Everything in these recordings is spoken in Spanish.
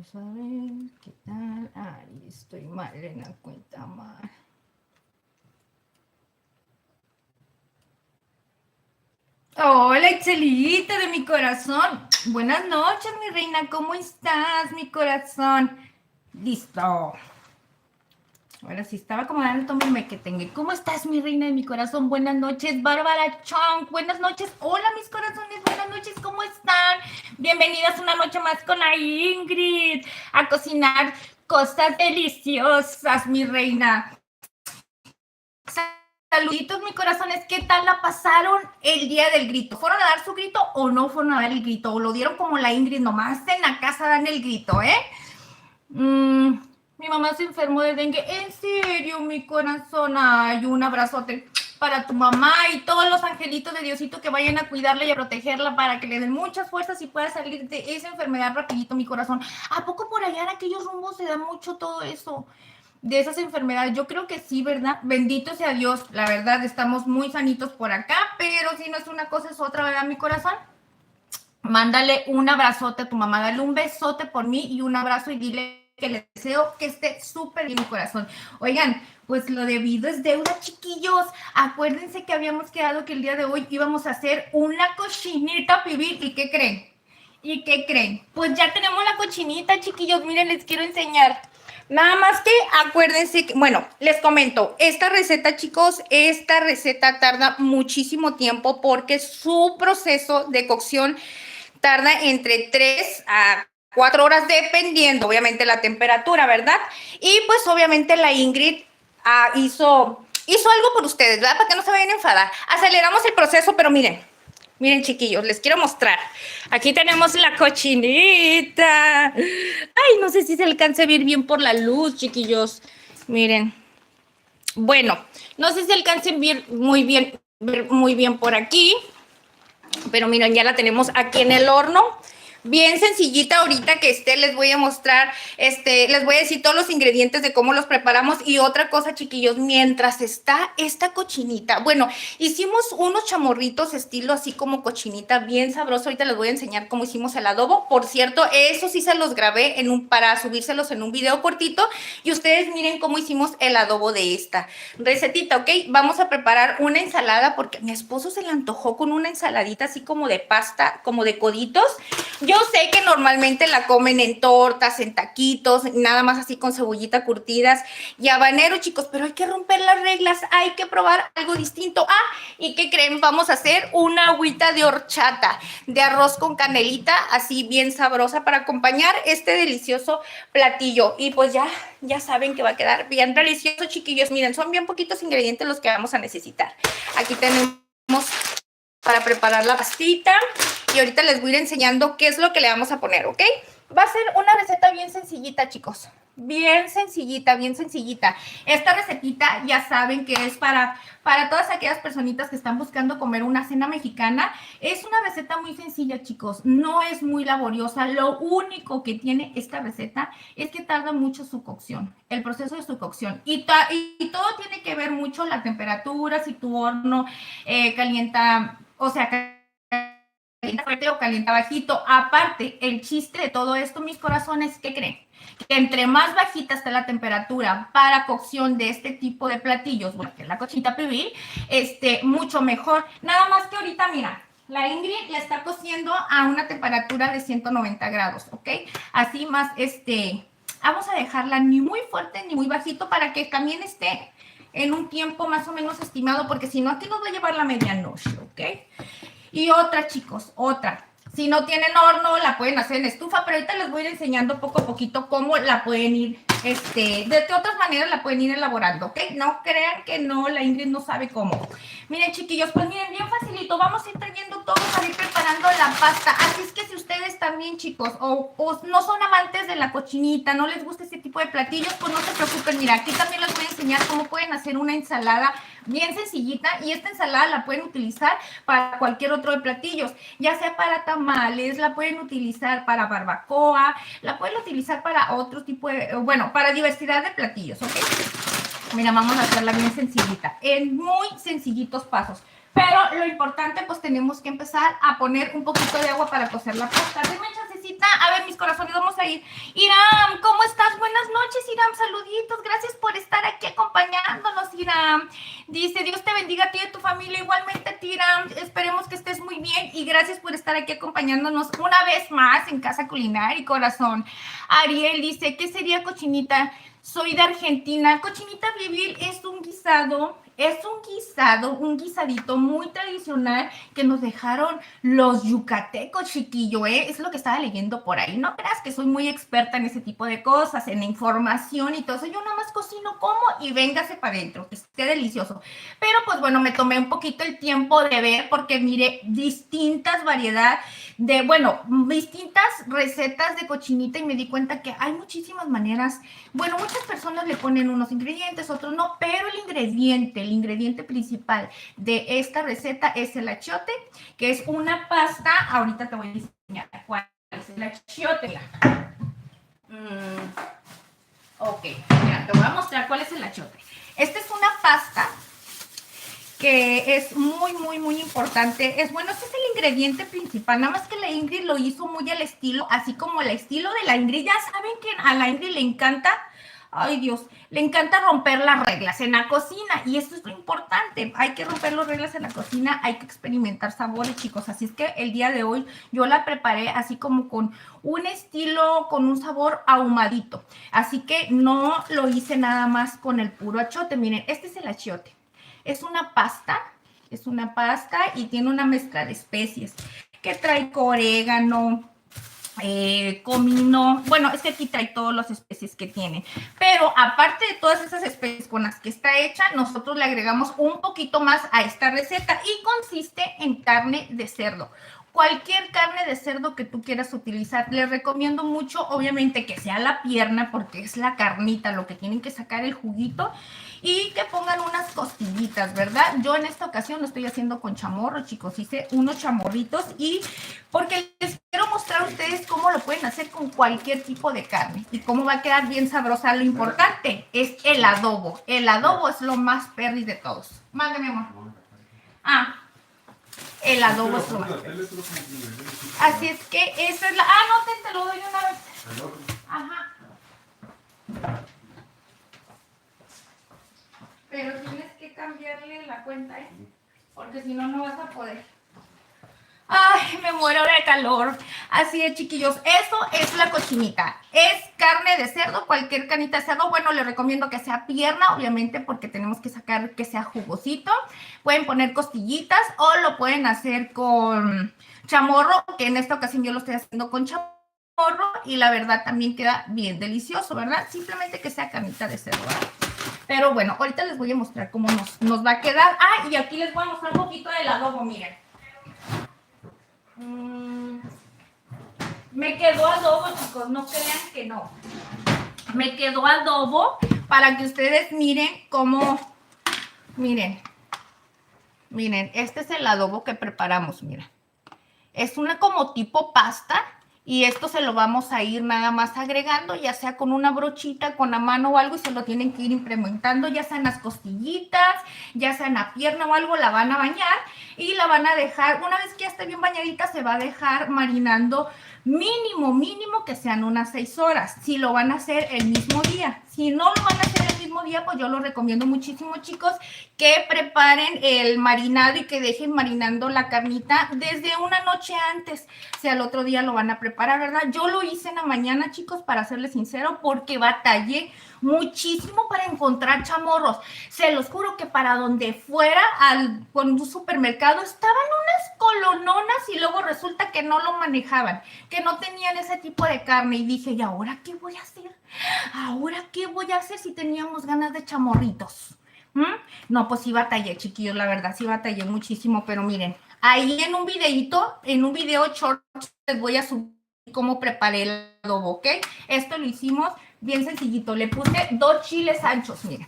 Vamos a ver qué tal. Ay, estoy mal en la cuenta mal. Hola, Excelita de mi corazón. Buenas noches, mi reina. ¿Cómo estás, mi corazón? Listo. Ahora sí estaba acomodando todo mi mequetengue. ¿Cómo estás, mi reina de mi corazón? Buenas noches, Bárbara Chong. Buenas noches. Hola, mis corazones. Buenas noches. ¿Cómo están? Bienvenidas una noche más con la Ingrid a cocinar cosas deliciosas, mi reina. Saluditos, mis corazones. ¿Qué tal la pasaron el día del grito? ¿Fueron a dar su grito o no fueron a dar el grito? ¿O lo dieron como la Ingrid? Nomás en la casa dan el grito, ¿eh? Mi mamá se enfermó de dengue. En serio, mi corazón. Ay, un abrazote para tu mamá y todos los angelitos de Diosito que vayan a cuidarla y a protegerla para que le den muchas fuerzas y pueda salir de esa enfermedad rapidito, mi corazón. ¿A poco por allá en aquellos rumbos se da mucho todo eso? De esas enfermedades, yo creo que sí, ¿verdad? Bendito sea Dios, la verdad, estamos muy sanitos por acá, pero si no es una cosa es otra, ¿verdad, mi corazón? Mándale un abrazote a tu mamá, dale un besote por mí y un abrazo y dile que le deseo que esté súper bien mi corazón. Oigan, pues lo debido es deuda, chiquillos. Acuérdense que habíamos quedado que el día de hoy íbamos a hacer una cochinita pibil. ¿Y qué creen? ¿Y qué creen? Pues ya tenemos la cochinita, chiquillos. Miren, les quiero enseñar. Nada más que acuérdense que, bueno, les comento, esta receta, chicos, esta receta tarda muchísimo tiempo porque su proceso de cocción tarda entre 3 a 4 horas, dependiendo, obviamente, la temperatura, ¿verdad? Y pues, obviamente, la Ingrid hizo algo por ustedes, ¿verdad? Para que no se vayan a enfadar. Aceleramos el proceso, pero miren, chiquillos, les quiero mostrar. Aquí tenemos la cochinita. Ay, no sé si se alcanza a ver bien por la luz, chiquillos. Miren. Bueno, no sé si alcancen a ver muy bien por aquí. Pero miren, ya la tenemos aquí en el horno. Bien sencillita. Ahorita que les voy a mostrar, les voy a decir todos los ingredientes de cómo los preparamos. Y otra cosa, chiquillos, mientras está esta cochinita, bueno, hicimos unos chamorritos estilo así como cochinita, bien sabroso. Ahorita les voy a enseñar cómo hicimos el adobo. Por cierto, eso sí se los grabé para subírselos en un video cortito. Y ustedes miren cómo hicimos el adobo de esta recetita, ¿ok? Vamos a preparar una ensalada porque a mi esposo se le antojó con una ensaladita así como de pasta, como de coditos. Yo sé que normalmente la comen en tortas, en taquitos, nada más así con cebollita curtidas y habanero, chicos, pero hay que romper las reglas, hay que probar algo distinto. ¿Y qué creen? Vamos a hacer una agüita de horchata, de arroz con canelita, así bien sabrosa para acompañar este delicioso platillo. Y pues ya saben que va a quedar bien delicioso, chiquillos. Miren, son bien poquitos ingredientes los que vamos a necesitar. Aquí tenemos para preparar la pastita y ahorita les voy a ir enseñando qué es lo que le vamos a poner, ¿ok? Va a ser una receta bien sencillita, chicos. Bien sencillita, bien sencillita. Esta recetita ya saben que es para todas aquellas personitas que están buscando comer una cena mexicana. Es una receta muy sencilla, chicos. No es muy laboriosa. Lo único que tiene esta receta es que tarda mucho su cocción, el proceso de su cocción. Y todo tiene que ver mucho la temperatura, si tu horno calienta, o sea, calienta fuerte o calienta bajito. Aparte, el chiste de todo esto, mis corazones, ¿qué creen? Que entre más bajita está la temperatura para cocción de este tipo de platillos, bueno, que es la cochinita pibil, mucho mejor. Nada más que ahorita, mira, la Ingrid la está cociendo a una temperatura de 190 grados, ¿ok? Así más, vamos a dejarla ni muy fuerte ni muy bajito para que también esté en un tiempo más o menos estimado, porque si no, aquí nos va a llevar la medianoche, ¿ok? Y otra, chicos, otra. Si no tienen horno, la pueden hacer en estufa, pero ahorita les voy a ir enseñando poco a poquito cómo la pueden ir, de qué otras maneras la pueden ir elaborando, ¿ok? No crean que no, la Ingrid no sabe cómo. Miren, chiquillos, pues miren, bien facilito, vamos a ir trayendo todo para ir preparando la pasta. Así es que si ustedes también, chicos, o no son amantes de la cochinita, no les gusta este tipo de platillos, pues no se preocupen. Mira, aquí también les voy a enseñar cómo pueden hacer una ensalada bien sencillita, y esta ensalada la pueden utilizar para cualquier otro de platillos, ya sea para tamales, la pueden utilizar para barbacoa, la pueden utilizar para otro tipo de, bueno, para diversidad de platillos, ¿ok? Mira, vamos a hacerla bien sencillita, en muy sencillitos pasos. Pero lo importante, pues tenemos que empezar a poner un poquito de agua para cocer la pasta. Denme chancecita, a ver Ay, mis corazones, vamos a ir. Iram, ¿cómo estás? Buenas noches, Iram, saluditos. Gracias por estar aquí acompañándonos, Iram. Dice, Dios te bendiga a ti y a tu familia. Igualmente a ti, Iram. Esperemos que estés muy bien y gracias por estar aquí acompañándonos una vez más en Casa Culinaria, corazón. Ariel dice, ¿qué sería cochinita? Soy de Argentina. Cochinita pibil es un guisadito muy tradicional que nos dejaron los yucatecos, chiquillo, ¿eh? Es lo que estaba leyendo por ahí. No creas que soy muy experta en ese tipo de cosas, en información y todo eso. Yo nada más cocino, como y véngase para adentro, que esté delicioso. Pero pues bueno, me tomé un poquito el tiempo de ver porque miré distintas distintas recetas de cochinita y me di cuenta que hay muchísimas maneras. Bueno, muchas personas le ponen unos ingredientes, otros no, pero el ingrediente principal de esta receta es el achiote, que es una pasta. Ahorita te voy a enseñar cuál es el achiote. Ok, mira, te voy a mostrar cuál es el achiote. Esta es una pasta que es muy, muy, muy importante. Este es el ingrediente principal, nada más que la Ingrid lo hizo muy al estilo, así como el estilo de la Ingrid. Ya saben que a la Ingrid le encanta, ay Dios, le encanta romper las reglas en la cocina y esto es lo importante. Hay que romper las reglas en la cocina, hay que experimentar sabores, chicos. Así es que el día de hoy yo la preparé así como con un estilo, con un sabor ahumadito. Así que no lo hice nada más con el puro achiote. Miren, este es el achiote. Es una pasta y tiene una mezcla de especies que trae orégano, comino. Bueno, es que aquí trae todas las especies que tiene. Pero aparte de todas esas especies con las que está hecha, nosotros le agregamos un poquito más a esta receta y consiste en carne de cerdo. Cualquier carne de cerdo que tú quieras utilizar, les recomiendo mucho, obviamente, que sea la pierna, porque es la carnita, lo que tienen que sacar el juguito, y que pongan unas costillitas, ¿verdad? Yo en esta ocasión lo estoy haciendo con chamorro, chicos. Hice unos chamorritos y porque les quiero mostrar a ustedes cómo lo pueden hacer con cualquier tipo de carne y cómo va a quedar bien sabrosa. Lo importante es el adobo. El adobo es lo más perris de todos. Mándame, amor. El adobo es lo más perris. Así es que esa es la... no, te lo doy una vez. Ajá. Pero tienes que cambiarle la cuenta, ¿eh? Porque si no, no vas a poder. Ay, me muero de calor. Así es, chiquillos. Eso es la cochinita. Es carne de cerdo, cualquier carnita de cerdo. Bueno, les recomiendo que sea pierna, obviamente, porque tenemos que sacar que sea jugosito. Pueden poner costillitas o lo pueden hacer con chamorro, que en esta ocasión yo lo estoy haciendo con chamorro. Y la verdad también queda bien delicioso, ¿verdad? Simplemente que sea carnita de cerdo, ¿verdad? Pero bueno, ahorita les voy a mostrar cómo nos va a quedar. Y aquí les voy a mostrar un poquito del adobo, miren. Me quedó adobo, chicos, no crean que no. Me quedó adobo para que ustedes miren cómo, miren, este es el adobo que preparamos, miren. Es una como tipo pasta. Y esto se lo vamos a ir nada más agregando, ya sea con una brochita, con la mano o algo, y se lo tienen que ir implementando, ya sea en las costillitas, ya sea en la pierna o algo, la van a bañar y la van a dejar, una vez que ya esté bien bañadita, se va a dejar marinando mínimo que sean unas 6 horas, si lo van a hacer el mismo día. Si no lo van a hacer el mismo día, pues yo lo recomiendo muchísimo, chicos, que preparen el marinado y que dejen marinando la carnita desde una noche antes. Si al otro día lo van a preparar, ¿verdad? Yo lo hice en la mañana, chicos, para serles sincero, porque batallé muchísimo para encontrar chamorros. Se los juro que para donde fuera, con un supermercado, estaban unas colononas y luego resulta que no lo manejaban, que no tenían ese tipo de carne. Y dije, ¿y ahora qué voy a hacer? ¿Ahora qué voy a hacer si teníamos ganas de chamorritos? No, pues sí batallé, chiquillos, la verdad, sí batallé muchísimo, pero miren, ahí en un video short, les voy a subir cómo preparé el adobo, ¿ok? Esto lo hicimos bien sencillito. Le puse 2 chiles anchos, miren.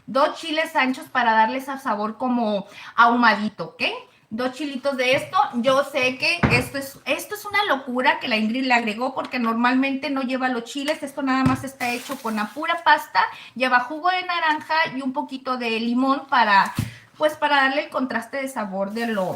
2 chiles anchos para darles a sabor como ahumadito, ¿ok? 2 chilitos de esto. Yo sé que esto es una locura que la Ingrid le agregó porque normalmente no lleva los chiles. Esto nada más está hecho con la pura pasta. Lleva jugo de naranja y un poquito de limón para darle el contraste de sabor de lo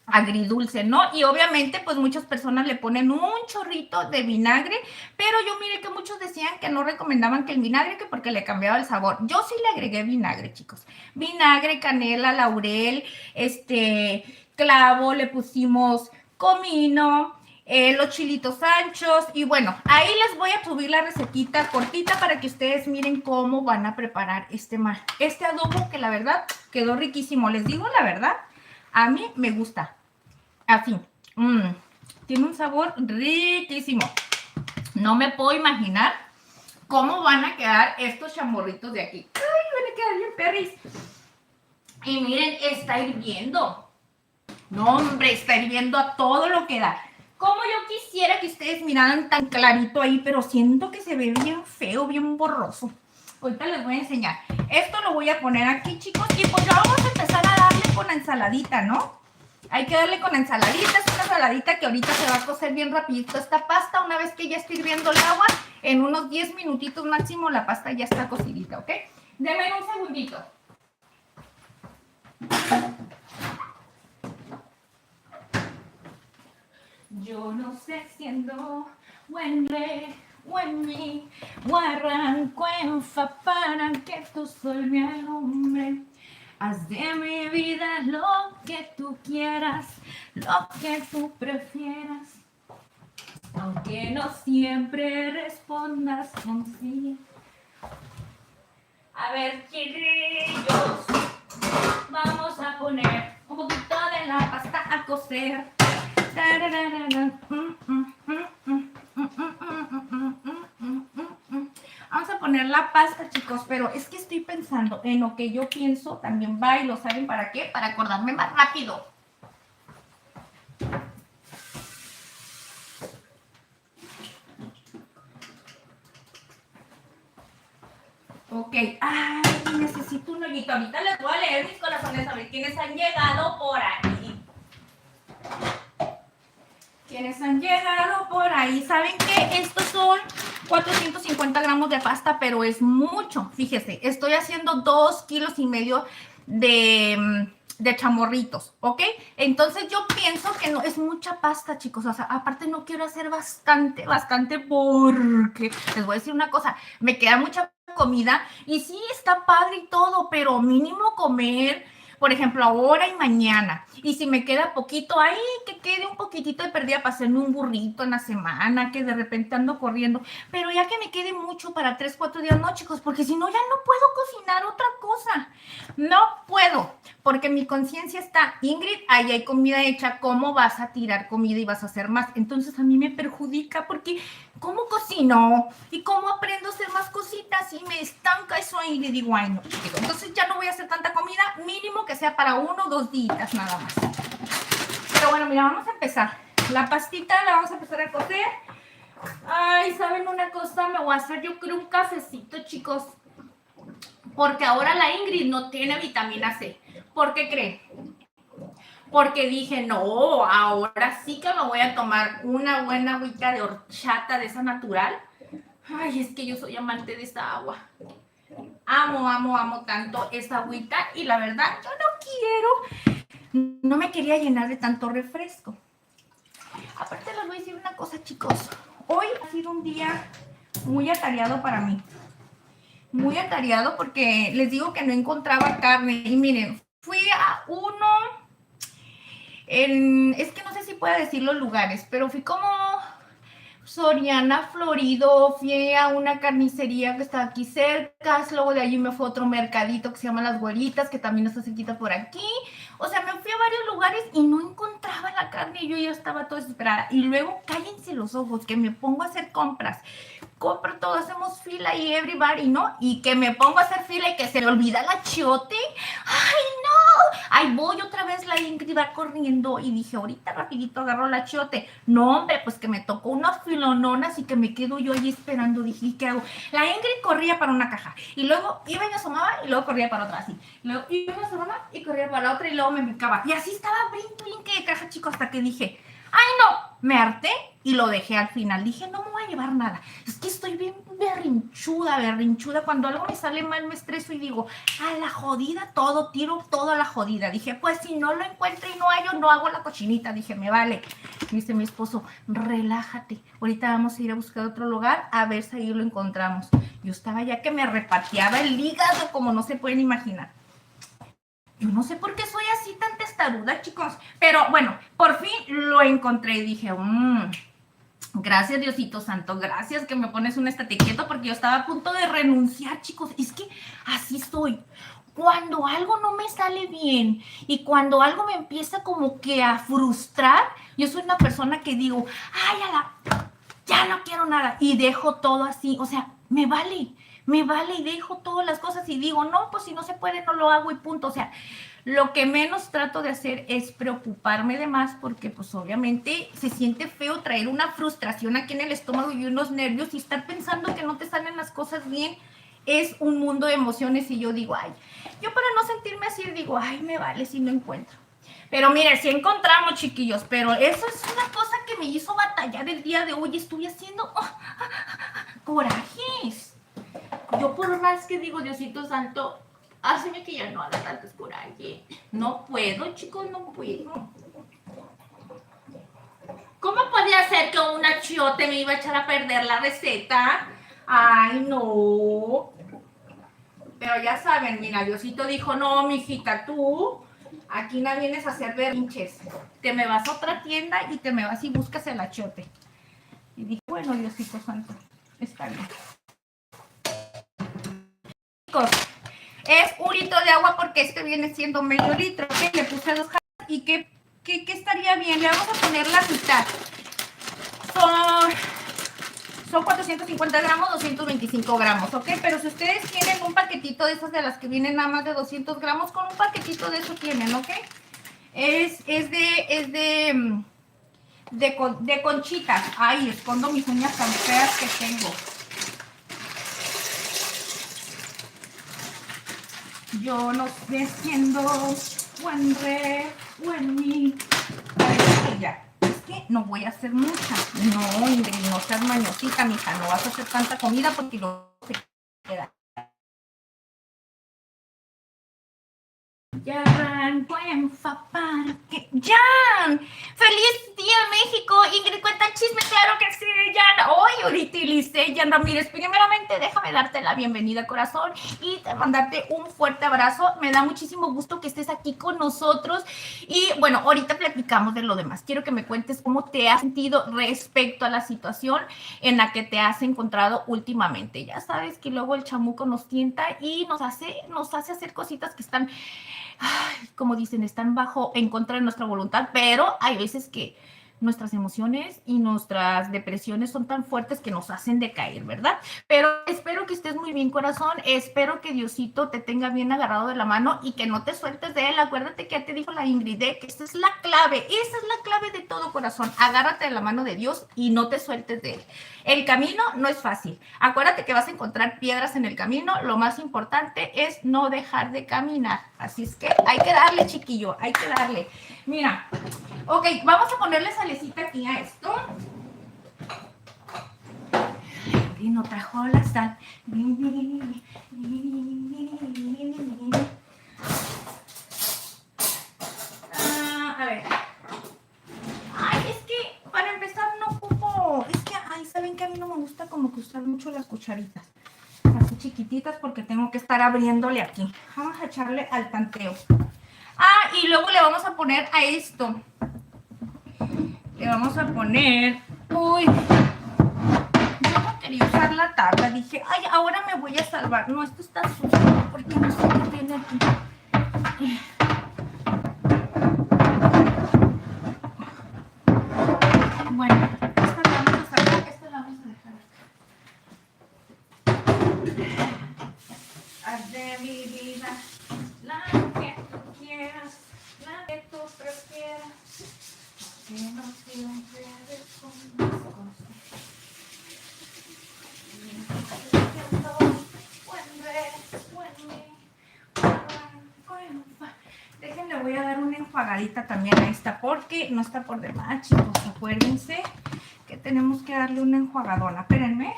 agridulce, ¿no? Y obviamente, pues muchas personas le ponen un chorrito de vinagre, pero yo miré que muchos decían que no recomendaban que el vinagre, que porque le cambiaba el sabor. Yo sí le agregué vinagre, chicos. Vinagre, canela, laurel, clavo, le pusimos comino, los chilitos anchos y bueno, ahí les voy a subir la recetita cortita para que ustedes miren cómo van a preparar este adobo que la verdad quedó riquísimo. Les digo la verdad, a mí me gusta así. Tiene un sabor riquísimo. No me puedo imaginar cómo van a quedar estos chamorritos de aquí. Ay, van a quedar bien perris. Y miren, está hirviendo. No, hombre, está hirviendo a todo lo que da. Como yo quisiera que ustedes miraran tan clarito ahí, pero siento que se ve bien feo, bien borroso. Ahorita les voy a enseñar. Esto lo voy a poner aquí, chicos. Y pues ya vamos a empezar a darle con la ensaladita, ¿no? Hay que darle con la ensaladita. Es una ensaladita que ahorita se va a cocer bien rapidito esta pasta. Una vez que ya esté hirviendo el agua, en unos 10 minutitos máximo la pasta ya está cocidita, ¿ok? Denme un segundito. Yo no sé siendo buen rey, buen mi, o arranco en fa para que tú soy mi hombre. Haz de mi vida lo que tú quieras, lo que tú prefieras. Aunque no siempre respondas con sí. A ver, chiquillos, vamos a poner un poquito de la pasta a cocer. Vamos a poner la pasta, chicos, pero es que estoy pensando en lo que yo pienso también va y lo saben para qué, para acordarme más rápido. Ok, ay, necesito un hoyito. Ahorita les voy a leer mis corazones a ver quiénes han llegado por ahí. Quienes han llegado por ahí, ¿saben qué? Estos son 450 gramos de pasta, pero es mucho. Fíjese, estoy haciendo 2,5 kilos de chamorritos, ¿ok? Entonces yo pienso que no es mucha pasta, chicos. O sea, aparte no quiero hacer bastante porque les voy a decir una cosa, me queda mucha comida y sí está padre y todo, pero mínimo comer, por ejemplo, ahora y mañana. Y si me queda poquito, ahí que quede un poquitito de pérdida para hacerme un burrito en la semana, que de repente ando corriendo. Pero ya que me quede mucho para 3, 4 días, no, chicos, porque si no, ya no puedo cocinar otra cosa. No puedo, porque mi conciencia está, Ingrid, ahí hay comida hecha, ¿cómo vas a tirar comida y vas a hacer más? Entonces a mí me perjudica porque ¿cómo cocino? ¿Y cómo aprendo a hacer más cositas? Y me estanca eso ahí y le digo, ay no. Entonces ya no voy a hacer tanta comida, mínimo que sea para 1 o 2 días nada más. Pero bueno, mira, vamos a empezar. La pastita la vamos a empezar a cocer. Ay, ¿saben una cosa? Me voy a hacer yo creo un cafecito, chicos. Porque ahora la Ingrid no tiene vitamina C. ¿Por qué creen? Porque dije, no, ahora sí que me voy a tomar una buena agüita de horchata de esa natural. Ay, es que yo soy amante de esta agua. Amo, amo, amo tanto esta agüita y la verdad, yo no quiero, no me quería llenar de tanto refresco. Aparte les voy a decir una cosa, chicos. Hoy ha sido un día muy atareado para mí. Muy atareado porque les digo que no encontraba carne. Y miren, fui a uno, es que no sé si puedo decir los lugares, pero fui como Soriana, Florido, fui a una carnicería que está aquí cerca, luego de allí me fue a otro mercadito que se llama Las Güeritas, que también está cerquita por aquí. O sea, me fui a varios lugares y no encontraba la carne y yo ya estaba toda desesperada. Y luego, cállense los ojos, que me pongo a hacer compras. Compro todo, hacemos fila y everybody, ¿no? Y que me pongo a hacer fila y que se le olvida la achiote. ¡Ay, no! Ay, voy otra vez, la Ingrid va corriendo y dije, ahorita rapidito agarro la achiote. No, hombre, pues que me tocó unas filononas y que me quedo yo ahí esperando. Dije, ¿qué hago? La Ingrid corría para una caja y luego iba y asomaba y luego corría para otra así. Luego iba y asomaba y corría para la otra y luego me picaba. Y así estaba brinque de caja, chicos, hasta que dije, ¡ay, no! Me harté y lo dejé al final. Dije, no me voy a llevar nada. Es que estoy bien berrinchuda. Cuando algo me sale mal me estreso y digo, a la jodida todo, tiro todo a la jodida. Dije, pues si no lo encuentro y no hallo, no hago la cochinita. Dije, me vale. Dice mi esposo, relájate. Ahorita vamos a ir a buscar otro lugar a ver si ahí lo encontramos. Yo estaba ya que me repateaba el hígado como no se pueden imaginar. Yo no sé por qué soy así tan testaruda, chicos. Pero bueno, por fin lo encontré y dije, gracias Diosito Santo, gracias que me pones un estate quieto porque yo estaba a punto de renunciar, chicos. Es que así soy. Cuando algo no me sale bien y cuando algo me empieza como que a frustrar, yo soy una persona que digo, ay, ya no quiero nada y dejo todo así, o sea, me vale y dejo todas las cosas y digo, no, pues si no se puede, no lo hago y punto. O sea, lo que menos trato de hacer es preocuparme de más porque pues obviamente se siente feo traer una frustración aquí en el estómago y unos nervios y estar pensando que no te salen las cosas bien. Es un mundo de emociones y yo digo, ay, yo para no sentirme así digo, ay, me vale si no encuentro. Pero mire, sí encontramos, chiquillos, pero eso es una cosa que me hizo batallar el día de hoy. Estuve haciendo corajes. Yo por más que digo, Diosito Santo, hazme que ya no haga tantos corajes. No puedo, chicos, no puedo. ¿Cómo podía ser que un achiote me iba a echar a perder la receta? Ay, no. Pero ya saben, mira, Diosito dijo, no, mijita, tú aquí no vienes a hacer berrinches. Te me vas a otra tienda y te me vas y buscas el achiote. Y dije, bueno, Diosito Santo, está bien. Chicos, es un litro de agua porque este viene siendo medio litro. ¿Okay? Le puse 2 jarras y ¿qué estaría bien? Le vamos a poner la mitad. Son 450 gramos, 225 gramos, ¿ok? Pero si ustedes tienen un paquetito de esas de las que vienen nada más de 200 gramos, con un paquetito de eso tienen, ¿ok? Es de conchitas. Ay, escondo mis uñas tan feas que tengo. Yo no sé siendo buen re, buen mi. Ya. Es que no voy a hacer mucha. No, Ingrid, no seas mañosita, mija. No vas a hacer tanta comida porque luego se queda. Ya arranco en parque. ¡Jan! ¡Feliz día, México! Ingrid, cuenta el chisme, claro que sí, Jan. Hoy utilicé, Jan Ramírez. Primeramente, déjame darte la bienvenida, corazón, y mandarte un fuerte abrazo. Me da muchísimo gusto que estés aquí con nosotros. Y bueno, ahorita platicamos de lo demás. Quiero que me cuentes cómo te has sentido respecto a la situación en la que te has encontrado últimamente. Ya sabes que luego el chamuco nos tienta y nos hace hacer cositas que están, como dicen, están en contra de nuestra voluntad, pero hay veces que nuestras emociones y nuestras depresiones son tan fuertes que nos hacen decaer, ¿verdad? Pero espero que estés muy bien, corazón. Espero que Diosito te tenga bien agarrado de la mano y que no te sueltes de él. Acuérdate que ya te dijo la Ingrid, que esa es la clave de todo, corazón. Agárrate de la mano de Dios y no te sueltes de él. El camino no es fácil. Acuérdate que vas a encontrar piedras en el camino. Lo más importante es no dejar de caminar. Así es que hay que darle, chiquillo, hay que darle. Mira, ok, vamos a ponerle salecita aquí a esto. Y no trajo la sal. A ver. Ay, es que para empezar no ocupo. Es que, saben que a mí no me gusta como que usar mucho las cucharitas. Así chiquititas porque tengo que estar abriéndole aquí. Vamos a echarle al tanteo. Y luego le vamos a poner a esto. Le vamos a poner... Uy, yo no quería usar la tabla. Dije, ay, ahora me voy a salvar. No, esto está sucio. Porque no sé qué tiene aquí. Bueno, esta la vamos a sacar. Esta la vamos a dejar. Haz de mi vida la que tú quieras, la que tú prefieras. Que no siempre eres con mis cosas. Déjenle, voy a dar una enjuagadita también a esta porque no está por demás, chicos. Acuérdense que tenemos que darle una enjuagadona. Espérenme.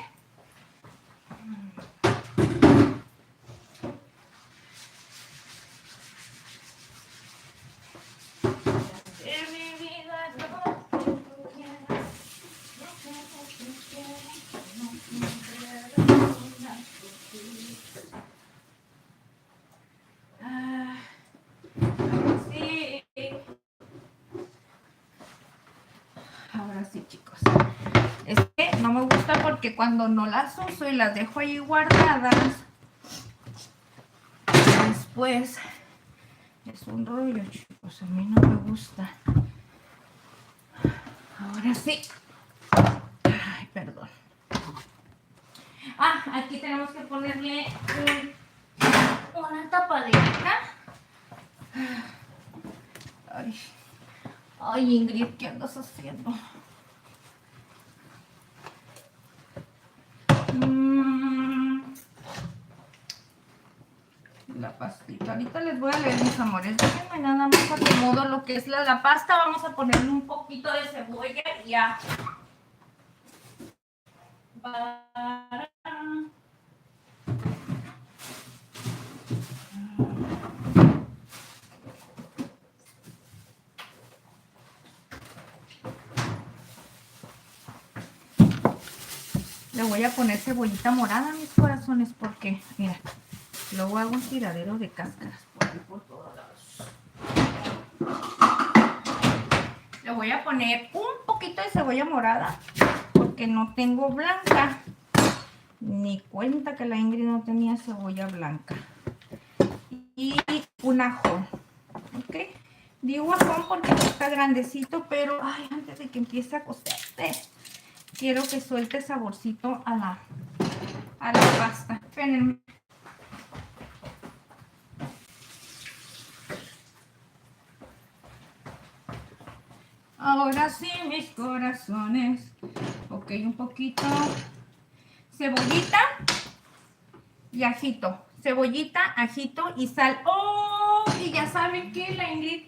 Ahora sí, chicos. Es que no me gusta porque cuando no las uso y las dejo ahí guardadas, después es un rollo, chicos. A mí no me gusta. Ahora sí. Ay, perdón. Ah, aquí tenemos que ponerle una tapadita. Ay, Ingrid, ¿qué andas haciendo? La pastita. Ahorita les voy a leer, mis amores. Déjenme nada más acomodo lo que es la pasta. Vamos a ponerle un poquito de cebolla y ya. Le voy a poner cebollita morada, mis corazones, porque, mira, luego hago un tiradero de cáscaras por ahí por todos lados. Le voy a poner un poquito de cebolla morada, porque no tengo blanca. Ni cuenta que la Ingrid no tenía cebolla blanca. Y un ajo, ¿ok? Digo ajón porque está grandecito, pero, ay, antes de que empiece a cocerse, quiero que suelte saborcito a la pasta. Espérenme. Ahora sí, mis corazones. Ok, un poquito. Cebollita y ajito. Cebollita, ajito y sal. ¡Oh! Y ya saben que la Ingrid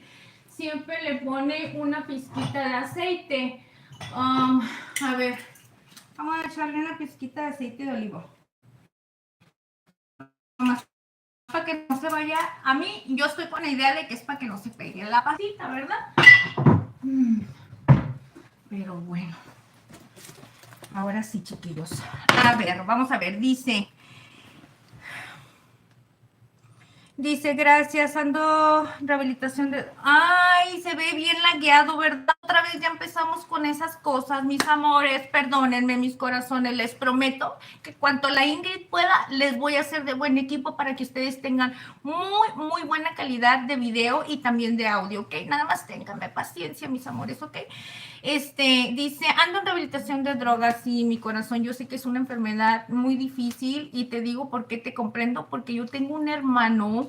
siempre le pone una pizquita de aceite. A ver, vamos a echarle una pizquita de aceite de olivo. Nomás para que no se vaya. A mí, yo estoy con la idea de que es para que no se pegue la pastita, ¿verdad? Pero bueno. Ahora sí, chiquillos. A ver, vamos a ver. Dice, gracias, ando rehabilitación de... Ay, se ve bien lagueado, ¿verdad? Otra vez ya empezamos con esas cosas, mis amores. Perdónenme, mis corazones. Les prometo que cuanto la Ingrid pueda, les voy a hacer de buen equipo para que ustedes tengan muy buena calidad de video y también de audio, ¿ok? Nada más ténganme paciencia, mis amores, ¿ok? Dice, ando en rehabilitación de drogas y mi corazón, yo sé que es una enfermedad muy difícil y te digo por qué te comprendo, porque yo tengo un hermano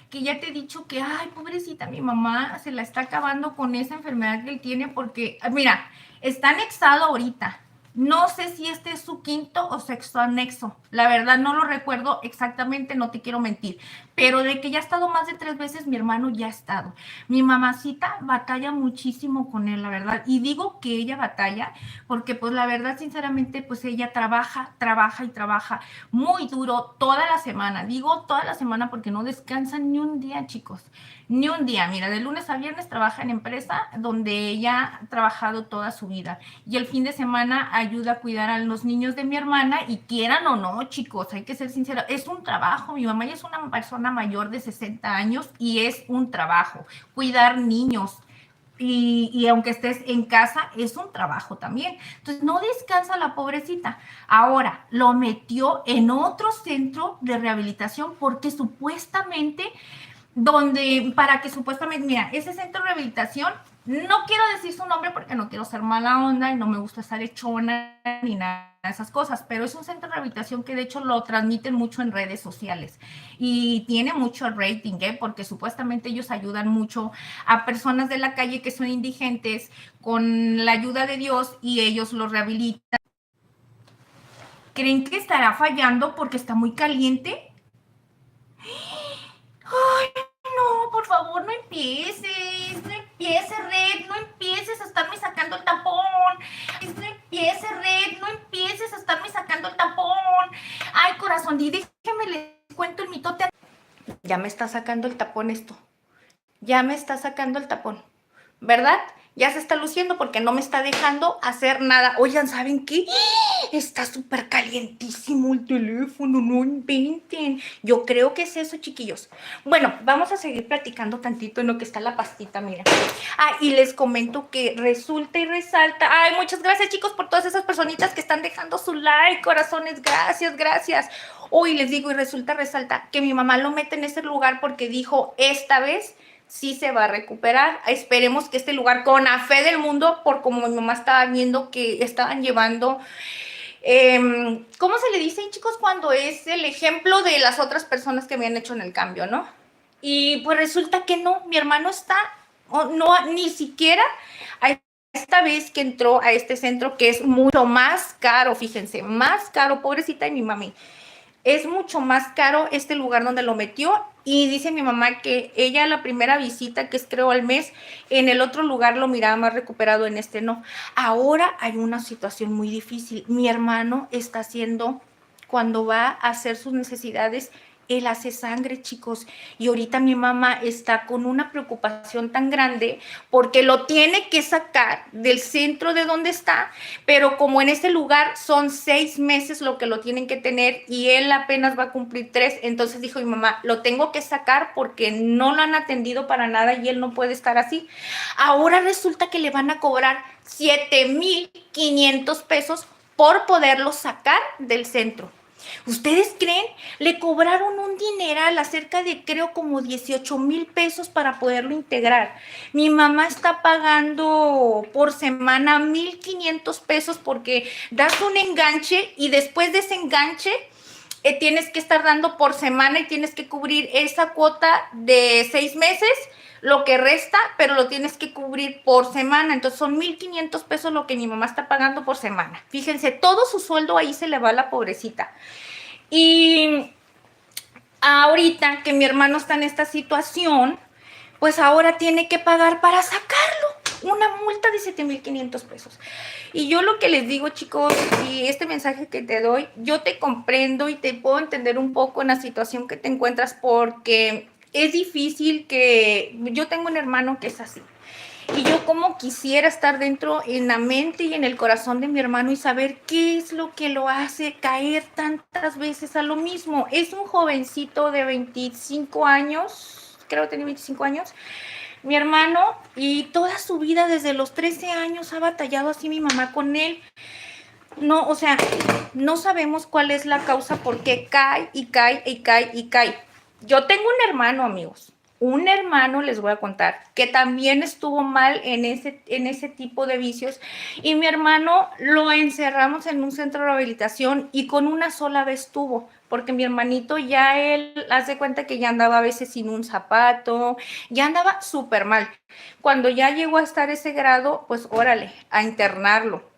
que ya te he dicho que, ay, pobrecita, mi mamá se la está acabando con esa enfermedad que él tiene porque, mira, está anexado ahorita. No sé si este es su quinto o sexto anexo. La verdad no lo recuerdo exactamente, no te quiero mentir. Pero de que ya ha estado más de 3 veces, mi hermano ya ha estado. Mi mamacita batalla muchísimo con él, la verdad. Y digo que ella batalla porque, pues, la verdad, sinceramente, pues, ella trabaja muy duro toda la semana. Digo toda la semana porque no descansan ni un día, chicos. Ni un día. Mira, de lunes a viernes trabaja en empresa donde ella ha trabajado toda su vida. Y el fin de semana ayuda a cuidar a los niños de mi hermana y quieran o no, chicos, hay que ser sinceros, es un trabajo. Mi mamá ya es una persona mayor de 60 años y es un trabajo. Cuidar niños. Y aunque estés en casa, es un trabajo también. Entonces, no descansa la pobrecita. Ahora, lo metió en otro centro de rehabilitación porque supuestamente para que supuestamente, mira, ese centro de rehabilitación, no quiero decir su nombre porque no quiero ser mala onda y no me gusta estar echona ni nada de esas cosas, pero es un centro de rehabilitación que de hecho lo transmiten mucho en redes sociales y tiene mucho rating, porque supuestamente ellos ayudan mucho a personas de la calle que son indigentes con la ayuda de Dios y ellos los rehabilitan. ¿Creen que estará fallando porque está muy caliente? ¡Ay! No, por favor, no empieces, Red, no empieces a estarme sacando el tapón. No empieces, Red, no empieces a estarme sacando el tapón. Ay, corazón, y déjame les cuento el mitote. Ya me está sacando el tapón esto. Ya me está sacando el tapón, ¿verdad? Ya se está luciendo porque no me está dejando hacer nada. Oigan, ¿saben qué? Está súper calientísimo el teléfono, no inventen. Yo creo que es eso, chiquillos. Bueno, vamos a seguir platicando tantito en lo que está la pastita, miren. Ah, y les comento que resulta y resalta. Ay, muchas gracias, chicos, por todas esas personitas que están dejando su like, corazones. Gracias, gracias. Hoy les digo, y resulta, resalta, que mi mamá lo mete en ese lugar porque dijo, esta vez sí se va a recuperar. Esperemos que este lugar, con la fe del mundo, por como mi mamá estaba viendo que estaban llevando, ¿cómo se le dice, chicos, cuando es el ejemplo de las otras personas que habían hecho en el cambio, ¿no? Y pues resulta que no, mi hermano está, no, ni siquiera a esta vez que entró a este centro, que es mucho más caro, fíjense, más caro, pobrecita de mi mami. Es mucho más caro este lugar donde lo metió, y dice mi mamá que ella la primera visita, que es creo al mes, en el otro lugar lo miraba más recuperado, en este no. Ahora hay una situación muy difícil. Mi hermano está haciendo, cuando va a hacer sus necesidades, él hace sangre, chicos, y ahorita mi mamá está con una preocupación tan grande porque lo tiene que sacar del centro de donde está, pero como en ese lugar son 6 meses lo que lo tienen que tener y él apenas va a cumplir 3, entonces dijo mi mamá, lo tengo que sacar porque no lo han atendido para nada y él no puede estar así. Ahora resulta que le van a cobrar 7,500 pesos por poderlo sacar del centro. ¿Ustedes creen? Le cobraron un dineral, acerca de creo como 18,000 pesos para poderlo integrar. Mi mamá está pagando por semana 1,500 pesos porque das un enganche y después de ese enganche tienes que estar dando por semana y tienes que cubrir esa cuota de 6 meses, lo que resta, pero lo tienes que cubrir por semana. Entonces son 1,500 pesos lo que mi mamá está pagando por semana. Fíjense, todo su sueldo ahí se le va a la pobrecita. Y ahorita que mi hermano está en esta situación, pues ahora tiene que pagar para sacarlo una multa de 7,500 pesos. Y yo lo que les digo, chicos, y este mensaje que te doy, yo te comprendo y te puedo entender un poco en la situación que te encuentras, porque es difícil. Que yo tengo un hermano que es así. Y yo como quisiera estar dentro en la mente y en el corazón de mi hermano y saber qué es lo que lo hace caer tantas veces a lo mismo. Es un jovencito de 25 años, creo que tiene 25 años, mi hermano, y toda su vida, desde los 13 años, ha batallado así mi mamá con él. No, o sea, no sabemos cuál es la causa, por qué cae y cae y cae y cae. Yo tengo un hermano, amigos. Un hermano, les voy a contar, que también estuvo mal en ese tipo de vicios, y mi hermano lo encerramos en un centro de rehabilitación y con una sola vez tuvo, porque mi hermanito ya él hace cuenta que ya andaba a veces sin un zapato, ya andaba súper mal. Cuando ya llegó a estar ese grado, pues órale, a internarlo.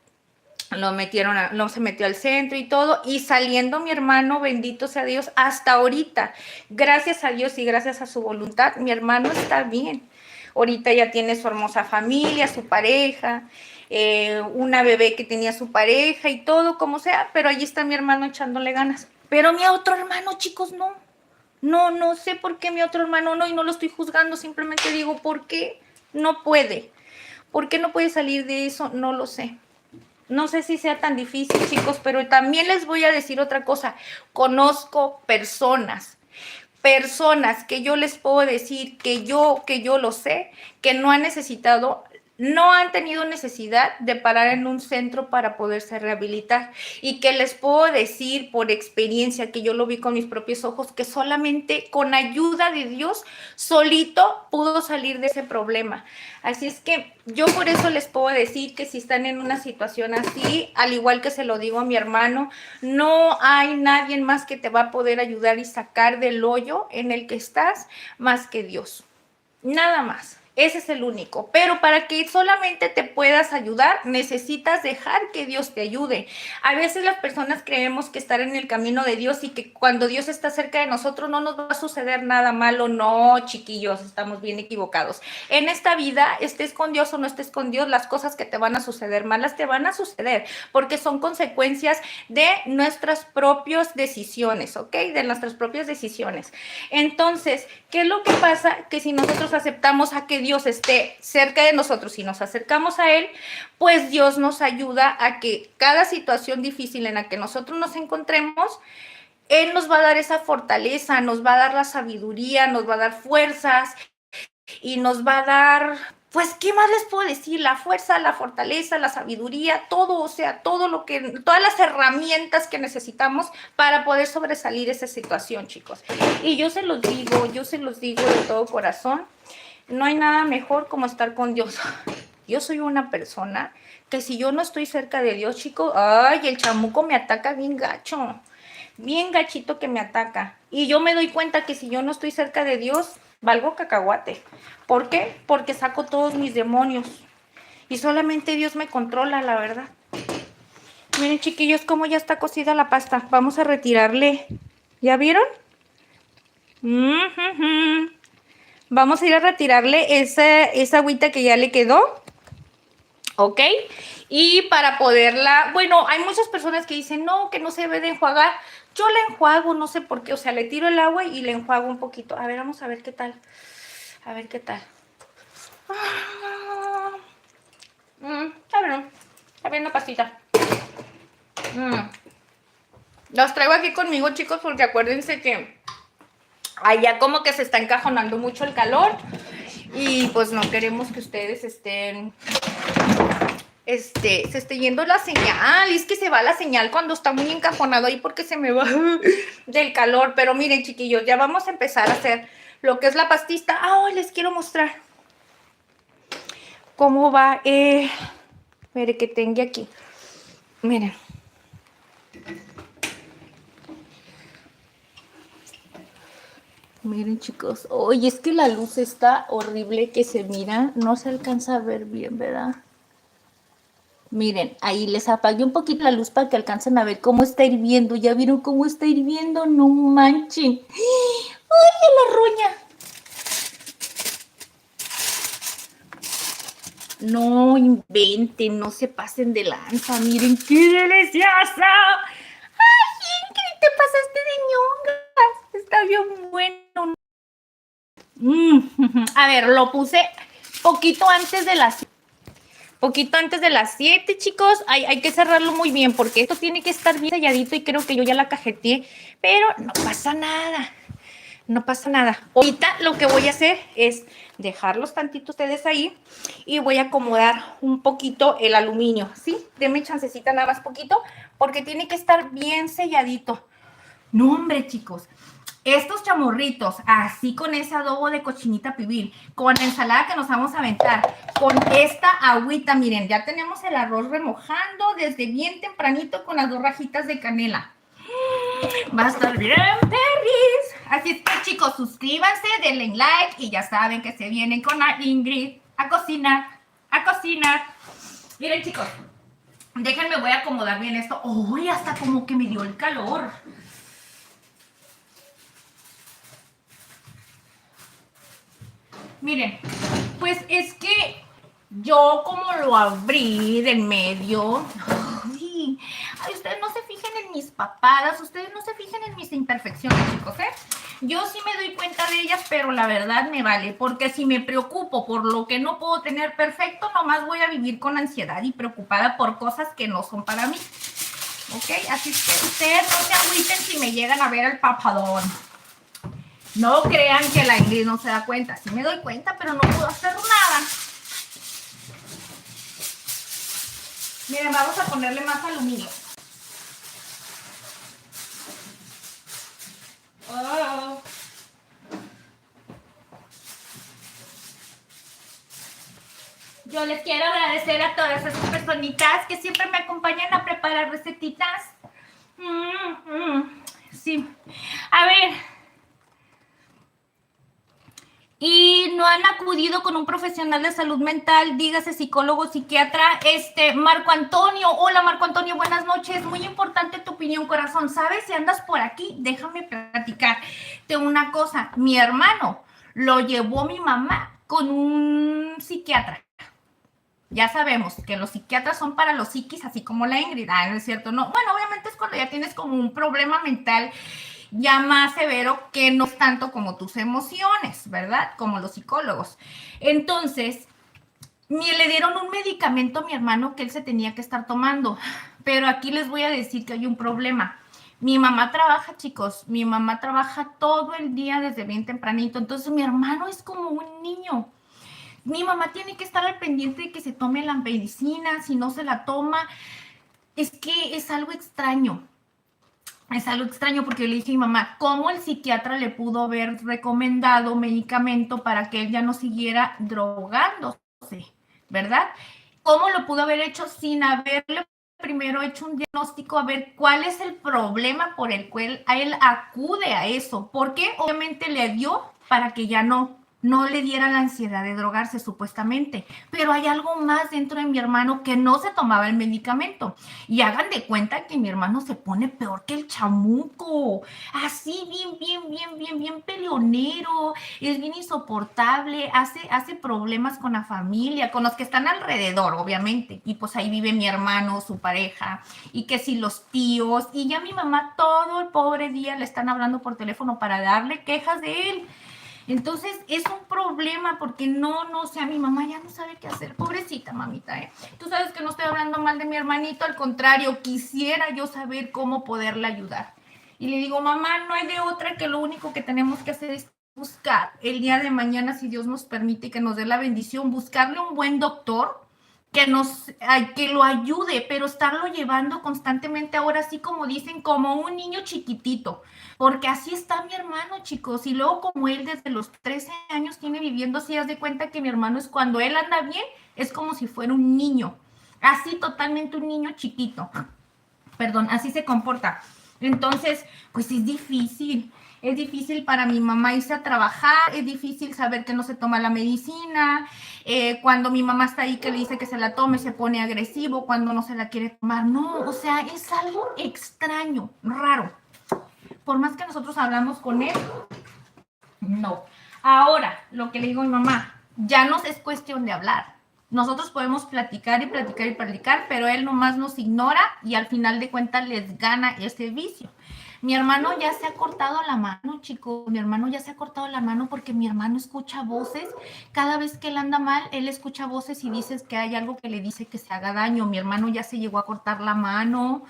No se metió al centro y todo, y saliendo mi hermano, bendito sea Dios, hasta ahorita, gracias a Dios y gracias a su voluntad, mi hermano está bien. Ahorita ya tiene su hermosa familia, su pareja, una bebé que tenía su pareja y todo, como sea, pero allí está mi hermano echándole ganas. Pero mi otro hermano, chicos, no sé por qué mi otro hermano no, y no lo estoy juzgando, simplemente digo, ¿por qué no puede? ¿Por qué no puede salir de eso? No lo sé. No sé si sea tan difícil, chicos, pero también les voy a decir otra cosa. Conozco personas que yo les puedo decir que yo lo sé, que no han tenido necesidad de parar en un centro para poderse rehabilitar, y que les puedo decir por experiencia, que yo lo vi con mis propios ojos, que solamente con ayuda de Dios solito pudo salir de ese problema. Así es que yo por eso les puedo decir que si están en una situación así, al igual que se lo digo a mi hermano, no hay nadie más que te va a poder ayudar y sacar del hoyo en el que estás más que Dios. Nada más. Ese es el único. Pero para que solamente te puedas ayudar, necesitas dejar que Dios te ayude. A veces las personas creemos que estar en el camino de Dios y que cuando Dios está cerca de nosotros no nos va a suceder nada malo. No, chiquillos, estamos bien equivocados. En esta vida, estés con Dios o no estés con Dios, las cosas que te van a suceder malas te van a suceder, porque son consecuencias de nuestras propias decisiones, ¿ok? De nuestras propias decisiones. Entonces, ¿qué es lo que pasa? Que si nosotros aceptamos a que Dios esté cerca de nosotros y nos acercamos a Él, pues Dios nos ayuda a que cada situación difícil en la que nosotros nos encontremos, Él nos va a dar esa fortaleza, nos va a dar la sabiduría, nos va a dar fuerzas y nos va a dar, pues, ¿qué más les puedo decir? La fuerza, la fortaleza, la sabiduría, todo, o sea, todo lo que, todas las herramientas que necesitamos para poder sobresalir esa situación, chicos. Y yo se los digo de todo corazón, no hay nada mejor como estar con Dios. Yo soy una persona que si yo no estoy cerca de Dios, chicos, ay, el chamuco me ataca bien gacho, bien gachito que me ataca. Y yo me doy cuenta que si yo no estoy cerca de Dios, valgo cacahuate. ¿Por qué? Porque saco todos mis demonios. Y solamente Dios me controla, la verdad. Miren, chiquillos, cómo ya está cocida la pasta. Vamos a retirarle. ¿Ya vieron? Vamos a ir a retirarle esa agüita que ya le quedó. ¿Ok? Y para poderla, bueno, hay muchas personas que dicen, no, que no se debe de enjuagar. Yo la enjuago, no sé por qué, o sea, le tiro el agua y le enjuago un poquito. A ver, vamos a ver qué tal. A ver qué tal. Está bien la pastita. Los traigo aquí conmigo, chicos, porque acuérdense que allá como que se está encajonando mucho el calor y pues no queremos que ustedes estén se esté yendo la señal. Es que se va la señal cuando está muy encajonado ahí porque se me va del calor. Pero miren, chiquillos, ya vamos a empezar a hacer lo que es la pastita. Ah, les quiero mostrar cómo va. Mire que tengo aquí. Miren. Miren, chicos. Oye, es que la luz está horrible que se mira. No se alcanza a ver bien, ¿verdad? Miren, ahí les apagué un poquito la luz para que alcancen a ver cómo está hirviendo. ¿Ya vieron cómo está hirviendo? No manchen. ¡Ay, la roña! No inventen, no se pasen de lanza. Miren qué deliciosa. ¡Ay, Ingrid, te pasaste de ñongas! Está bien bueno. A ver, lo puse poquito antes de las 7, chicos. Hay que cerrarlo muy bien porque esto tiene que estar bien selladito y creo que yo ya la cajeteé, pero no pasa nada. No pasa nada. Ahorita lo que voy a hacer es dejarlos tantito ustedes ahí y voy a acomodar un poquito el aluminio, ¿sí? Denme chancecita nada más poquito porque tiene que estar bien selladito. No, hombre, chicos. Estos chamorritos, así con ese adobo de cochinita pibil, con la ensalada que nos vamos a aventar, con esta agüita, miren, ya tenemos el arroz remojando desde bien tempranito con las 2 rajitas de canela. Va a estar bien, perris. Así es que, chicos, suscríbanse, denle like y ya saben que se vienen con la Ingrid a cocinar, a cocinar. Miren, chicos, déjenme, voy a acomodar bien esto. Uy, hasta como que me dio el calor. Miren, pues es que yo como lo abrí del medio. Ay, ustedes no se fijen en mis papadas, ustedes no se fijen en mis imperfecciones, chicos, ¿eh? Yo sí me doy cuenta de ellas, pero la verdad me vale, porque si me preocupo por lo que no puedo tener perfecto, nomás voy a vivir con ansiedad y preocupada por cosas que no son para mí. ¿Ok? Así que ustedes no se agüiten si me llegan a ver el papadón. No crean que la Ingrid no se da cuenta. Sí me doy cuenta, pero no puedo hacer nada. Miren, vamos a ponerle más aluminio. Oh. Yo les quiero agradecer a todas esas personitas que siempre me acompañan a preparar recetitas. Sí. A ver. y no han acudido con un profesional de salud mental, dígase psicólogo, psiquiatra. Marco Antonio, hola Marco Antonio, buenas noches, muy importante tu opinión, corazón. ¿Sabes? Si andas por aquí, déjame platicarte una cosa. Mi hermano lo llevó mi mamá con un psiquiatra. Ya sabemos que los psiquiatras son para los psiquis, así como la Ingrid, ¿no es cierto? No, bueno, obviamente es cuando ya tienes como un problema mental ya más severo, que no es tanto como tus emociones, ¿verdad? Como los psicólogos. Entonces, le dieron un medicamento a mi hermano que él se tenía que estar tomando, pero aquí les voy a decir que hay un problema. Mi mamá trabaja, chicos, mi mamá trabaja todo el día desde bien tempranito, entonces mi hermano es como un niño. Mi mamá tiene que estar al pendiente de que se tome la medicina, si no se la toma, es que es algo extraño. Es algo extraño porque yo le dije a mi mamá, ¿cómo el psiquiatra le pudo haber recomendado medicamento para que él ya no siguiera drogándose? ¿Verdad? ¿Cómo lo pudo haber hecho sin haberle primero hecho un diagnóstico a ver cuál es el problema por el cual a él acude a eso? Porque obviamente le dio para que ya no le diera la ansiedad de drogarse supuestamente, pero hay algo más dentro de mi hermano que no se tomaba el medicamento. Y hagan de cuenta que mi hermano se pone peor que el chamuco, así bien peleonero, es bien insoportable, hace problemas con la familia, con los que están alrededor, obviamente, y pues ahí vive mi hermano, su pareja, y que si los tíos, y ya mi mamá todo el pobre día le están hablando por teléfono para darle quejas de él. Entonces es un problema porque o sea, mi mamá ya no sabe qué hacer. Pobrecita mamita, ¿eh? Tú sabes que no estoy hablando mal de mi hermanito, al contrario, quisiera yo saber cómo poderle ayudar. Y le digo, mamá, no hay de otra, que lo único que tenemos que hacer es buscar el día de mañana, si Dios nos permite que nos dé la bendición, buscarle un buen doctor que lo ayude, pero estarlo llevando constantemente, ahora sí como dicen, como un niño chiquitito, porque así está mi hermano, chicos, y luego como él desde los 13 años tiene viviendo así, haz de cuenta que mi hermano es cuando él anda bien, es como si fuera un niño, así totalmente un niño chiquito, perdón, así se comporta. Entonces, pues es difícil para mi mamá irse a trabajar, es difícil saber que no se toma la medicina, cuando mi mamá está ahí que le dice que se la tome se pone agresivo, cuando no se la quiere tomar, no, o sea, es algo extraño, raro. Por más que nosotros hablamos con él, no. Ahora, lo que le digo a mi mamá, ya no es cuestión de hablar. Nosotros podemos platicar y platicar y platicar, pero él nomás nos ignora y al final de cuentas les gana ese vicio. Mi hermano ya se ha cortado la mano, chicos. Mi hermano ya se ha cortado la mano porque mi hermano escucha voces. Cada vez que él anda mal, él escucha voces y dice que hay algo que le dice que se haga daño. Mi hermano ya se llegó a cortar la mano.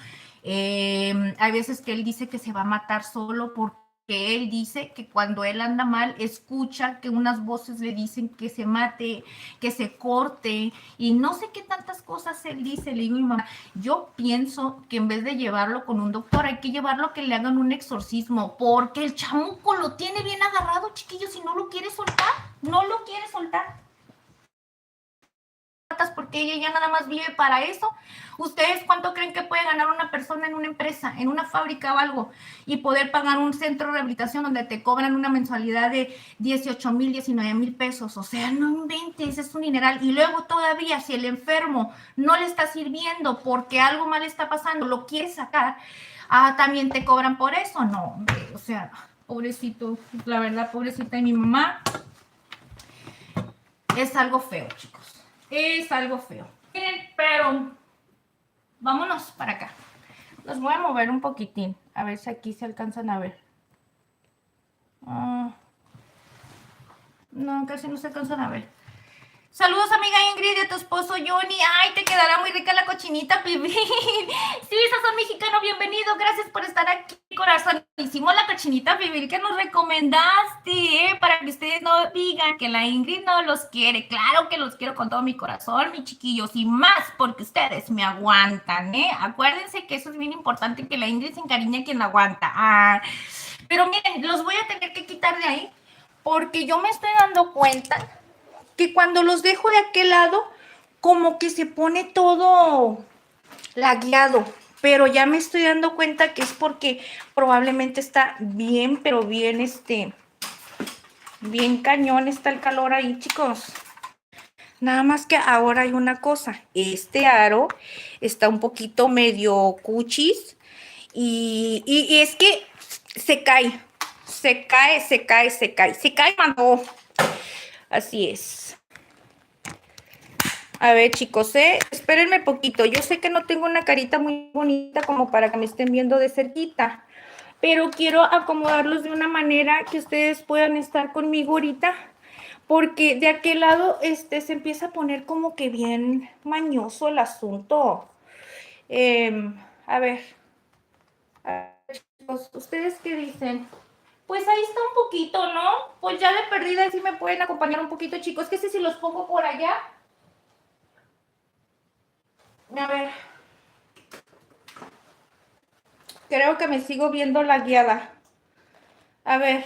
Hay veces que él dice que se va a matar solo porque él dice que cuando él anda mal, escucha que unas voces le dicen que se mate, que se corte, y no sé qué tantas cosas él dice. Le digo a mi mamá, yo pienso que en vez de llevarlo con un doctor, hay que llevarlo a que le hagan un exorcismo, porque el chamuco lo tiene bien agarrado, chiquillos, y no lo quiere soltar, no lo quiere soltar. Porque ella ya nada más vive para eso. ¿Ustedes cuánto creen que puede ganar una persona en una empresa, en una fábrica o algo, y poder pagar un centro de rehabilitación donde te cobran una mensualidad de 18,000, 19,000 pesos? O sea, no inventes, es un dineral. Y luego todavía, si el enfermo no le está sirviendo porque algo mal está pasando, lo quiere sacar, también te cobran por eso. No, hombre, o sea, pobrecito, la verdad, pobrecita de mi mamá. Es algo feo, chicos. Es algo feo. Miren, pero vámonos para acá. Los voy a mover un poquitín. A ver si aquí se alcanzan a ver. No, casi no se alcanzan a ver. Saludos, amiga Ingrid, de tu esposo Johnny. Ay, te quedará muy rica la cochinita pibil. Sí, sazón mexicano, bienvenido. Gracias por estar aquí, corazón. Hicimos la cochinita pibil que nos recomendaste, para que ustedes no digan que la Ingrid no los quiere. Claro que los quiero con todo mi corazón, mis chiquillos, y más porque ustedes me aguantan, ¿eh? Acuérdense que eso es bien importante, que la Ingrid se encariñe quien la aguanta. Pero miren, los voy a tener que quitar de ahí porque yo me estoy dando cuenta que cuando los dejo de aquel lado, como que se pone todo lagueado, pero ya me estoy dando cuenta que es porque probablemente está bien, pero bien, Bien cañón está el calor ahí, chicos. Nada más que ahora hay una cosa. Este aro está un poquito medio cuchis y es que se cae. Se cae, se cae, se cae. Se cae cuando... Así es. A ver, chicos, espérenme poquito. Yo sé que no tengo una carita muy bonita como para que me estén viendo de cerquita, pero quiero acomodarlos de una manera que ustedes puedan estar conmigo ahorita, porque de aquel lado se empieza a poner como que bien mañoso el asunto. A ver, chicos, ¿ustedes qué dicen? Pues ahí está un poquito, ¿no? Pues ya de perdida sí me pueden acompañar un poquito, chicos. Que sé si los pongo por allá. A ver. Creo que me sigo viendo la guiada. A ver.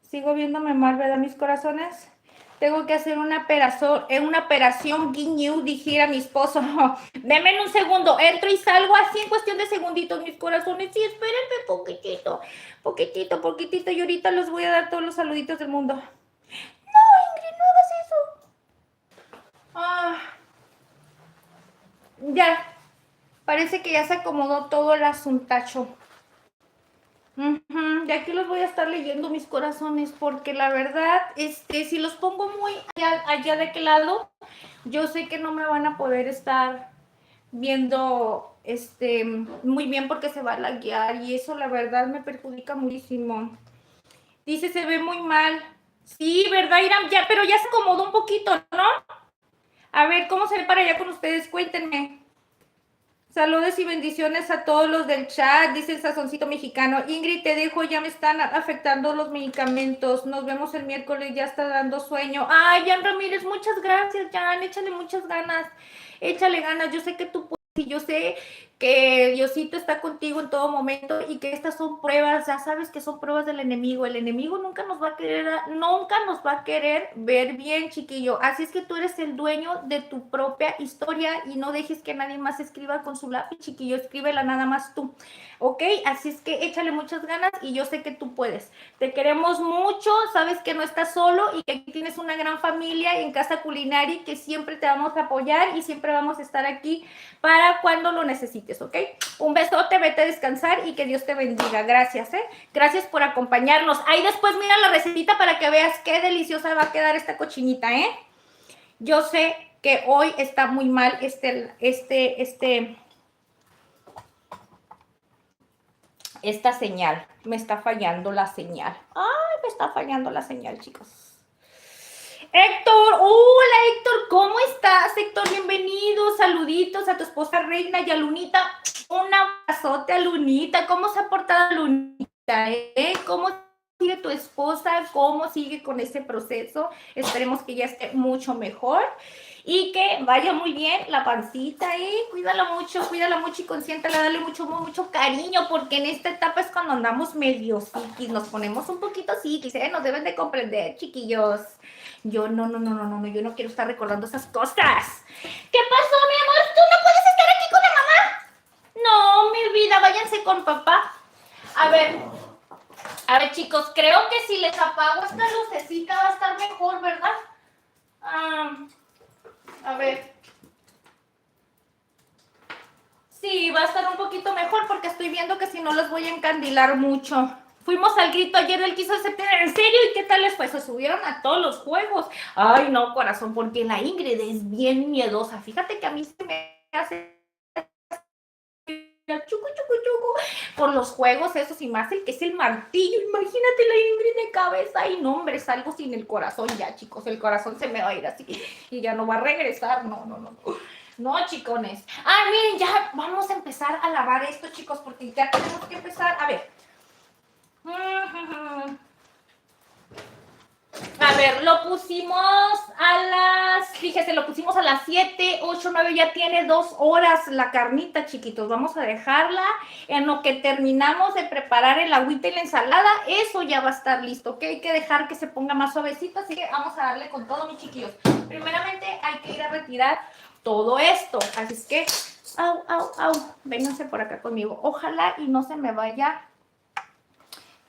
Sigo viéndome mal, ¿verdad, mis corazones? Tengo que hacer una operación guiñú, dijera mi esposo. Deme en un segundo, entro y salgo así en cuestión de segunditos, mis corazones. Sí, espérenme poquitito, poquitito, poquitito. Y ahorita les voy a dar todos los saluditos del mundo. No, Ingrid, no hagas eso. Ah, ya, parece que ya se acomodó todo el asuntacho. De aquí los voy a estar leyendo, mis corazones, porque la verdad, si los pongo muy allá de aquel lado, yo sé que no me van a poder estar viendo muy bien porque se va a laguear y eso la verdad me perjudica muchísimo. Dice, se ve muy mal. Sí, ¿verdad, Iram? Ya, pero ya se acomodó un poquito, ¿no? A ver, ¿cómo se ve para allá con ustedes? Cuéntenme. Saludos y bendiciones a todos los del chat, dice el sazoncito mexicano. Ingrid, te dejo, ya me están afectando los medicamentos. Nos vemos el miércoles, ya está dando sueño. Ay, Jan Ramírez, muchas gracias, Jan. Échale muchas ganas. Échale ganas. Yo sé que tú puedes y yo sé que Diosito está contigo en todo momento y que estas son pruebas, ya sabes que son pruebas del enemigo. El enemigo nunca nos va a querer ver bien, chiquillo. Así es que tú eres el dueño de tu propia historia y no dejes que nadie más escriba con su lápiz, chiquillo. Escríbela nada más tú, ¿ok? Así es que échale muchas ganas y yo sé que tú puedes. Te queremos mucho, sabes que no estás solo y que aquí tienes una gran familia en Casa Culinari que siempre te vamos a apoyar y siempre vamos a estar aquí para cuando lo necesites, ¿ok? Un besote, vete a descansar y que Dios te bendiga. Gracias, ¿eh? Gracias por acompañarnos. Ahí después mira la recetita para que veas qué deliciosa va a quedar esta cochinita, ¿eh? Yo sé que hoy está muy mal esta señal. Me está fallando la señal. Ay, me está fallando la señal, chicos. Héctor, hola Héctor, ¿cómo estás, Héctor? Bienvenido, saluditos a tu esposa Reina y a Lunita. Un abrazote a Lunita. ¿Cómo se ha portado Lunita? ¿Cómo sigue tu esposa? ¿Cómo sigue con ese proceso? Esperemos que ya esté mucho mejor y que vaya muy bien la pancita, cuídala mucho y consiéntala, dale mucho, mucho cariño, porque en esta etapa es cuando andamos medio psiquis, nos ponemos un poquito psiquis, nos deben de comprender, chiquillos. Yo no, yo no quiero estar recordando esas cosas. ¿Qué pasó, mi amor? ¿Tú no puedes estar aquí con la mamá? No, mi vida, váyanse con papá. A ver, chicos, creo que si les apago esta lucecita va a estar mejor, ¿verdad? A ver. Sí, va a estar un poquito mejor porque estoy viendo que si no los voy a encandilar mucho. Fuimos al grito ayer del 15 de septiembre. ¿En serio? ¿Y qué tal les fue? Se subieron a todos los juegos. Ay, no, corazón, porque la Ingrid es bien miedosa. Fíjate que a mí se me hace chucu, chucu, chucu, por los juegos esos y más el que es el martillo. Imagínate la Ingrid de cabeza. Y no, hombre, salgo sin el corazón ya, chicos. El corazón se me va a ir así y ya no va a regresar. No. No, chicones. Miren, ya vamos a empezar a lavar esto, chicos, porque ya tenemos que empezar. A ver. A ver, lo pusimos fíjese, lo pusimos a las 7, 8, 9, ya tiene 2 horas la carnita, chiquitos. Vamos a dejarla en lo que terminamos de preparar el agüita y la ensalada. Eso ya va a estar listo, ¿ok? Hay que dejar que se ponga más suavecito, así que vamos a darle con todo, mis chiquillos. Primeramente hay que ir a retirar todo esto, así es que, vénganse por acá conmigo. Ojalá y no se me vaya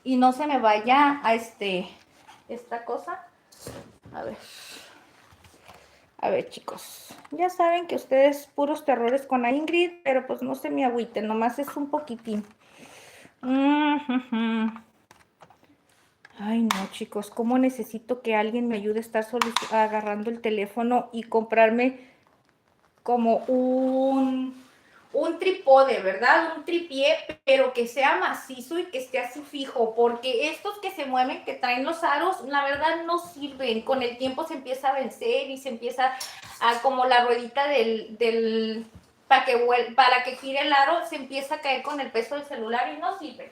y no se me vaya a esta cosa. A ver, chicos, ya saben que ustedes puros terrores con la Ingrid, pero pues no se me agüiten, nomás es un poquitín. Ay, no, chicos, cómo necesito que alguien me ayude a estar agarrando el teléfono y comprarme como un trípode, ¿verdad? Un tripié, pero que sea macizo y que esté así fijo, porque estos que se mueven, que traen los aros, la verdad no sirven. Con el tiempo se empieza a vencer y se empieza a, como la ruedita para que gire el aro, se empieza a caer con el peso del celular y no sirve.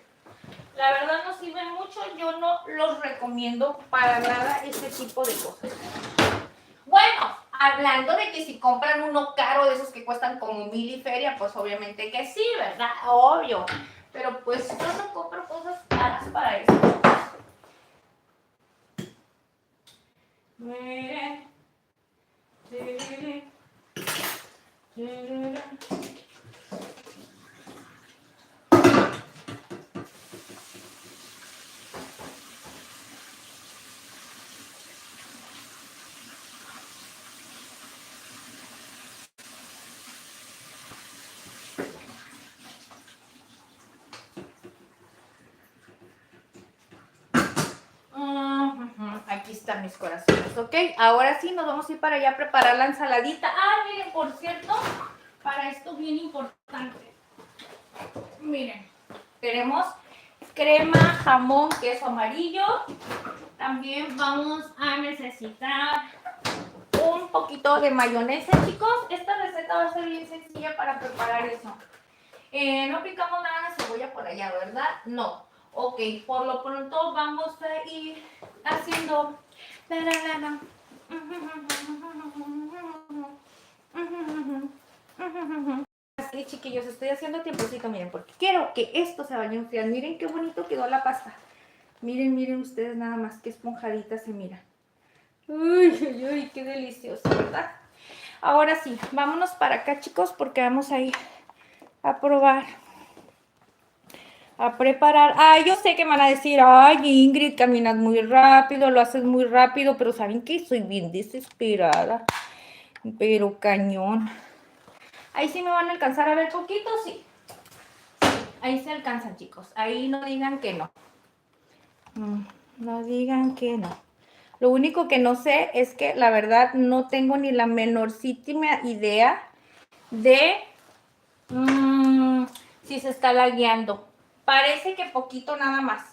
La verdad no sirven mucho, yo no los recomiendo para nada ese tipo de cosas. Bueno, hablando de que si compran uno caro de esos que cuestan como 1000 y feria, pues obviamente que sí, ¿verdad? Obvio. Pero pues yo no compro cosas caras para eso. Miren. Aquí están mis corazones, ¿ok? Ahora sí nos vamos a ir para allá a preparar la ensaladita. Ah, miren, por cierto, para esto bien importante. Miren, tenemos crema, jamón, queso amarillo. También vamos a necesitar un poquito de mayonesa, chicos. Esta receta va a ser bien sencilla para preparar eso. No picamos nada de cebolla por allá, ¿verdad? No. Ok, por lo pronto vamos a ir haciendo... Así, chiquillos, estoy haciendo tiempocito, miren, porque quiero que esto se vaya a enfriar. Miren qué bonito quedó la pasta. Miren, miren ustedes nada más, qué esponjadita se mira. Uy, uy, uy, qué delicioso, ¿verdad? Ahora sí, vámonos para acá, chicos, porque vamos a ir a probar, a preparar. Ay, yo sé que me van a decir, ay, Ingrid, caminas muy rápido, lo haces muy rápido, pero ¿saben qué? Soy bien desesperada, pero cañón. Ahí sí me van a alcanzar a ver poquito, sí. Ahí se alcanzan, chicos. Ahí no digan que no. No digan que no. Lo único que no sé es que la verdad no tengo ni la menorcítima idea de si se está lagueando. Parece que poquito nada más.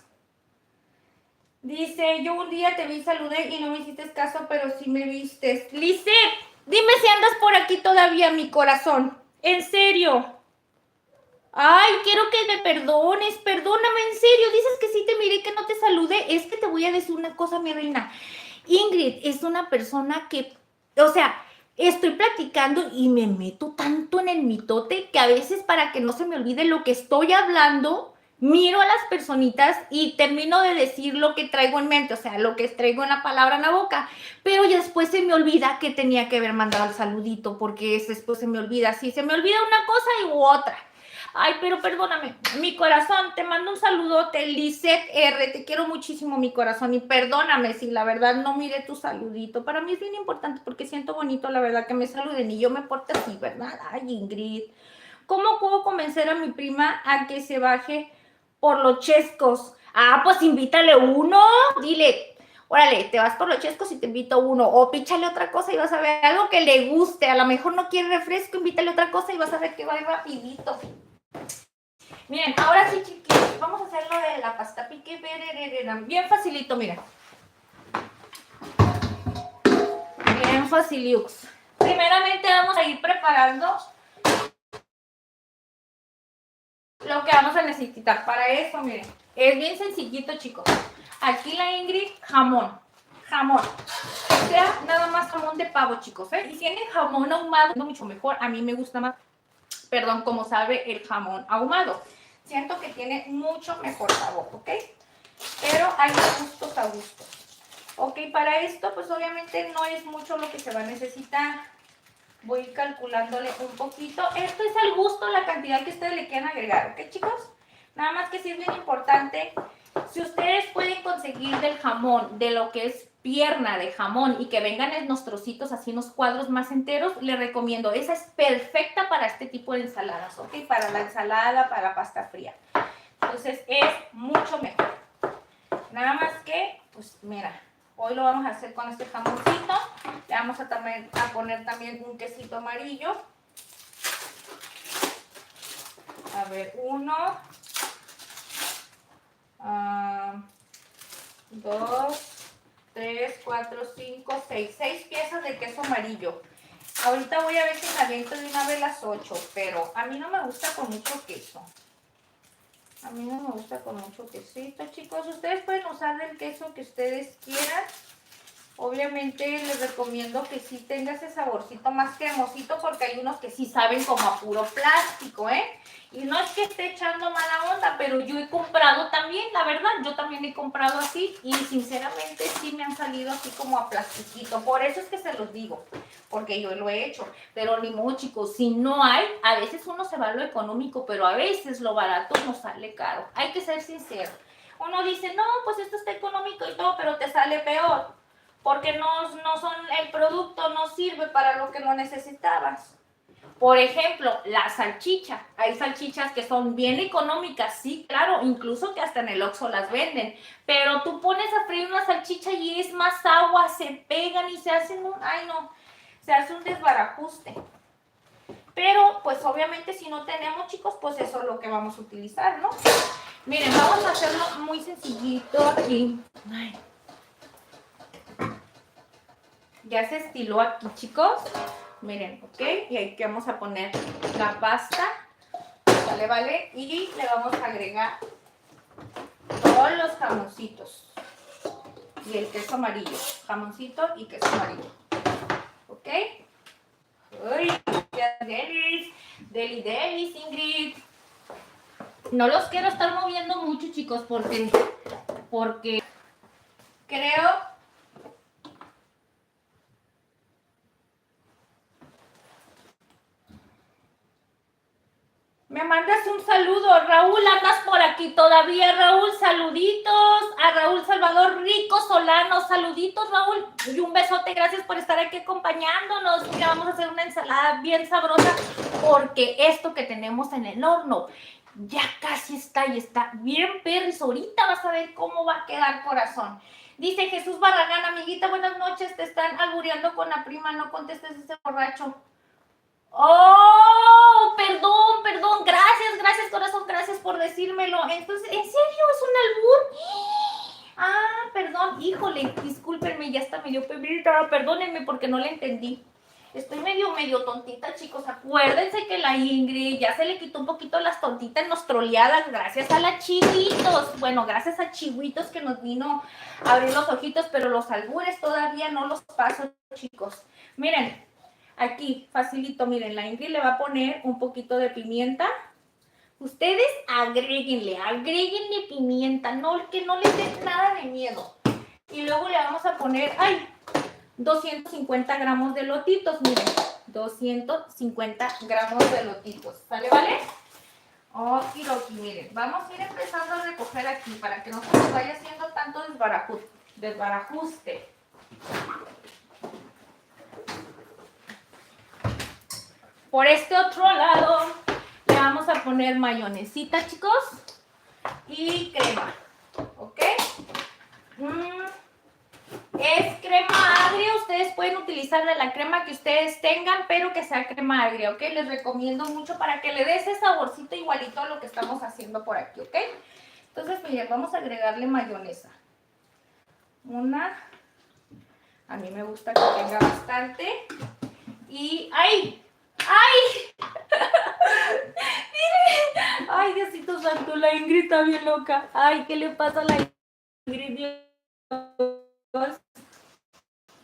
Dice, yo un día te vi, saludé y no me hiciste caso, pero sí me vistes. Lisette, dime si andas por aquí todavía, mi corazón. En serio. Ay, quiero que me perdones, perdóname, en serio. Dices que sí te miré, que no te saludé. Es que te voy a decir una cosa, mi reina. Ingrid es una persona que, o sea, estoy platicando y me meto tanto en el mitote que a veces para que no se me olvide lo que estoy hablando, miro a las personitas y termino de decir lo que traigo en mente, o sea, lo que traigo en la palabra en la boca, pero ya después se me olvida que tenía que haber mandado el saludito, porque después se me olvida, sí, se me olvida una cosa y otra. Ay, pero perdóname, mi corazón, te mando un saludote, Lisette R, te quiero muchísimo, mi corazón, y perdóname si la verdad no miré tu saludito. Para mí es bien importante porque siento bonito, la verdad, que me saluden y yo me porte así, ¿verdad? Ay, Ingrid, ¿cómo puedo convencer a mi prima a que se baje por los chescos? Ah, pues invítale uno, dile, órale, te vas por los chescos y te invito uno, o píchale otra cosa y vas a ver algo que le guste, a lo mejor no quiere refresco, invítale otra cosa y vas a ver que va a ir rapidito. Miren, ahora sí, chiquillos, vamos a hacer lo de la pasta pique, bien facilito, miren. Bien faciliux. Primeramente vamos a ir preparando lo que vamos a necesitar. Para eso, miren, es bien sencillito, chicos. Aquí la Ingrid, jamón. Jamón. O sea, nada más jamón de pavo, chicos, ¿eh? Y si tienen jamón ahumado, no mucho mejor. A mí me gusta más, perdón, como sabe el jamón ahumado. Siento que tiene mucho mejor sabor, ¿ok? Pero hay gustos a gustos. Ok, para esto, pues obviamente no es mucho lo que se va a necesitar. Voy calculándole un poquito. Esto es al gusto, la cantidad que ustedes le quieran agregar, ¿ok, chicos? Nada más que sí es bien importante Si ustedes pueden conseguir del jamón, de lo que es pierna de jamón y que vengan en los trocitos así unos cuadros más enteros, les recomiendo. Esa es perfecta para este tipo de ensaladas, ¿ok? Para la ensalada, para la pasta fría. Entonces es mucho mejor. Nada más que, pues mira, hoy lo vamos a hacer con este jamoncito. Le vamos a poner también un quesito amarillo. A ver, 1, 2, 3, 4, 5, 6. 6 piezas de queso amarillo. Ahorita voy a ver si me aviento de una vez las 8, pero a mí no me gusta con mucho queso. A mí no me gusta con mucho quesito, chicos. Ustedes pueden usar el queso que ustedes quieran. Obviamente les recomiendo que sí tenga ese saborcito más cremosito porque hay unos que sí saben como a puro plástico, ¿eh? Y no es que esté echando mala onda, pero yo he comprado también, la verdad, yo también he comprado así y sinceramente sí me han salido así como a plastiquito. Por eso es que se los digo, porque yo lo he hecho. Pero ni modo, chicos, si no hay, a veces uno se va a lo económico, pero a veces lo barato nos sale caro. Hay que ser sincero. Uno dice, no, pues esto está económico y todo, pero te sale peor. Porque el producto no sirve para lo que lo necesitabas. Por ejemplo, la salchicha. Hay salchichas que son bien económicas, sí, claro, incluso que hasta en el Oxxo las venden. Pero tú pones a freír una salchicha y es más agua, se pegan y se hacen se hace un desbarajuste. Pero, pues obviamente si no tenemos, chicos, pues eso es lo que vamos a utilizar, ¿no? Miren, vamos a hacerlo muy sencillito aquí. Ay. Ya se estiló aquí, chicos. Miren, ¿ok? Y aquí vamos a poner la pasta. ¿Vale, vale? Y le vamos a agregar todos los jamoncitos. Y el queso amarillo. Jamoncito y queso amarillo. ¿Ok? ¡Uy! ¡Delis! ¡Deli, delis, Ingrid! No los quiero estar moviendo mucho, chicos, porque creo... Me mandas un saludo, Raúl, andas por aquí todavía, Raúl, saluditos, a Raúl Salvador Rico Solano, saluditos, Raúl, y un besote, gracias por estar aquí acompañándonos, que vamos a hacer una ensalada bien sabrosa, porque esto que tenemos en el horno ya casi está y está bien perris, ahorita vas a ver cómo va a quedar, corazón. Dice Jesús Barragán, amiguita, buenas noches, te están albureando con la prima, no contestes ese borracho. Oh, perdón, gracias corazón, gracias por decírmelo. Entonces, ¿en serio es un albur? Ah, perdón, híjole, discúlpenme, ya está medio pebrita, perdónenme porque no le entendí. Estoy medio tontita, chicos. Acuérdense que la Ingrid ya se le quitó un poquito las tontitas nos troleadas gracias a la Chihuitos. Bueno, gracias a Chihuitos que nos vino a abrir los ojitos, pero los albures todavía no los paso, chicos. Miren. Aquí, facilito, miren, la Ingrid le va a poner un poquito de pimienta. Ustedes agréguenle pimienta, no, que no les dé nada de miedo. Y luego le vamos a poner, 250 gramos de lotitos, miren, 250 gramos de lotitos, ¿sale, vale? Okidoki, miren, vamos a ir empezando a recoger aquí para que no se nos vaya haciendo tanto desbarajuste. Por este otro lado le vamos a poner mayonesita, chicos, y crema, ¿ok? Es crema agria, ustedes pueden utilizar de la crema que ustedes tengan, pero que sea crema agria, ¿ok? Les recomiendo mucho para que le dé ese saborcito igualito a lo que estamos haciendo por aquí, ¿ok? Entonces, miren, vamos a agregarle mayonesa. A mí me gusta que tenga bastante. Y, ¡ay! Miren, ay, Diosito santo, la Ingrid está bien loca. Ay, ¿qué le pasa a la Ingrid?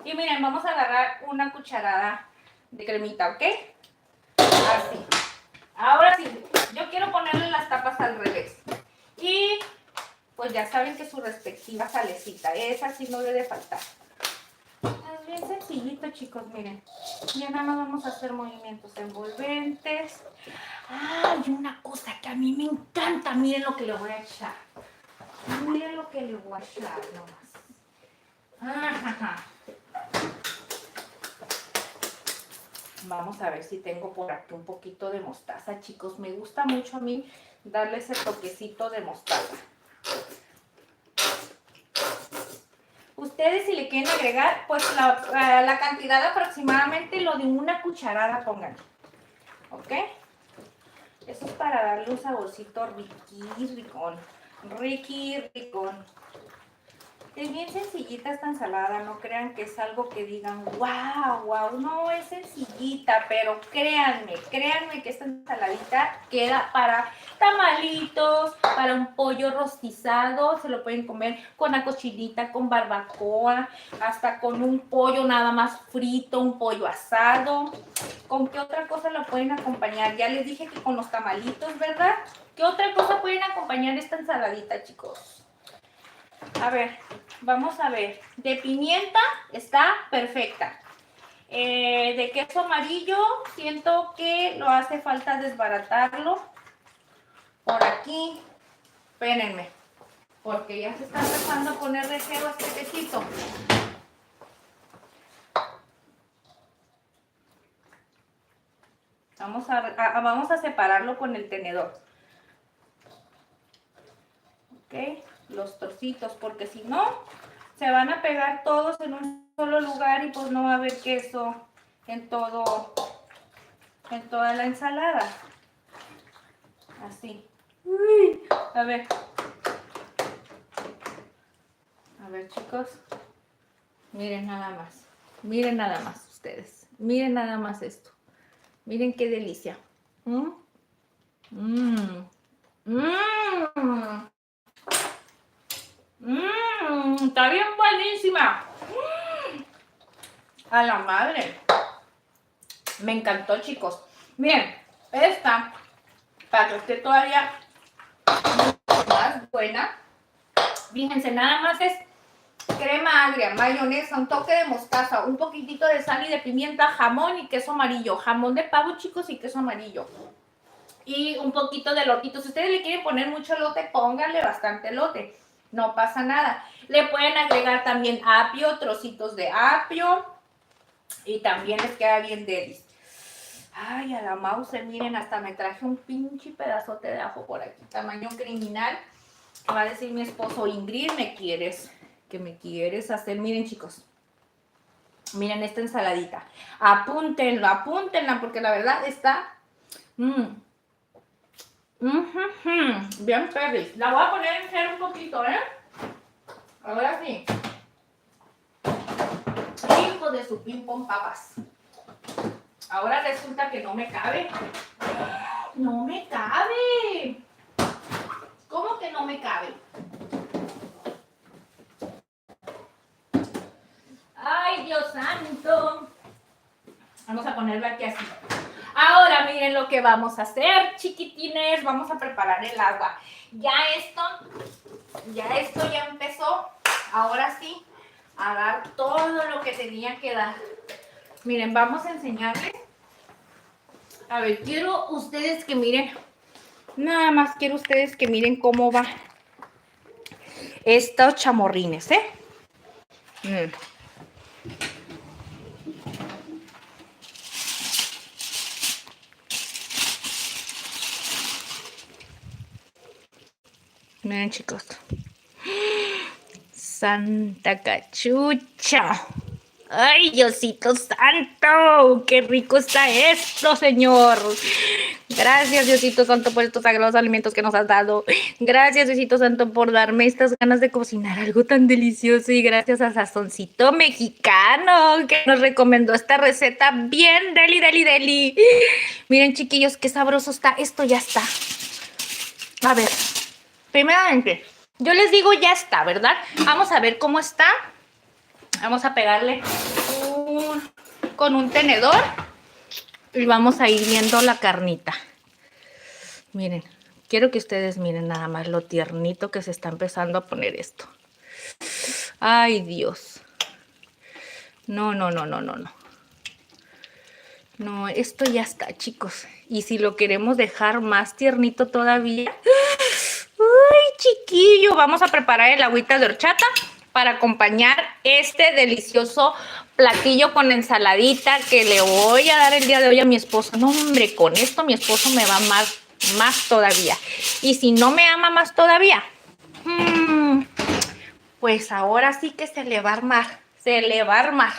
Y miren, vamos a agarrar una cucharada de cremita, ¿ok? Así. Ahora sí, yo quiero ponerle las tapas al revés. Y pues ya saben que su respectiva salecita, esa sí no debe faltar. Es bien sencillito, chicos, miren. Ya nada más vamos a hacer movimientos envolventes. Hay una cosa que a mí me encanta, miren lo que le voy a echar. Miren lo que le voy a echar nomás. Ajá. Vamos a ver si tengo por aquí un poquito de mostaza, chicos. Me gusta mucho a mí darle ese toquecito de mostaza. Ustedes si le quieren agregar, pues la cantidad aproximadamente lo de una cucharada pongan. ¿Ok? Eso es para darle un saborcito ricón. Ricón. Es bien sencillita esta ensalada, no crean que es algo que digan, wow, no es sencillita, pero créanme que esta ensaladita queda para tamalitos, para un pollo rostizado, se lo pueden comer con la cochinita, con barbacoa, hasta con un pollo nada más frito, un pollo asado. ¿Con qué otra cosa lo pueden acompañar? Ya les dije que con los tamalitos, ¿verdad? ¿Qué otra cosa pueden acompañar esta ensaladita, chicos? A ver, vamos a ver. De pimienta está perfecta. De queso amarillo, siento que lo hace falta desbaratarlo. Por aquí, espérenme, porque ya se está empezando a poner de cero este quesito. Vamos a separarlo con el tenedor. ¿Ok? Los trocitos, porque si no, se van a pegar todos en un solo lugar y pues no va a haber queso en toda la ensalada. Así. Uy, a ver, chicos, miren nada más ustedes, miren nada más esto, miren qué delicia. Está bien buenísima. A la madre. Me encantó, chicos. Miren, esta, para que esté todavía más buena, fíjense, nada más es crema agria, mayonesa, un toque de mostaza, un poquitito de sal y de pimienta, jamón y queso amarillo. Jamón de pavo, chicos, y queso amarillo. Y un poquito de lotito. Si ustedes le quieren poner mucho elote, pónganle bastante elote. No pasa nada. Le pueden agregar también apio, trocitos de apio. Y también les queda bien delis. Ay, a la mouse, miren, hasta me traje un pinche pedazote de ajo por aquí. Tamaño criminal. Va a decir mi esposo, Ingrid, ¿qué me quieres hacer? Miren, chicos. Miren esta ensaladita. Apúntenla, porque la verdad está... bien feliz. La voy a poner en cero un poquito, ¿eh? Ahora sí. Hijo de su ping pong papas. Ahora resulta que no me cabe. ¡No me cabe! ¿Cómo que no me cabe? ¡Ay, Dios santo! Vamos a ponerlo aquí así. Ahora miren lo que vamos a hacer, chiquitines. Vamos a preparar el agua. Ya esto ya empezó. Ahora sí, a dar todo lo que tenía que dar. Miren, vamos a enseñarles. A ver, quiero ustedes que miren. Nada más quiero ustedes que miren cómo va estos chamorrines, ¿eh? Miren, chicos. Santa cachucha. ¡Ay, Diosito santo! ¡Qué rico está esto, Señor! Gracias, Diosito Santo, por estos sagrados alimentos que nos has dado. Gracias, Diosito Santo, por darme estas ganas de cocinar algo tan delicioso. Y gracias a Sazoncito Mexicano, que nos recomendó esta receta bien deli. Miren, chiquillos, qué sabroso está. Esto ya está. A ver, primeramente, yo les digo ya está, ¿verdad? Vamos a ver cómo está. Vamos a pegarle con un tenedor y vamos a ir viendo la carnita. Miren, quiero que ustedes miren nada más lo tiernito que se está empezando a poner esto. Ay, Dios. No. No, esto ya está, chicos. Y si lo queremos dejar más tiernito todavía... ¡Ay, chiquillo, vamos a preparar el agüita de horchata para acompañar este delicioso platillo con ensaladita que le voy a dar el día de hoy a mi esposo. No, hombre, con esto mi esposo me va a amar más todavía. Y si no me ama más todavía, pues ahora sí que se le va a armar,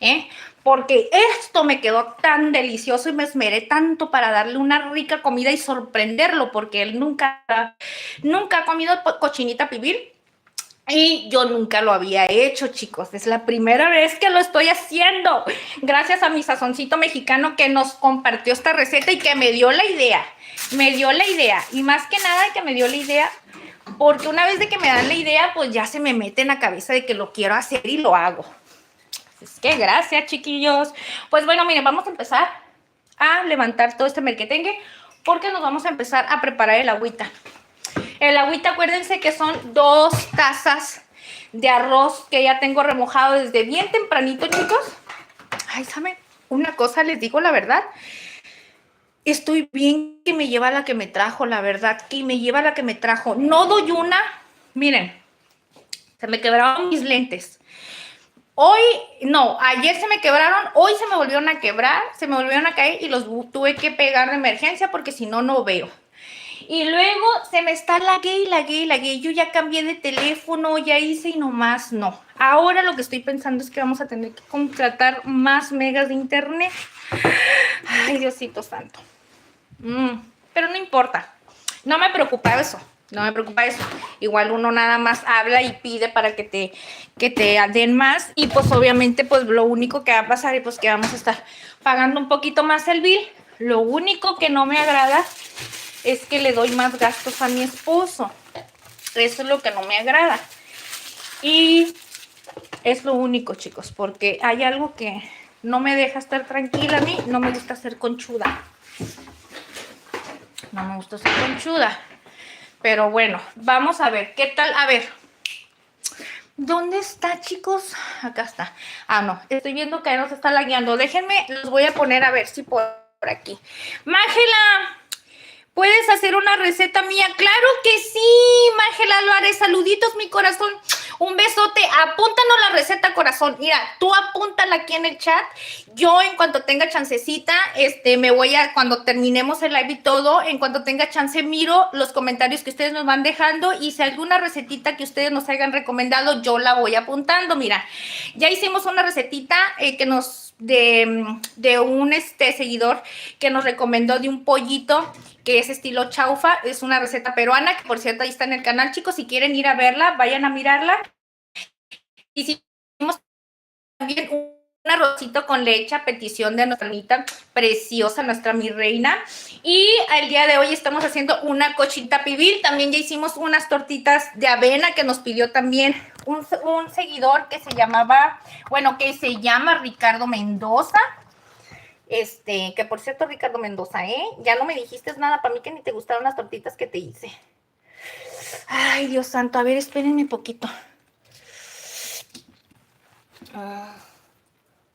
¿eh? Porque esto me quedó tan delicioso y me esmeré tanto para darle una rica comida y sorprenderlo, porque él nunca ha comido cochinita pibil. Y yo nunca lo había hecho, chicos. Es la primera vez que lo estoy haciendo. Gracias a mi sazoncito mexicano que nos compartió esta receta y que me dio la idea. Y más que nada que me dio la idea, porque una vez de que me dan la idea, pues ya se me mete en la cabeza de que lo quiero hacer y lo hago. Es que gracias, chiquillos. Pues bueno, miren, vamos a empezar a levantar todo este merquetengue porque nos vamos a empezar a preparar el agüita. El agüita, acuérdense que son 2 tazas de arroz que ya tengo remojado desde bien tempranito, chicos. Ay, ¿saben? Una cosa, les digo la verdad. Estoy bien que me lleva la que me trajo, la verdad, que me lleva la que me trajo. No doy una. Miren, se me quebraron mis lentes. Ayer se me quebraron, hoy se me volvieron a quebrar, se me volvieron a caer y los tuve que pegar de emergencia porque si no, no veo. Y luego se me está lagué. Yo ya cambié de teléfono, ya hice y nomás no. Ahora lo que estoy pensando es que vamos a tener que contratar más megas de internet. Ay, Diosito santo. Pero no importa. No me preocupa eso. Igual uno nada más habla y pide para que te den más. Y pues obviamente pues lo único que va a pasar es pues que vamos a estar pagando un poquito más el bill. Lo único que no me agrada es que le doy más gastos a mi esposo. Eso es lo que no me agrada. Y es lo único, chicos, porque hay algo que no me deja estar tranquila a mí. No me gusta ser conchuda. Pero bueno, vamos a ver qué tal. A ver, ¿dónde está, chicos? Acá está. Ah, no, estoy viendo que nos está lagueando. Déjenme, los voy a poner a ver si por aquí. Mángela, ¿puedes hacer una receta mía? ¡Claro que sí! Mángela, lo haré. Saluditos, mi corazón. Un besote. Apúntanos la receta, corazón. Mira, tú apúntala aquí en el chat. Yo, en cuanto tenga chancecita, me voy a, cuando terminemos el live y todo, en cuanto tenga chance, miro los comentarios que ustedes nos van dejando y si alguna recetita que ustedes nos hayan recomendado, yo la voy apuntando. Mira, ya hicimos una recetita que nos de un seguidor que nos recomendó de un pollito que es estilo chaufa, es una receta peruana, que por cierto ahí está en el canal, chicos, si quieren ir a verla, vayan a mirarla. Hicimos también un arrocito con leche a petición de nuestra niñita preciosa, nuestra mi reina. Y el día de hoy estamos haciendo una cochinita pibil. También ya hicimos unas tortitas de avena que nos pidió también un seguidor que se llama Ricardo Mendoza. Que por cierto, Ricardo Mendoza, ya no me dijiste nada, para mí que ni te gustaron las tortitas que te hice. Ay, Dios santo, a ver, espérenme poquito.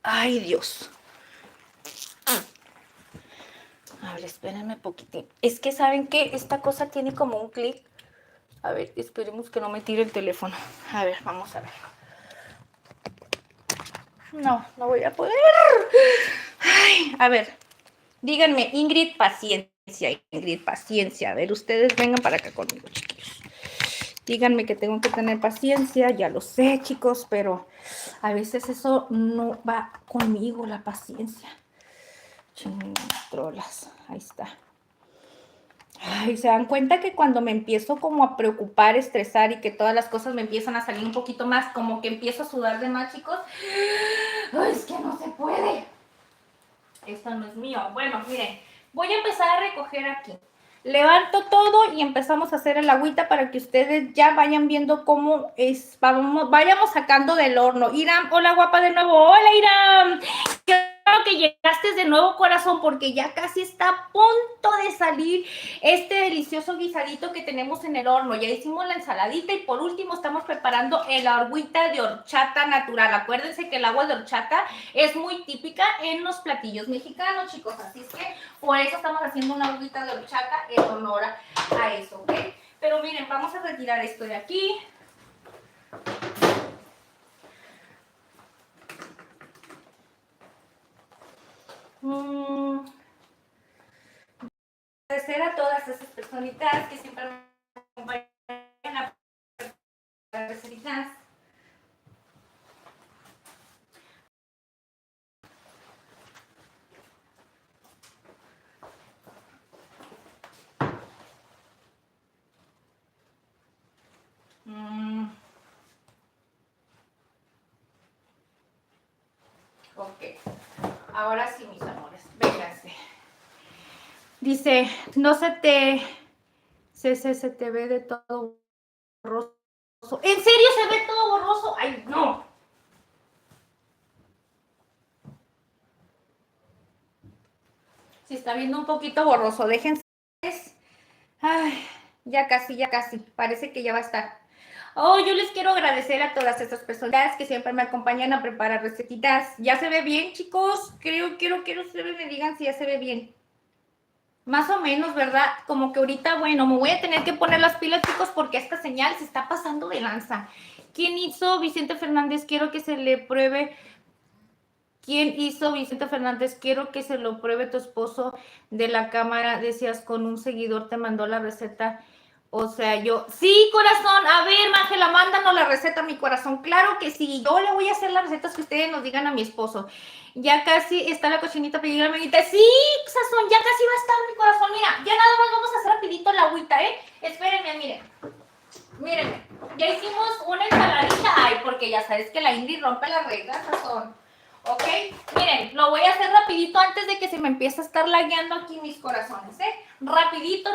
Ay, Dios. A ver, espérenme poquitín. Es que, ¿saben qué? Esta cosa tiene como un clic. A ver, esperemos que no me tire el teléfono. A ver, vamos a ver. No voy a poder. Ay, a ver, díganme, Ingrid, paciencia. A ver, ustedes vengan para acá conmigo, chiquillos. Díganme que tengo que tener paciencia, ya lo sé, chicos, pero a veces eso no va conmigo, la paciencia. Trolas, ahí está. Ay, ¿se dan cuenta que cuando me empiezo como a preocupar, estresar y que todas las cosas me empiezan a salir un poquito más, como que empiezo a sudar de más, chicos? Ay, es que no se puede. Esto no es mío. Bueno, miren, voy a empezar a recoger aquí. Levanto todo y empezamos a hacer el agüita para que ustedes ya vayan viendo cómo es. Vayamos sacando del horno. Iram, hola guapa de nuevo. Hola Iram. Creo que llegaste de nuevo, corazón, porque ya casi está a punto de salir este delicioso guisadito que tenemos en el horno. Ya hicimos la ensaladita y por último estamos preparando el agüita de horchata natural. Acuérdense que el agua de horchata es muy típica en los platillos mexicanos, chicos. Así es que por eso estamos haciendo una agüita de horchata en honor a eso, ¿ok? Pero miren, vamos a retirar esto de aquí. Agradecer a todas esas personitas que siempre me acompañan a las recetitas. Ok, ahora sí, mis amores, vénganse. Dice, no se te ve de todo borroso. ¿En serio se ve todo borroso? Ay, no. Se está viendo un poquito borroso, déjense. Ay, ya casi, parece que ya va a estar. Oh, yo les quiero agradecer a todas estas personas que siempre me acompañan a preparar recetitas. ¿Ya se ve bien, chicos? Quiero ustedes me digan si ya se ve bien. Más o menos, ¿verdad? Como que ahorita, bueno, me voy a tener que poner las pilas, chicos, porque esta señal se está pasando de lanza. ¿Quién hizo Vicente Fernández? Quiero que se le pruebe. ¿Quién hizo Vicente Fernández? Quiero que se lo pruebe tu esposo de la cámara. Decías, con un seguidor te mandó la receta. O sea, yo, sí, corazón, a ver, Ángela, mándanos la receta, mi corazón. Claro que sí, yo le voy a hacer las recetas que ustedes nos digan a mi esposo. Ya casi está la cochinita pedida, amiguita. Sí, sazón, ya casi va a estar, mi corazón. Mira, ya nada más vamos a hacer rapidito la agüita, ¿eh? Espérenme, miren. Mírenme, ya hicimos una ensaladita. Ay, porque ya sabes que la Ingrid rompe las reglas, sazón. ¿Ok? Miren, lo voy a hacer rapidito antes de que se me empiece a estar lagueando aquí mis corazones, ¿eh? Rapidito.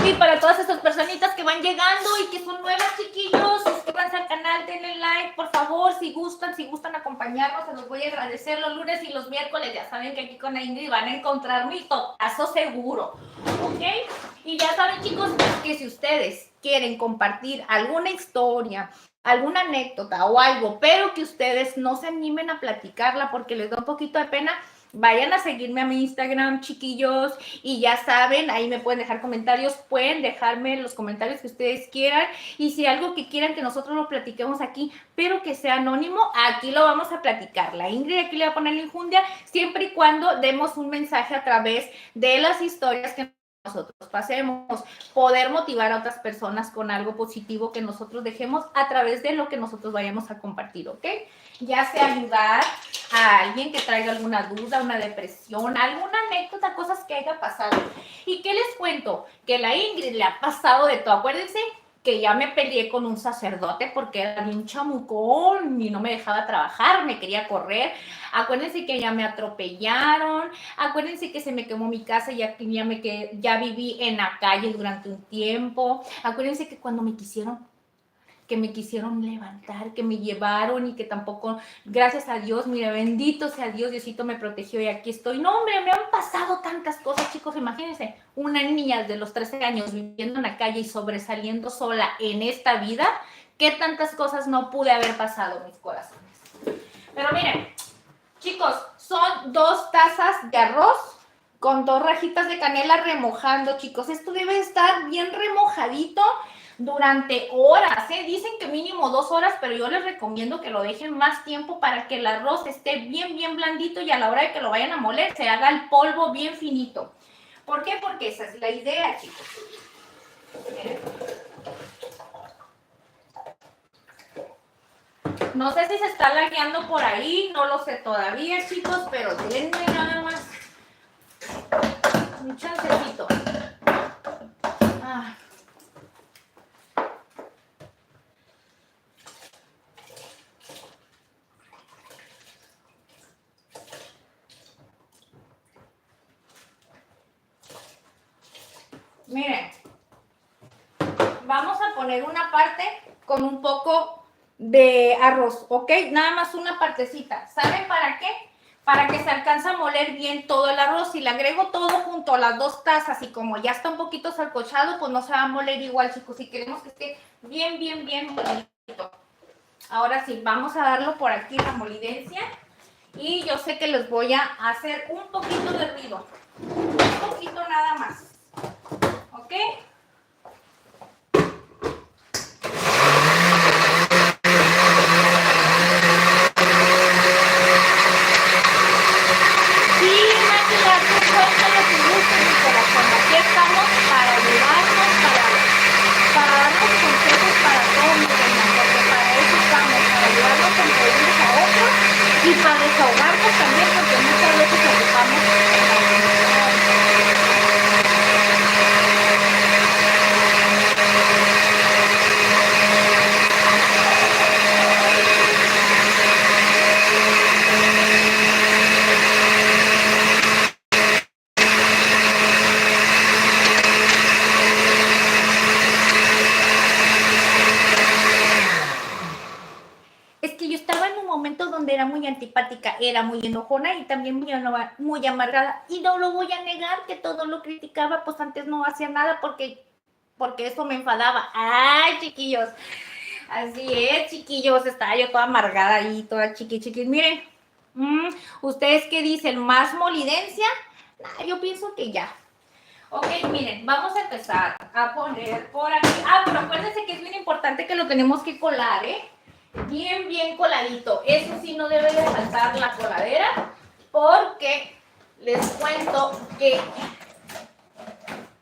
Y para todas esas personitas que van llegando y que son nuevas, chiquillos, suscríbanse al canal, denle like, por favor, si gustan acompañarnos, se los voy a agradecer los lunes y los miércoles. Ya saben que aquí con la Ingrid van a encontrar mi totazo seguro, ¿ok? Y ya saben, chicos, que si ustedes quieren compartir alguna historia, alguna anécdota o algo, pero que ustedes no se animen a platicarla porque les da un poquito de pena, vayan a seguirme a mi Instagram, chiquillos, y ya saben, ahí me pueden dejar comentarios, pueden dejarme los comentarios que ustedes quieran, y si algo que quieran que nosotros lo platiquemos aquí, pero que sea anónimo, aquí lo vamos a platicar. La Ingrid aquí le va a poner la injundia, siempre y cuando demos un mensaje a través de las historias que nosotros pasemos, poder motivar a otras personas con algo positivo que nosotros dejemos a través de lo que nosotros vayamos a compartir, ¿ok? Ya sea ayudar a alguien que traiga alguna duda, una depresión, alguna anécdota, cosas que haya pasado. ¿Y qué les cuento? Que la Ingrid le ha pasado de todo. Acuérdense que ya me peleé con un sacerdote porque era bien chamucón y no me dejaba trabajar, me quería correr. Acuérdense que ya me atropellaron. Acuérdense que se me quemó mi casa y ya viví en la calle durante un tiempo. Acuérdense que cuando me quisieron levantar, que me llevaron y que tampoco, gracias a Dios, mira, bendito sea Dios, Diosito me protegió y aquí estoy. No, hombre, me han pasado tantas cosas, chicos, imagínense, una niña de los 13 años viviendo en la calle y sobresaliendo sola en esta vida, ¿qué tantas cosas no pude haber pasado, mis corazones? Pero miren, chicos, son 2 tazas de arroz con 2 rajitas de canela remojando, chicos. Esto debe estar bien remojadito durante horas, ¿eh? Dicen que mínimo 2 horas, pero yo les recomiendo que lo dejen más tiempo para que el arroz esté bien blandito y a la hora de que lo vayan a moler se haga el polvo bien finito. ¿Por qué? Porque esa es la idea, chicos. Miren. No sé si se está lagueando por ahí, no lo sé todavía, chicos, pero denme nada más un chancecito. Ah. Miren, vamos a poner una parte con un poco de arroz, ¿ok? Nada más una partecita. ¿Saben para qué? Para que se alcance a moler bien todo el arroz. Si le agrego todo junto a las 2 tazas y como ya está un poquito salcochado, pues no se va a moler igual, chicos. Si queremos que esté bien molidito. Ahora sí, vamos a darlo por aquí la molidencia. Y yo sé que les voy a hacer un poquito de ruido. Un poquito nada más. ¿Ok? Aquí estamos para ayudarnos, para darnos consejos para todo mi reina, porque para eso estamos, para ayudarnos entre unos a otros y para desahogarnos también, porque muchas veces ocupamos la Es que yo estaba en un momento donde era muy antipática, era muy enojona y también muy amargada. Y no lo voy a negar que todo lo criticaba, pues antes no hacía nada porque eso me enfadaba. ¡Ay, chiquillos! Así es, chiquillos, estaba yo toda amargada ahí, toda chiqui. Miren, ¿ustedes qué dicen? ¿Más molidencia? Nah, yo pienso que ya. Ok, miren, vamos a empezar a poner por aquí. Pero acuérdense que es bien importante que lo tenemos que colar, ¿eh? Bien coladito. Eso sí, no debe de faltar la coladera, porque les cuento que...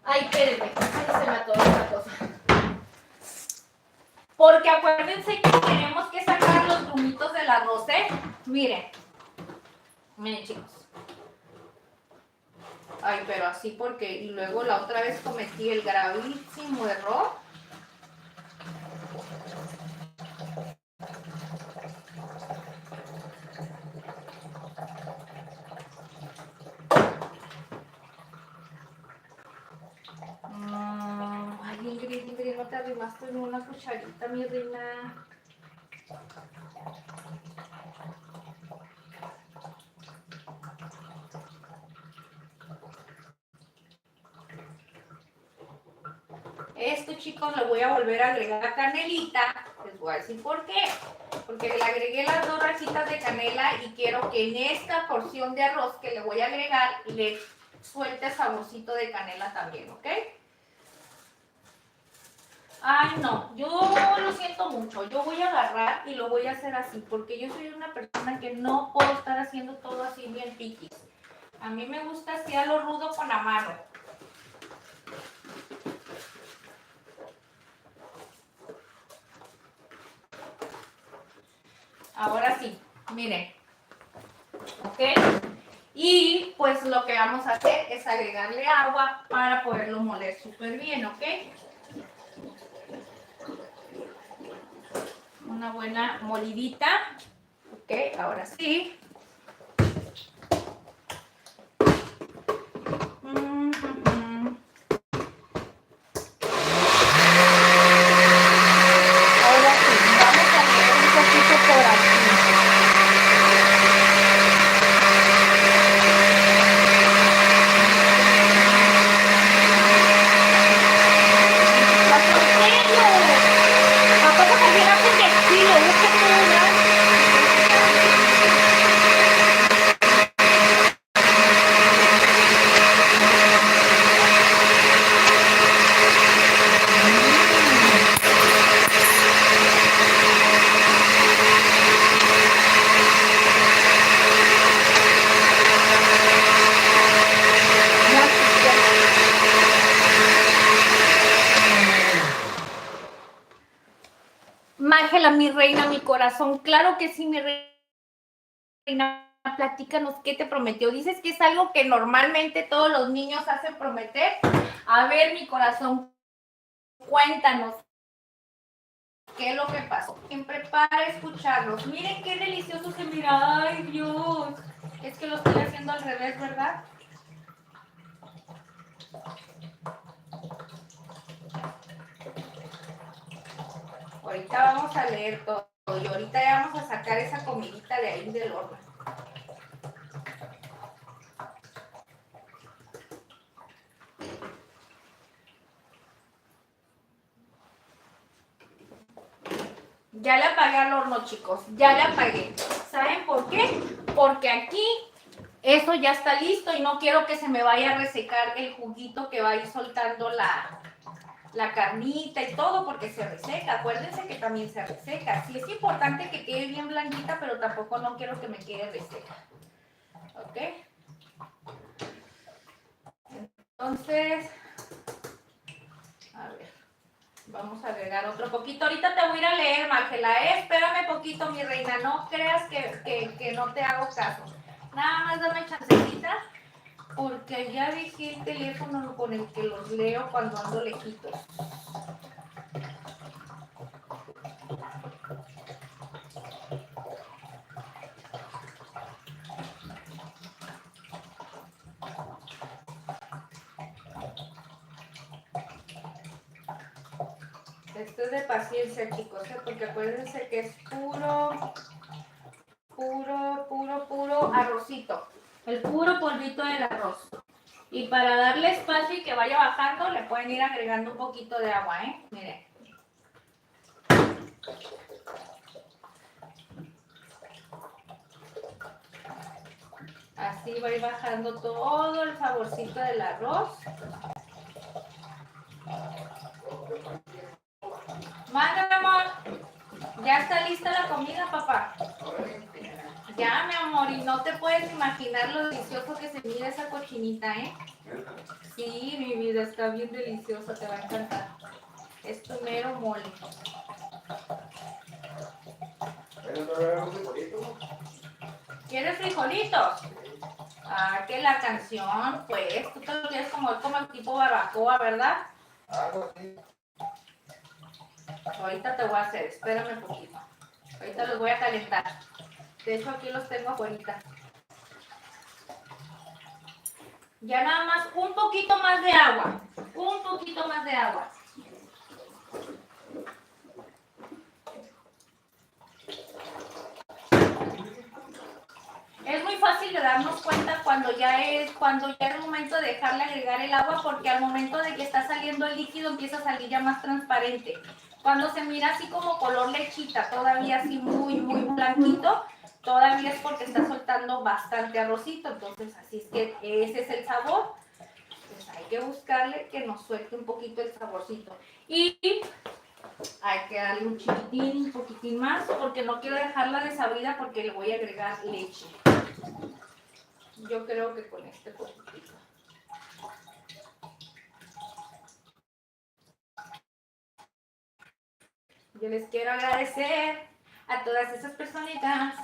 Ay, espérenme, se me atoró esta cosa. Porque acuérdense que tenemos que sacar los grumitos del arroz, ¿eh? Miren, chicos. Ay, pero así porque... Y luego la otra vez cometí el gravísimo error. Ay, Ingrid, no te arrimaste en una cucharita, mi reina. Esto, chicos, le voy a volver a agregar canelita. Les voy a decir por qué. Porque le agregué las 2 rajitas de canela y quiero que en esta porción de arroz que le voy a agregar le suelte saborcito de canela también, ¿ok? Ay, no, yo lo siento mucho. Yo voy a agarrar y lo voy a hacer así, porque yo soy una persona que no puedo estar haciendo todo así bien piquis. A mí me gusta así a lo rudo con la mano. Ahora sí, miren. ¿Ok? Y pues lo que vamos a hacer es agregarle agua para poderlo moler súper bien, ¿ok? Una buena molidita. Ok, ahora sí. Ahora sí, vamos a moler un poquito por aquí. Mángela, mi reina, mi corazón, claro que sí, mi reina, platícanos qué te prometió. Dices que es algo que normalmente todos los niños hacen prometer. A ver, mi corazón, cuéntanos qué es lo que pasó. Siempre para escucharlos. Miren qué delicioso se mira. Ay, Dios. Es que lo estoy haciendo al revés, ¿verdad? Ahorita vamos a leer todo y ahorita ya vamos a sacar esa comidita de ahí del horno. Ya le apagué al horno, chicos. Ya le apagué. ¿Saben por qué? porque aquí eso ya está listo y no quiero que se me vaya a resecar el juguito que va a ir soltando la carnita y todo, porque se reseca. Acuérdense que también se reseca. Sí es importante que quede bien blanquita, pero tampoco no quiero que me quede reseca. ¿Ok? Entonces, a ver, vamos a agregar otro poquito. Ahorita te voy a ir a leer, Mángela, espérame poquito, mi reina. No creas que no te hago caso. Nada más dame chancecita, porque ya dejé el teléfono con el que los leo cuando ando lejitos. Esto es de paciencia, chicos, porque acuérdense que es puro arrocito. El puro polvito del arroz. Y para darle espacio y que vaya bajando, le pueden ir agregando un poquito de agua, ¿eh? Miren. Así va a ir bajando todo el saborcito del arroz. Manda, mi amor. Ya está lista la comida, papá. Ya, mi amor, y no te puedes imaginar lo delicioso que se mira esa cochinita, ¿eh? Sí, mi vida, está bien deliciosa, te va a encantar. Es tu mero mole. ¿Quieres frijolitos? Ah, que la canción, pues, tú te lo quieres como el tipo barbacoa, ¿verdad? Ahorita te voy a hacer, espérame un poquito. Ahorita los voy a calentar. De hecho, aquí los tengo afuera. Ya nada más un poquito más de agua. Un poquito más de agua. Es muy fácil de darnos cuenta cuando ya es el momento de dejarle agregar el agua, porque al momento de que está saliendo el líquido empieza a salir ya más transparente. Cuando se mira así como color lechita, todavía así muy blanquito, todavía es porque está soltando bastante arrocito. Entonces así es que ese es el sabor. Pues hay que buscarle que nos suelte un poquito el saborcito. Y hay que darle un poquitín más, porque no quiero dejarla desabrida porque le voy a agregar leche. Yo creo que con este poquitito. Yo les quiero agradecer a todas esas personitas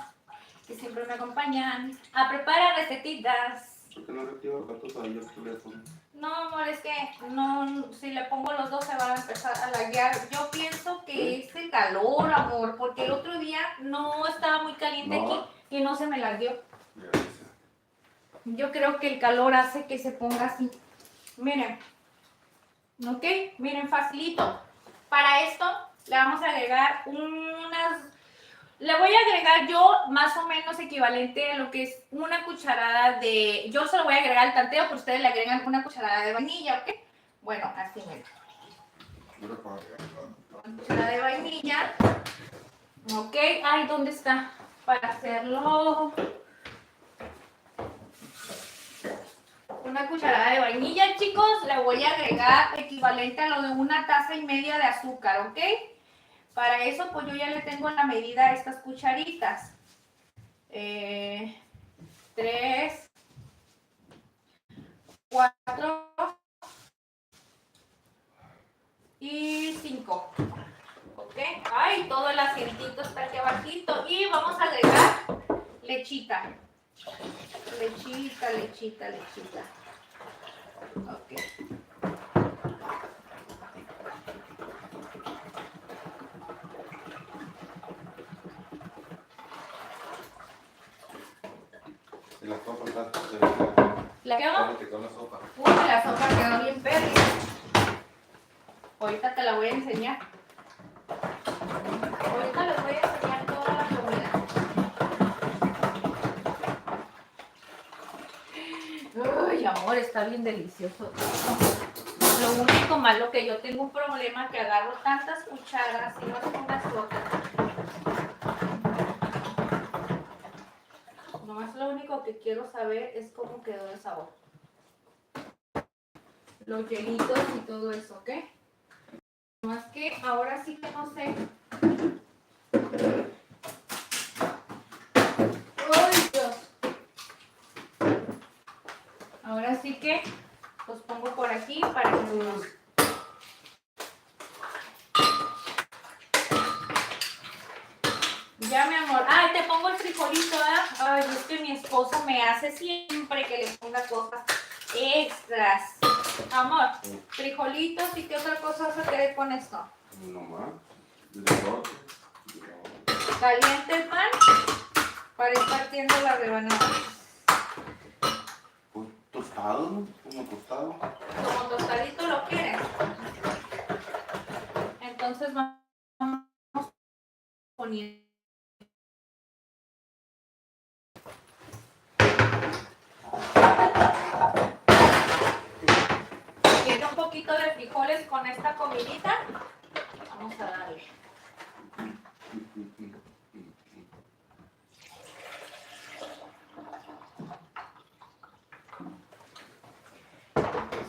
que siempre me acompañan a preparar recetitas. ¿Por qué no reactiva gatos ahí el teléfono? No, amor, es que no, si le pongo los dos se van a empezar a laguear. Yo pienso que es el calor, amor, porque el otro día no estaba muy caliente aquí y no se me lagueó. Yo creo que el calor hace que se ponga así. Miren, ¿ok? Miren, facilito. Para esto le vamos a agregar le voy a agregar yo más o menos equivalente a lo que es una cucharada de, yo se lo voy a agregar al tanteo, pero ustedes le agregan una cucharada de vainilla, ¿ok? Bueno, así miren. Una cucharada de vainilla. Ok, ay, ¿dónde está? Para hacerlo. Una cucharada de vainilla, chicos, le voy a agregar equivalente a lo de 1,5 tazas de azúcar, ¿ok? Para eso, pues yo ya le tengo la medida a estas cucharitas. 3, 4 y 5. ¿Ok? Ay, todo el asientito está aquí abajito. Y vamos a agregar lechita. Lechita. Ok. Y la sopa está. ¿La quedó? Con la sopa. Uy, la sopa quedó bien perdida. Ahorita te la voy a enseñar. Ahorita les voy a enseñar toda la comida. Uy, amor, está bien delicioso. Lo único malo que yo tengo un problema que agarro tantas cucharas y no tengo unas otras. No me único que quiero saber es cómo quedó el sabor. Los hielitos y todo eso, ¿ok? Más que ahora sí que no sé. ¡Ay, Dios! Ahora sí que los pongo por aquí para que los... Ya, mi amor. Ay, te pongo el frijolito, ¿eh? Ay, es que mi esposo me hace siempre que le ponga cosas extras. Amor, frijolitos y qué otra cosa vas a querer con esto. Nomás. Deporte. Caliente el pan para ir partiendo la rebanada. Pues tostado, ¿no? Como tostado. Como tostadito lo quieres. Entonces vamos poniendo. Quiero un poquito de frijoles con esta comidita. Vamos a darle.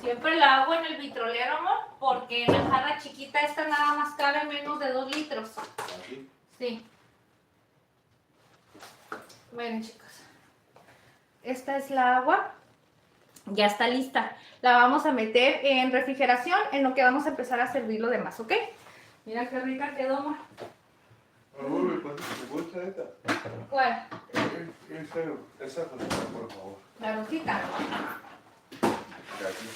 Siempre la hago en el vitrolero, amor, porque en la jarra chiquita esta nada más cabe menos de 2 litros. ¿Aquí? Sí. Bueno, chicos. Esta es la agua. Ya está lista. La vamos a meter en refrigeración en lo que vamos a empezar a servir lo demás, ¿ok? Mira qué rica quedó, amor. Amor, ¿me gusta esta? ¿Cuál? Esa cosita, por favor. La rosita. Gracias.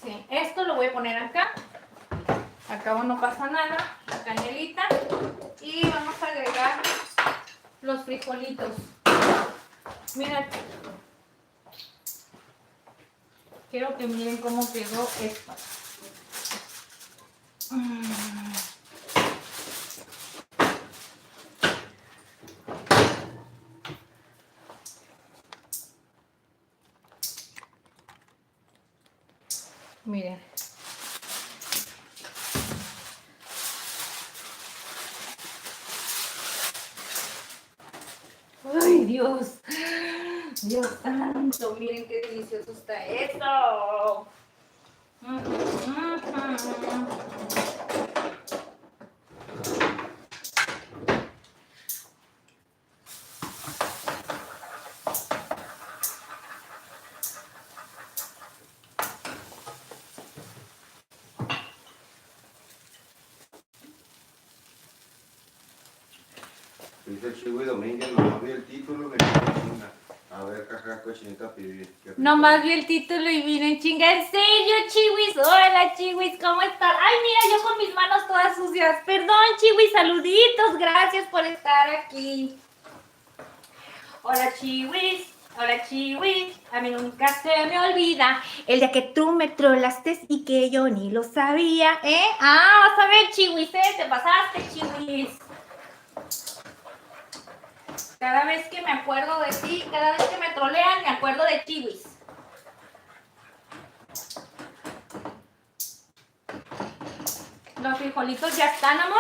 Sí. Esto lo voy a poner acá. Acá no pasa nada. La canelita. Y vamos a agregar los frijolitos. Mira. Quiero que miren cómo quedó esto. Miren. ¡Ay, Dios! Dios santo, miren qué delicioso está esto. Dice el Chiwi Domínguez, nomás vi el título, me cocina. A ver, caja, cochinita pibil. Nomás vi el título y vine en chinga. ¿En serio, Chiwis? Hola, Chiwis, ¿cómo están? Ay, mira, yo con mis manos todas sucias. Perdón, Chiwis, saluditos. Gracias por estar aquí. Hola, Chiwis. Hola, Chiwis. A mí nunca se me olvida el día que tú me trolaste y que yo ni lo sabía, ¿eh? Ah, vas a ver, Chiwis, te pasaste, Chiwis. Cada vez que me acuerdo de ti, cada vez que me trolean, me acuerdo de Chiwis. Los frijolitos ya están, amor.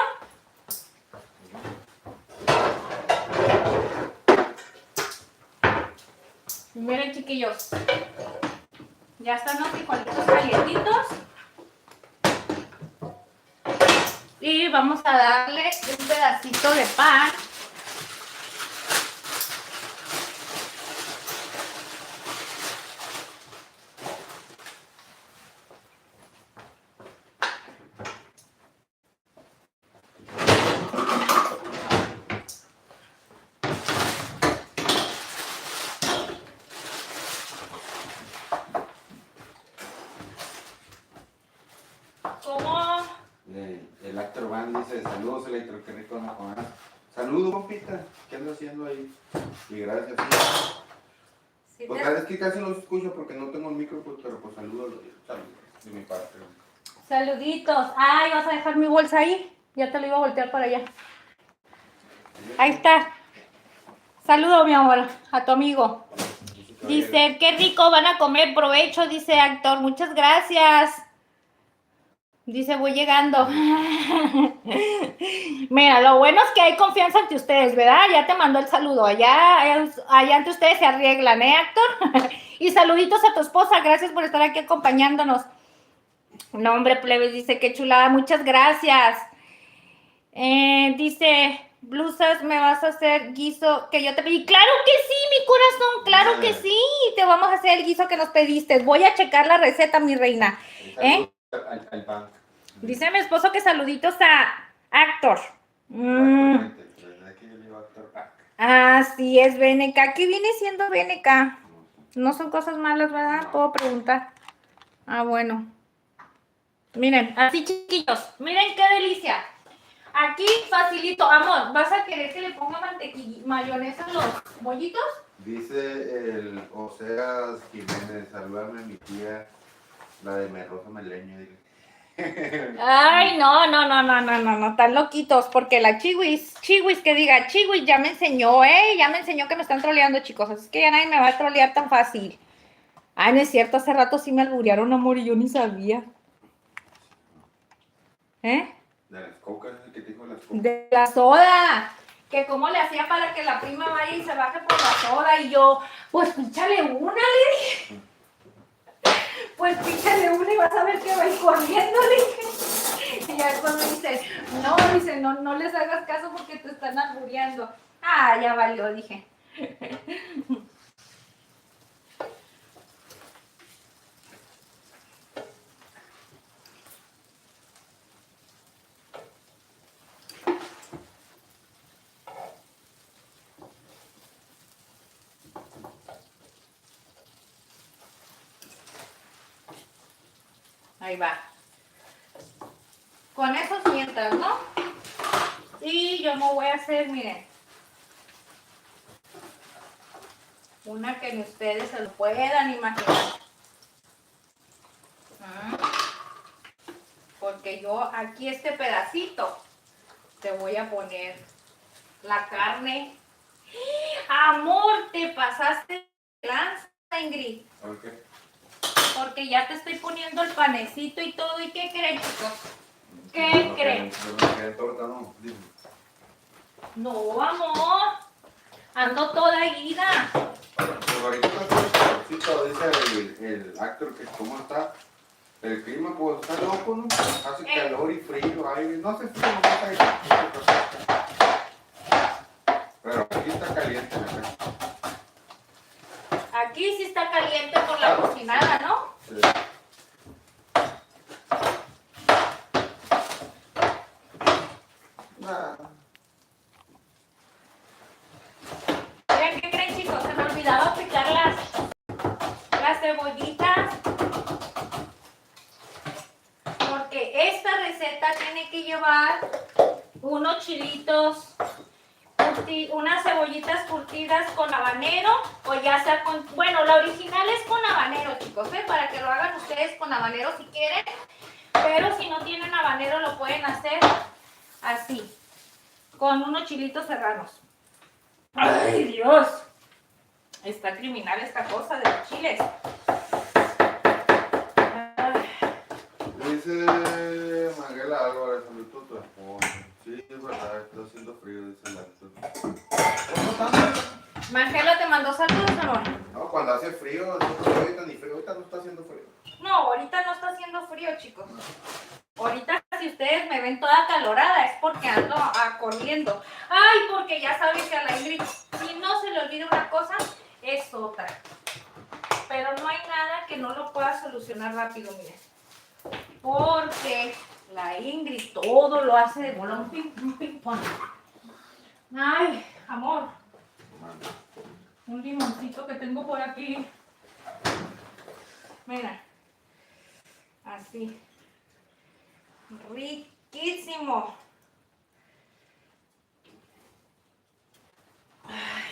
Miren, chiquillos. Ya están los frijolitos calientitos. Y vamos a darle un pedacito de pan. ¿Cómo? El Actor Van dice, saludos, Electro, qué rico no comer. Saludos, compita, ¿qué ando haciendo ahí? Y gracias. Sí, Pues es que casi no escucho porque no tengo el micro, pues, pero pues saludos de mi parte. saluditos. Ay, ¿vas a dejar mi bolsa ahí? Ya te lo iba a voltear para allá. Ahí está. Saludo, mi amor, a tu amigo. Dice, qué rico, van a comer, provecho, dice Actor. Muchas gracias. Dice, voy llegando. Mira, lo bueno es que hay confianza ante ustedes, ¿verdad? Ya te mandó el saludo. Allá ante ustedes se arreglan, ¿eh, Héctor? Y saluditos a tu esposa. Gracias por estar aquí acompañándonos. No, hombre, plebes, dice, qué chulada. Muchas gracias. Dice, blusas, me vas a hacer guiso que yo te pedí. Claro que sí, mi corazón, claro que sí. Te vamos a hacer el guiso que nos pediste. Voy a checar la receta, mi reina. Al pan. Dice mi esposo que saluditos a Actor. Así es, BNK. ¿Qué viene siendo BNK? No son cosas malas, ¿verdad? Puedo preguntar. Ah, bueno. Miren, así chiquillos. Miren qué delicia. Aquí facilito. Amor, ¿vas a querer que le ponga mantequilla, mayonesa a los bollitos? Dice el Oseas Jiménez, saludame a mi tía, la de Merrosa Meleño, dile. Ay, no, están loquitos, porque la Chiwis, que diga, Chiwis ya me enseñó, ya me enseñó que me están troleando, chicos, así que ya nadie me va a trolear tan fácil. Ay, no es cierto, hace rato sí me alburearon, amor, y yo ni sabía. De las cocas, ¿qué te dijo las cocas? De la soda, que cómo le hacía para que la prima vaya y se baje por la soda, y yo, pues píchale una, le dije. Pues píchale una y vas a ver que va a ir corriendo, le dije. Y ya después me dice, no les hagas caso porque te están albureando. Ah, ya valió, dije. Ahí va. Con eso sientas, ¿no? Y yo me voy a hacer, miren, una que ni ustedes se lo puedan imaginar. Porque yo aquí este pedacito te voy a poner la carne. Amor, te pasaste de lanza, Ingrid. ¿Por qué? Porque ya te estoy poniendo el panecito y todo. ¿Y qué creen, chicos? ¿Qué creen? No, amor. Ando toda ida. Pues ahorita dice el actor que cómo está. El clima pues está loco, ¿no? Hace calor y frío, aire. No hace frío, no hace aire. Pero aquí está caliente la casa. Aquí sí está caliente por la cocinada, ¿no? Sí. Miren, ¿qué creen, chicos? Se me olvidaba picar las cebollitas. Porque esta receta tiene que llevar unos chilitos, unas cebollitas curtidas con habanero, o ya sea con, bueno, la original es con habanero, chicos, para que lo hagan ustedes con habanero si quieren, pero si no tienen habanero lo pueden hacer así, con unos chilitos serranos. ¡Ay, Dios! Está criminal esta cosa de los chiles. Dice Maguela Álvarez, salud tu esposo. Sí, es verdad, está haciendo frío, dice el actor. ¿Cómo están? Magela te mandó saludos, amor. No, cuando hace frío, no está ahorita ni frío, ahorita no está haciendo frío. No, ahorita no está haciendo frío, chicos. Ahorita si ustedes me ven toda calorada es porque ando corriendo. Ay, porque ya saben que a la Ingrid, si no se le olvida una cosa, es otra. Pero no hay nada que no lo pueda solucionar rápido, miren. Porque la Ingrid todo lo hace de bola, un ping-pong. Ay, amor. Un limoncito que tengo por aquí. Mira. Así. Riquísimo. Ay,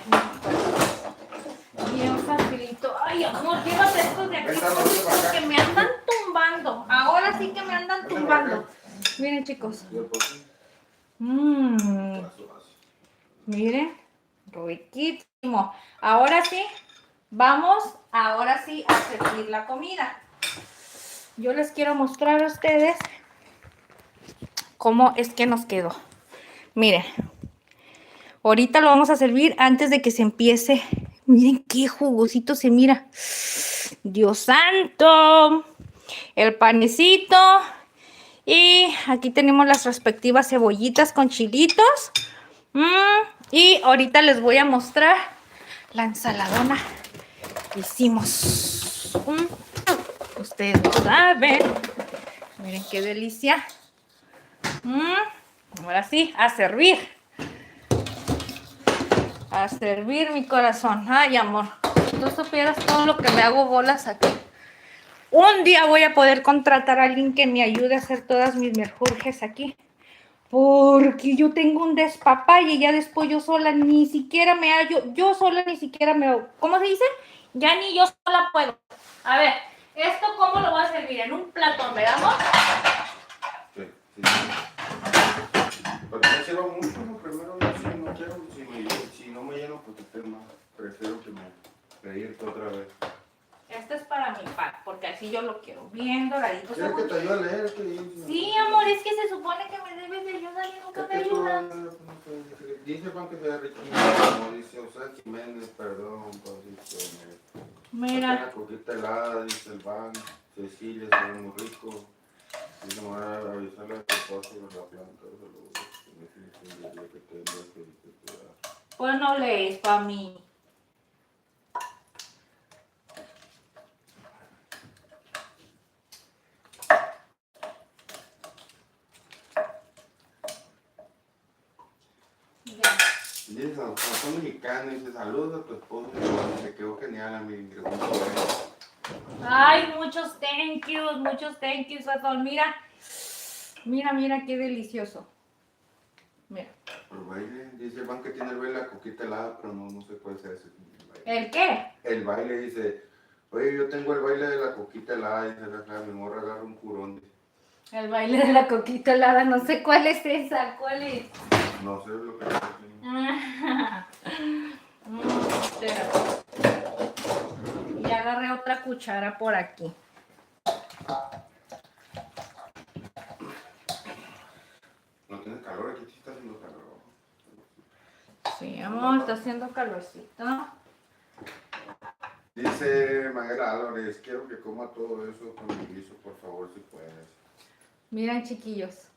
bien facilito. Ay, amor, llévate estos de aquí porque me andan tumbando. Ahora sí que me andan tumbando. Miren, chicos. Miren, riquísimo. Ahora sí, vamos a servir la comida. Yo les quiero mostrar a ustedes cómo es que nos quedó. Miren, ahorita lo vamos a servir antes de que se empiece. Miren qué jugosito se mira. Dios santo. El panecito. Y aquí tenemos las respectivas cebollitas con chilitos. Y ahorita les voy a mostrar la ensaladona que hicimos. Ustedes lo saben. Miren qué delicia. Ahora sí, a servir. A servir mi corazón. Ay, amor. Si tú supieras todo lo que me hago bolas aquí. Un día voy a poder contratar a alguien que me ayude a hacer todas mis menjurjes aquí. Porque yo tengo un despapalle y ya después yo sola ni siquiera me hallo. Yo sola ni siquiera me... ¿Cómo se dice? Ya ni yo sola puedo. A ver, ¿esto cómo lo voy a servir? En un platón, ¿verdad, amor? Sí, sí. Porque me sirva mucho, ¿no? Primero si no quiero, si no me lleno, pues esté más. Prefiero que me pedirte otra vez. Este es para mi pan, porque así yo lo quiero bien doradito. ¿Quieres que te ayude a leer? ¿Qué dice? Sí, amor, es que se supone que me debes de ayudar y nunca me ayudas. Dice Juan que sea riquísimo, como dice José Jiménez, perdón, posiciones. Mira. La coquita helada, dice el van. Cecilia, se ve muy rico. Dice, me voy a avisarle a tu esposo sobre la planta. Pues no lees para mí. Dice, son mexicanos, dice, saludos a tu esposo. Se quedó genial a mi pregunta. Ay, muchos thank yous, Sazón. Mira, mira qué delicioso. Mira. El baile, dice Juan que tiene el baile la coquita helada, pero no sé cuál sea ese. ¿El qué? El baile dice, oye, yo tengo el baile de la coquita helada, dice mi morra agarra un curón. Dice. El baile de la coquita helada, no sé cuál es esa, ¿cuál es? No sé lo que es. Espera. Y agarré otra cuchara por aquí. No tienes calor, aquí sí está haciendo calor. Sí, amor, está haciendo calorcito. Dice Maguera Álvarez, quiero que coma todo eso con mi guiso, por favor, si puedes. Miren, chiquillos.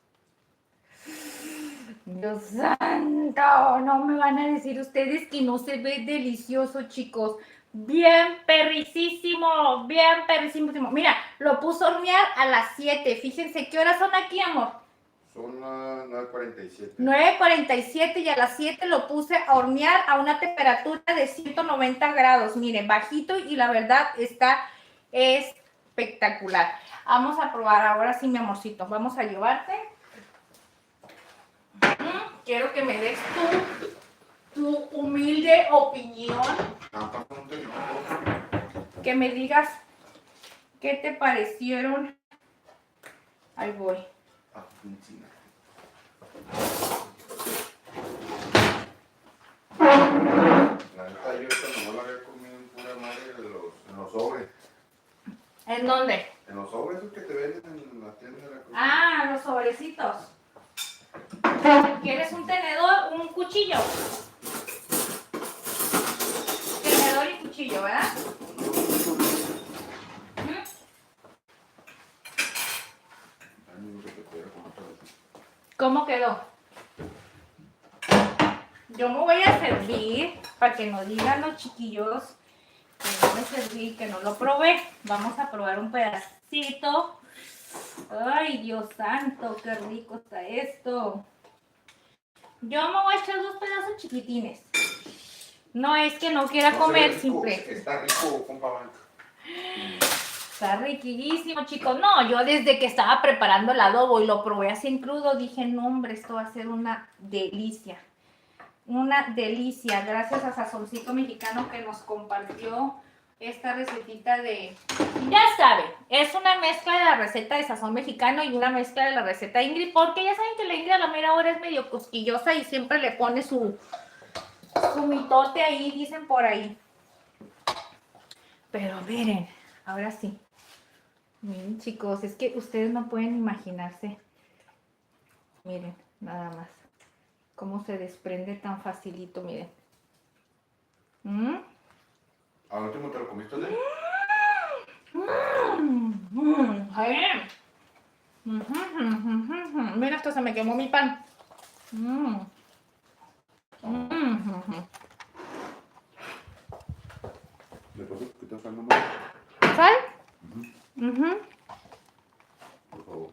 Dios santo, no me van a decir ustedes que no se ve delicioso, chicos. Bien perricísimo, bien perricísimo. Mira, lo puso a hornear a las 7. Fíjense, ¿qué horas son aquí, amor? Son las 9:47. 9:47 y a las 7 lo puse a hornear a una temperatura de 190 grados. Miren, bajito y la verdad está espectacular. Vamos a probar ahora sí, mi amorcito. Vamos a llevarte. Quiero que me des tu humilde opinión. Que me digas qué te parecieron. Ahí voy. La neta, yo esta no la había comido en pura madre en los sobres. ¿En dónde? En los sobres que te venden en la tienda de la cruz. Ah, los sobrecitos. ¿Quieres un tenedor, un cuchillo? Tenedor y cuchillo, ¿verdad? ¿Cómo quedó? Yo me voy a servir para que no digan los chiquillos que no me serví, que no lo probé. Vamos a probar un pedacito. Ay, Dios santo, qué rico está esto. Yo me voy a echar 2 pedazos chiquitines. No es que no quiera comer, simple. Está rico, compa Banca. Está riquísimo, chicos. No, yo desde que estaba preparando el adobo y lo probé así en crudo, dije, no, hombre, esto va a ser una delicia. Una delicia. Gracias a Sazoncito Mexicano que nos compartió esta recetita de... Ya saben, es una mezcla de la receta de Sazón Mexicano y una mezcla de la receta de Ingrid, porque ya saben que la Ingrid a la mera hora es medio cosquillosa y siempre le pone su mitote ahí, dicen por ahí. Pero miren, ahora sí. Miren, chicos, es que ustedes no pueden imaginarse Miren, nada más. Cómo se desprende tan facilito, miren. ¿Al último te lo comiste, ¿no? Ay. Mira, hasta se me quemó mi pan. ¿Me puedes quitar sal nomás? ¿Sal? Por favor.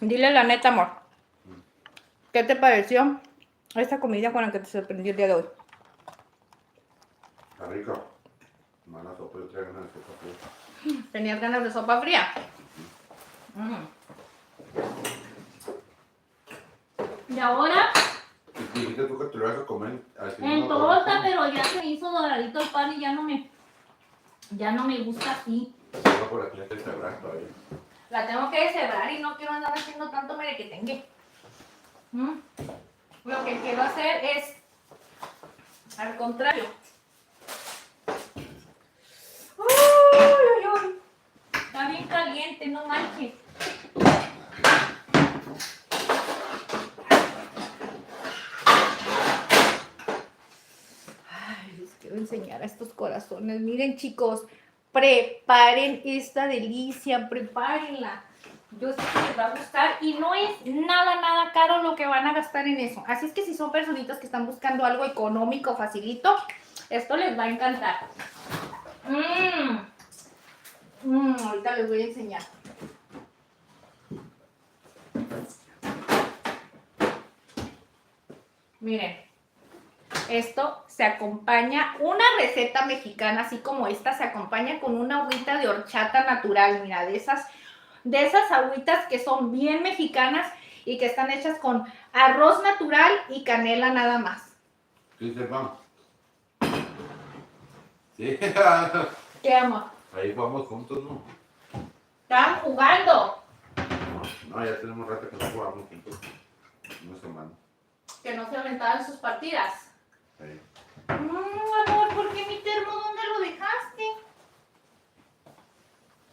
Dile la neta, amor. ¿Qué te pareció esta comida con la que te sorprendí el día de hoy? Está rica. Mala sopa, yo traía ganas de sopa fría. ¿Tenías ganas de sopa fría? Y ahora, Y dijiste tú que te lo ibas a comer así. en torta, pero ya se me hizo doradito el pan y ya no me gusta así. Iba por aquí hasta el cebrán todavía. La tengo que deshebrar y no quiero andar haciendo tanto merequetengue. Lo que quiero hacer es, al contrario. ¡Uy! Está bien caliente, no manches. Ay, les quiero enseñar a estos corazones. Miren, chicos, preparen esta delicia, prepárenla. Yo sé que les va a gustar y no es nada caro lo que van a gastar en eso. Así es que si son personitas que están buscando algo económico, facilito, esto les va a encantar. Ahorita les voy a enseñar. Miren, esto se acompaña, una receta mexicana así como esta, se acompaña con una agüita de horchata natural, mira, de esas agüitas que son bien mexicanas y que están hechas con arroz natural y canela nada más. ¿Sí, Serván? Sí. ¿Qué, amor? Ahí jugamos juntos, ¿no? Están jugando. No, ya tenemos rato que no jugamos juntos. Una semana. Que no se aventaban sus partidas. Sí. Amor, ¿por qué mi termo? ¿Dónde lo dejaste?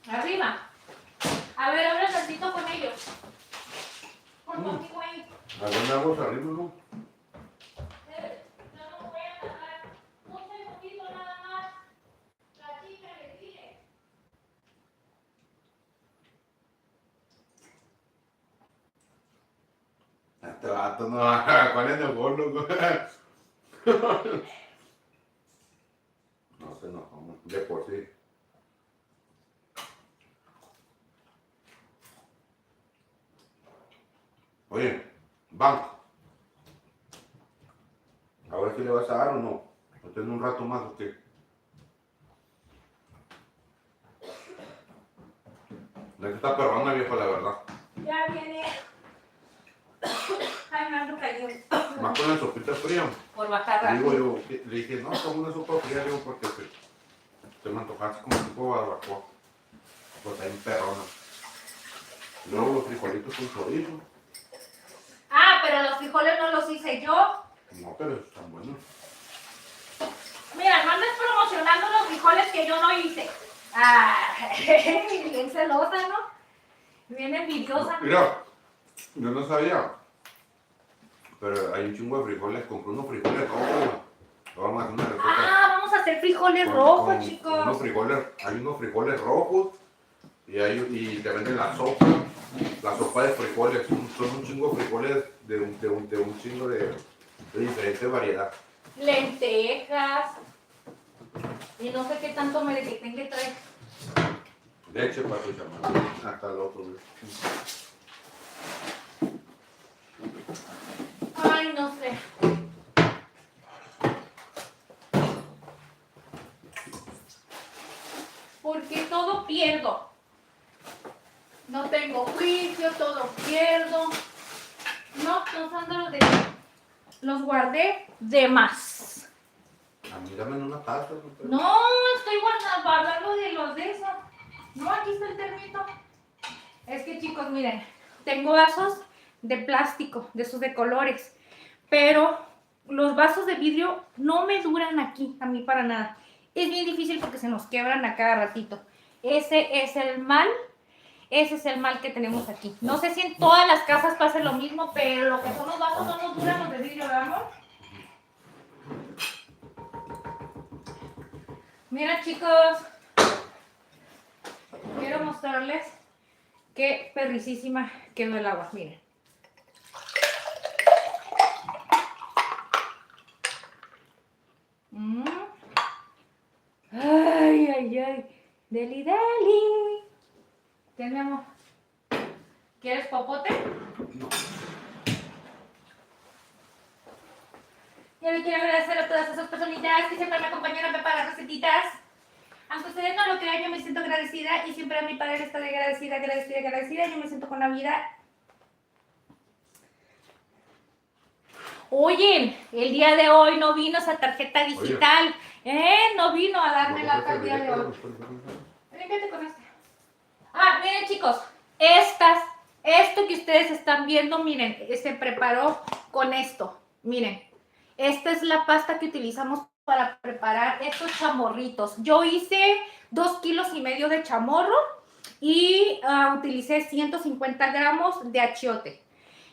Arriba. A ver, habla tantito con ellos. Pon contigo ahí. ¿A dónde hago arriba, no? No nos voy a tardar. Un segundito nada más. La chica le pide. Este vato no, ¿cuál es el gordo? No se enojó, de por sí. Oye, banco. A ver si le vas a dar o no. ¿O tiene un rato más o qué? La que está perrona, viejo, la verdad. Ya viene. Ay, me ando cayendo. Más con la sopita fría. Por bajar Digo rápido. yo, le dije, no, como una sopa fría, digo, porque te me antojaste como tipo barbacoa. Pues está en perrona. Luego los frijolitos con chorizo. Ah, pero los frijoles no los hice yo. No, pero están buenos. Mira, no andes promocionando los frijoles que yo no hice. Ah, bien celosa, ¿no? Bien envidiosa. Mira, yo no sabía. Pero hay un chingo de frijoles, compré unos frijoles rojos. Vamos a hacer una receta. Ah, vamos a hacer frijoles rojos, chicos. Unos frijoles, hay unos frijoles rojos y te venden la sopa de frijoles. Son un chingo de frijoles de un chingo de diferente variedad. Lentejas. Y no sé qué tanto merequetengue trae. Leche para tu chamán. Hasta el otro. Ay, no sé. Porque todo pierdo. No tengo juicio, todo pierdo. No, los guardé de más. A mí dame una taza. No, estoy hablando de los de eso. No, aquí está el termito. Es que, chicos, miren, tengo vasos de plástico, de esos de colores, pero los vasos de vidrio no me duran aquí, a mí para nada. Es bien difícil porque se nos quebran a cada ratito. Ese es el mal Ese es el mal que tenemos aquí. No sé si en todas las casas pasa lo mismo, pero lo que son los vasos no nos duran los de vidrio, ¿verdad? Mira, chicos, quiero mostrarles qué perricísima quedó el agua. Miren. Ay, ay, ay. Deli, deli. ¿Qué, mi amor? ¿Quieres popote? No. Yo le quiero agradecer a todas esas personitas que siempre me acompañaron a preparar recetitas. Aunque ustedes no lo crean, yo me siento agradecida y siempre a mi padre está de agradecida. Yo me siento con la vida. Oye, el día de hoy no vino esa tarjeta digital. No vino a darme la el día de hoy. Límpiate con este. Miren, chicos, esto que ustedes están viendo, miren, se preparó con esto. Miren, esta es la pasta que utilizamos para preparar estos chamorritos. Yo hice 2,5 kilos de chamorro y utilicé 150 gramos de achiote.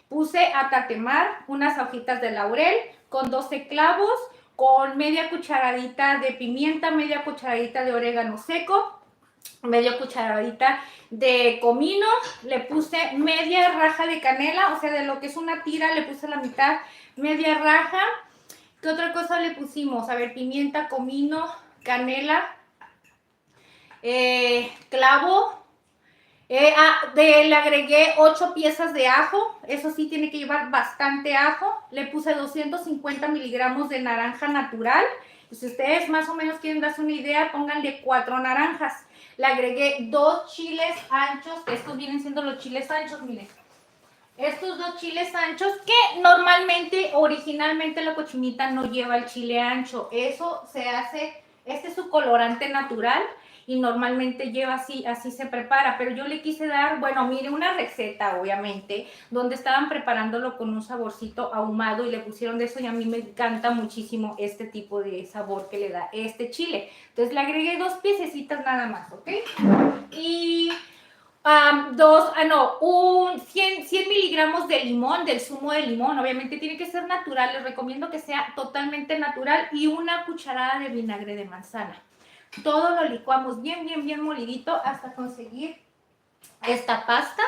Puse a tatemar unas hojitas de laurel con 12 clavos, con media cucharadita de pimienta, media cucharadita de orégano seco, media cucharadita de comino, le puse media raja de canela, o sea, de lo que es una tira le puse la mitad, media raja. ¿Qué otra cosa le pusimos? A ver, pimienta, comino, canela, clavo. Le agregué 8 piezas de ajo, eso sí tiene que llevar bastante ajo. Le puse 250 miligramos de naranja natural. Si ustedes más o menos quieren darse una idea, pónganle 4 naranjas. Le agregué 2 chiles anchos, estos vienen siendo los chiles anchos, miren. Estos 2 chiles anchos que normalmente, originalmente la cochinita no lleva el chile ancho. Eso se hace, este es su colorante natural y normalmente lleva así se prepara. Pero yo le quise dar, bueno, mire, una receta obviamente, donde estaban preparándolo con un saborcito ahumado y le pusieron de eso y a mí me encanta muchísimo este tipo de sabor que le da este chile. Entonces le agregué 2 piececitas nada más, ¿ok? Y... 100 miligramos de limón, del zumo de limón, obviamente tiene que ser natural, les recomiendo que sea totalmente natural y una cucharada de vinagre de manzana. Todo lo licuamos bien, bien, bien molidito hasta conseguir esta pasta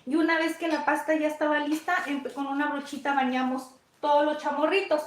y una vez que la pasta ya estaba lista, con una brochita bañamos todos los chamorritos.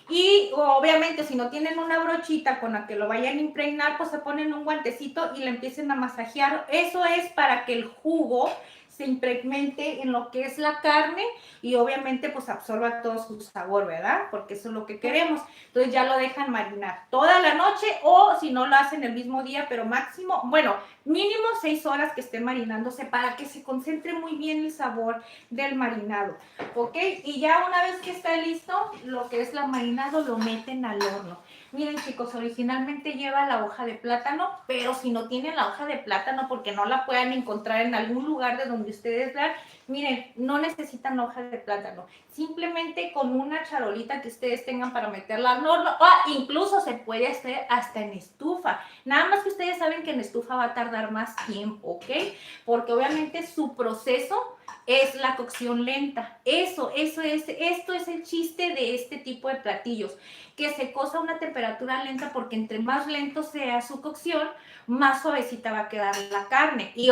Y obviamente si no tienen una brochita con la que lo vayan a impregnar, pues se ponen un guantecito y le empiecen a masajear. Eso es para que el jugo se implemente en lo que es la carne y obviamente pues absorba todo su sabor, ¿verdad? Porque eso es lo que queremos. Entonces ya lo dejan marinar toda la noche o si no lo hacen el mismo día, pero máximo, bueno, mínimo 6 horas que esté marinándose para que se concentre muy bien el sabor del marinado, ¿ok? Y ya una vez que está listo, lo que es la marinado lo meten al horno. Miren, chicos, originalmente lleva la hoja de plátano, pero si no tienen la hoja de plátano porque no la puedan encontrar en algún lugar de donde ustedes vean, miren, no necesitan hoja de plátano. Simplemente con una charolita que ustedes tengan para meterla al horno, incluso se puede hacer hasta en estufa. Nada más que ustedes saben que en estufa va a tardar más tiempo, ¿ok? Porque obviamente su proceso es la cocción lenta. Esto es el chiste de este tipo de platillos, que se cosa a una temperatura lenta porque entre más lento sea su cocción, más suavecita va a quedar la carne. Y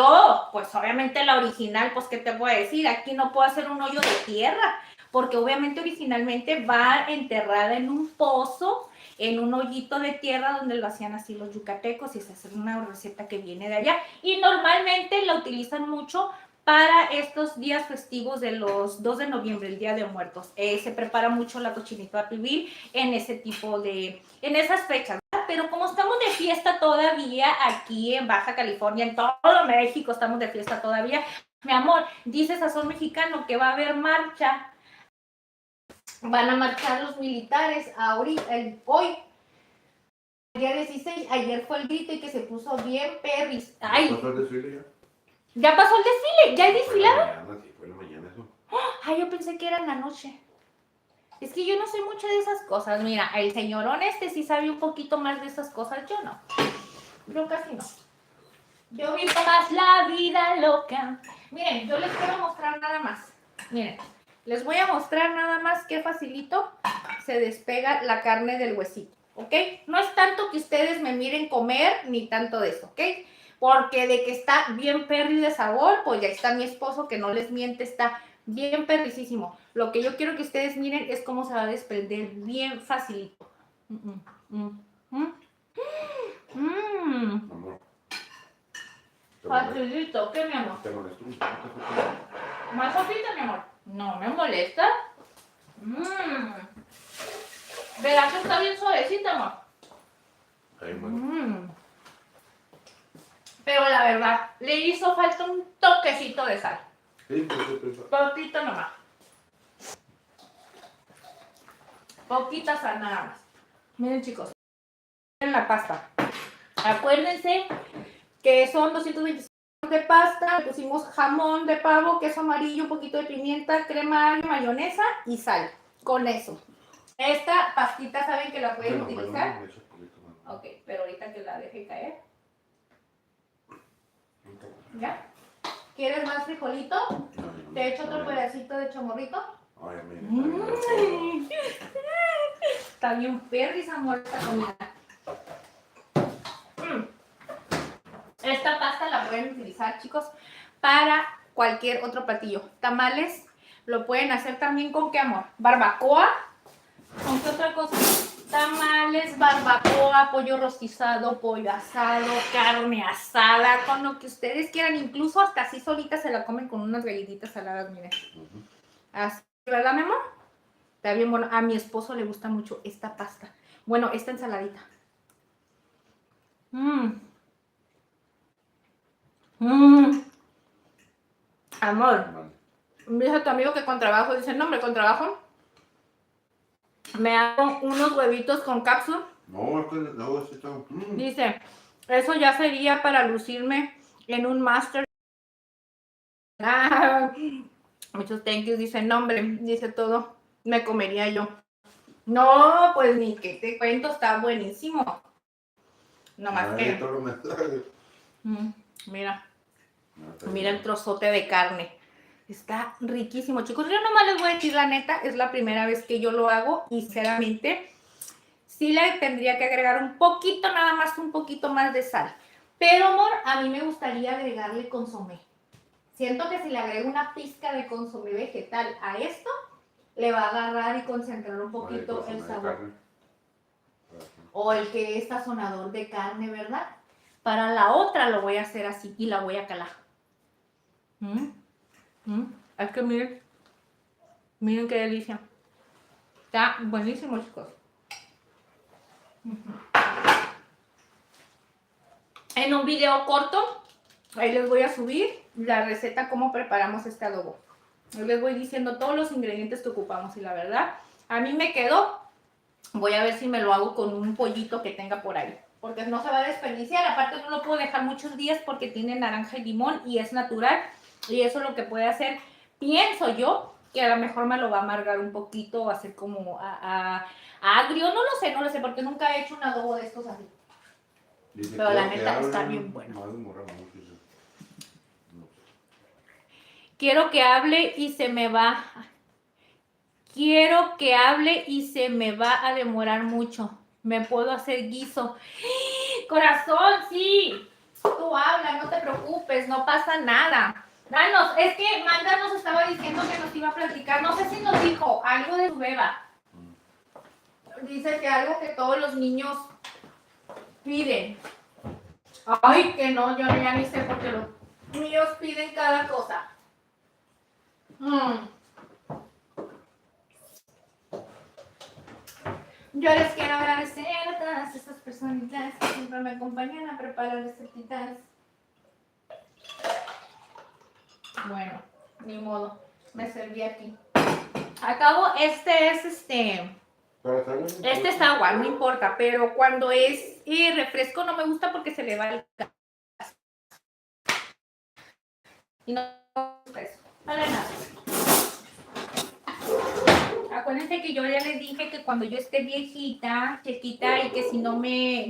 pues obviamente la original, pues ¿qué te voy a decir? Aquí no puedo hacer un hoyo de tierra, porque obviamente originalmente va enterrada en un pozo, en un hoyito de tierra donde lo hacían así los yucatecos y esa es una receta que viene de allá y normalmente la utilizan mucho para estos días festivos de los 2 de noviembre, el Día de Muertos. Se prepara mucho la cochinita pibil en ese tipo de, en esas fechas, ¿verdad? Pero como estamos de fiesta todavía aquí en Baja California, en todo México estamos de fiesta todavía, mi amor, dice Sazón Mexicano que va a haber marcha. Van a marchar los militares hoy, el día 16, ayer fue el grito y que se puso bien perris. Ay, ¿Pasó el desfile ya? ¿ya pasó el desfile? ¿Ya hay desfilado? Mañana, sí, fue en la mañana eso. Ay, yo pensé que era en la noche. Es que yo no sé mucho de esas cosas. Mira, el señorón sí sabe un poquito más de esas cosas, yo no. Yo casi no. Yo vivo más la vida loca. Miren, yo les quiero mostrar nada más. Miren, les voy a mostrar nada más qué facilito se despega la carne del huesito, ¿ok? No es tanto que ustedes me miren comer, ni tanto de eso, ¿ok? Porque de que está bien perri de sabor, pues ya está mi esposo que no les miente, está bien perricísimo. Lo que yo quiero que ustedes miren es cómo se va a desprender bien facilito. Amor, Facilito, ¿qué, mi amor? ¿te molestó? ¿Más sopita, mi amor? No me molesta. ¿Verdad que está bien suavecita, amor? Ahí, bueno. Pero la verdad, le hizo falta un toquecito de sal. Sí, pues. Poquito nomás. Poquita sal nada más. Miren, chicos. Miren la pasta. Acuérdense que son 225 de pasta. Le pusimos jamón de pavo, queso amarillo, un poquito de pimienta, crema, mayonesa y sal. Con eso. Esta pastita, ¿saben que la pueden utilizar? Ok, pero ahorita que la deje caer. ¿Ya? ¿Quieres más frijolito? ¿Te echo otro pedacito de chamorrito? Ay, mira. Está bien perris, amor, esta comida. Esta pasta la pueden utilizar, chicos, para cualquier otro platillo. Tamales lo pueden hacer también con ¿qué, amor? Barbacoa. ¿Con qué otra cosa? Tamales, barbacoa, pollo rostizado, pollo asado, carne asada, con lo que ustedes quieran. Incluso hasta así solita se la comen con unas galletitas saladas, miren. Así, ¿verdad, mi amor? Está bien bueno. A mi esposo le gusta mucho esta pasta. Bueno, esta ensaladita. Amor, dice tu amigo que con trabajo, dice, no, hombre, con trabajo me hago unos huevitos con cápsula. No, es que no, es está. Dice, eso ya sería para lucirme en un máster. Muchos thank yous, dice, no, hombre, dice todo, me comería yo. No, pues ni que te cuento, está buenísimo. Nomás que... mira, mira el trozote de carne. Está riquísimo, chicos. Yo nomás les voy a decir la neta, es la primera vez que yo lo hago y sinceramente sí le tendría que agregar un poquito, nada más un poquito más de sal. Pero, amor, a mí me gustaría agregarle consomé. Siento que si le agrego una pizca de consomé vegetal a esto, le va a agarrar y concentrar un poquito el sabor. O el que es sazonador de carne, ¿verdad? Para la otra lo voy a hacer así y la voy a calar. Es que miren, miren qué delicia. Está buenísimo, chicos. En un video corto, ahí les voy a subir la receta, cómo preparamos este adobo. Yo les voy diciendo todos los ingredientes que ocupamos y la verdad, a mí me quedó. Voy a ver si me lo hago con un pollito que tenga por ahí, porque no se va a desperdiciar. Aparte no lo puedo dejar muchos días porque tiene naranja y limón y es natural. Y eso es lo que puede hacer, pienso yo, que a lo mejor me lo va a amargar un poquito o hacer como agrio. No lo sé, porque nunca he hecho un adobo de estos así. Dice, pero la neta está bien bueno. Quiero que hable y se me va. Quiero que hable y se me va a demorar mucho. Me puedo hacer guiso. Corazón, sí. Tú habla, no te preocupes, no pasa nada. Danos, es que Magda nos estaba diciendo que nos iba a platicar. No sé si nos dijo algo de su beba. Dice que algo que todos los niños piden. Ay, que no, yo ya ni sé porque los míos piden cada cosa. Yo les quiero agradecer a todas estas personitas que siempre me acompañan a preparar recetitas. Bueno, ni modo, me serví aquí. Acabo, este es agua, no importa, pero cuando es refresco no me gusta porque se le va el gas. Y no me gusta eso. Vale, nada. Acuérdense que yo ya les dije que cuando yo esté viejita, chiquita, y que si no me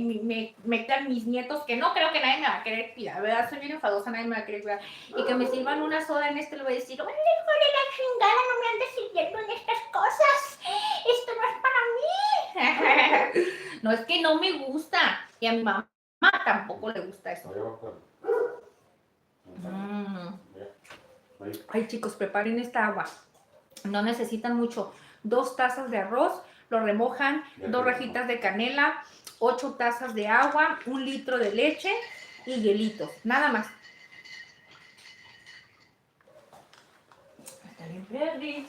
metan mis nietos, que no creo que nadie me va a querer cuidar, ¿verdad? Soy bien enfadosa, nadie me va a querer cuidar. Y que me sirvan una soda en le voy a decir, ¡ay, hijo de la chingada, no me andes sirviendo en estas cosas! ¡Esto no es para mí! No, es que no me gusta. Y a mi mamá tampoco le gusta eso. Ay, chicos, preparen esta agua. No necesitan mucho. 2 tazas de arroz, lo remojan, 2 rajitas de canela, 8 tazas de agua, 1 litro de leche y hielitos. Nada más. Está bien, Perry.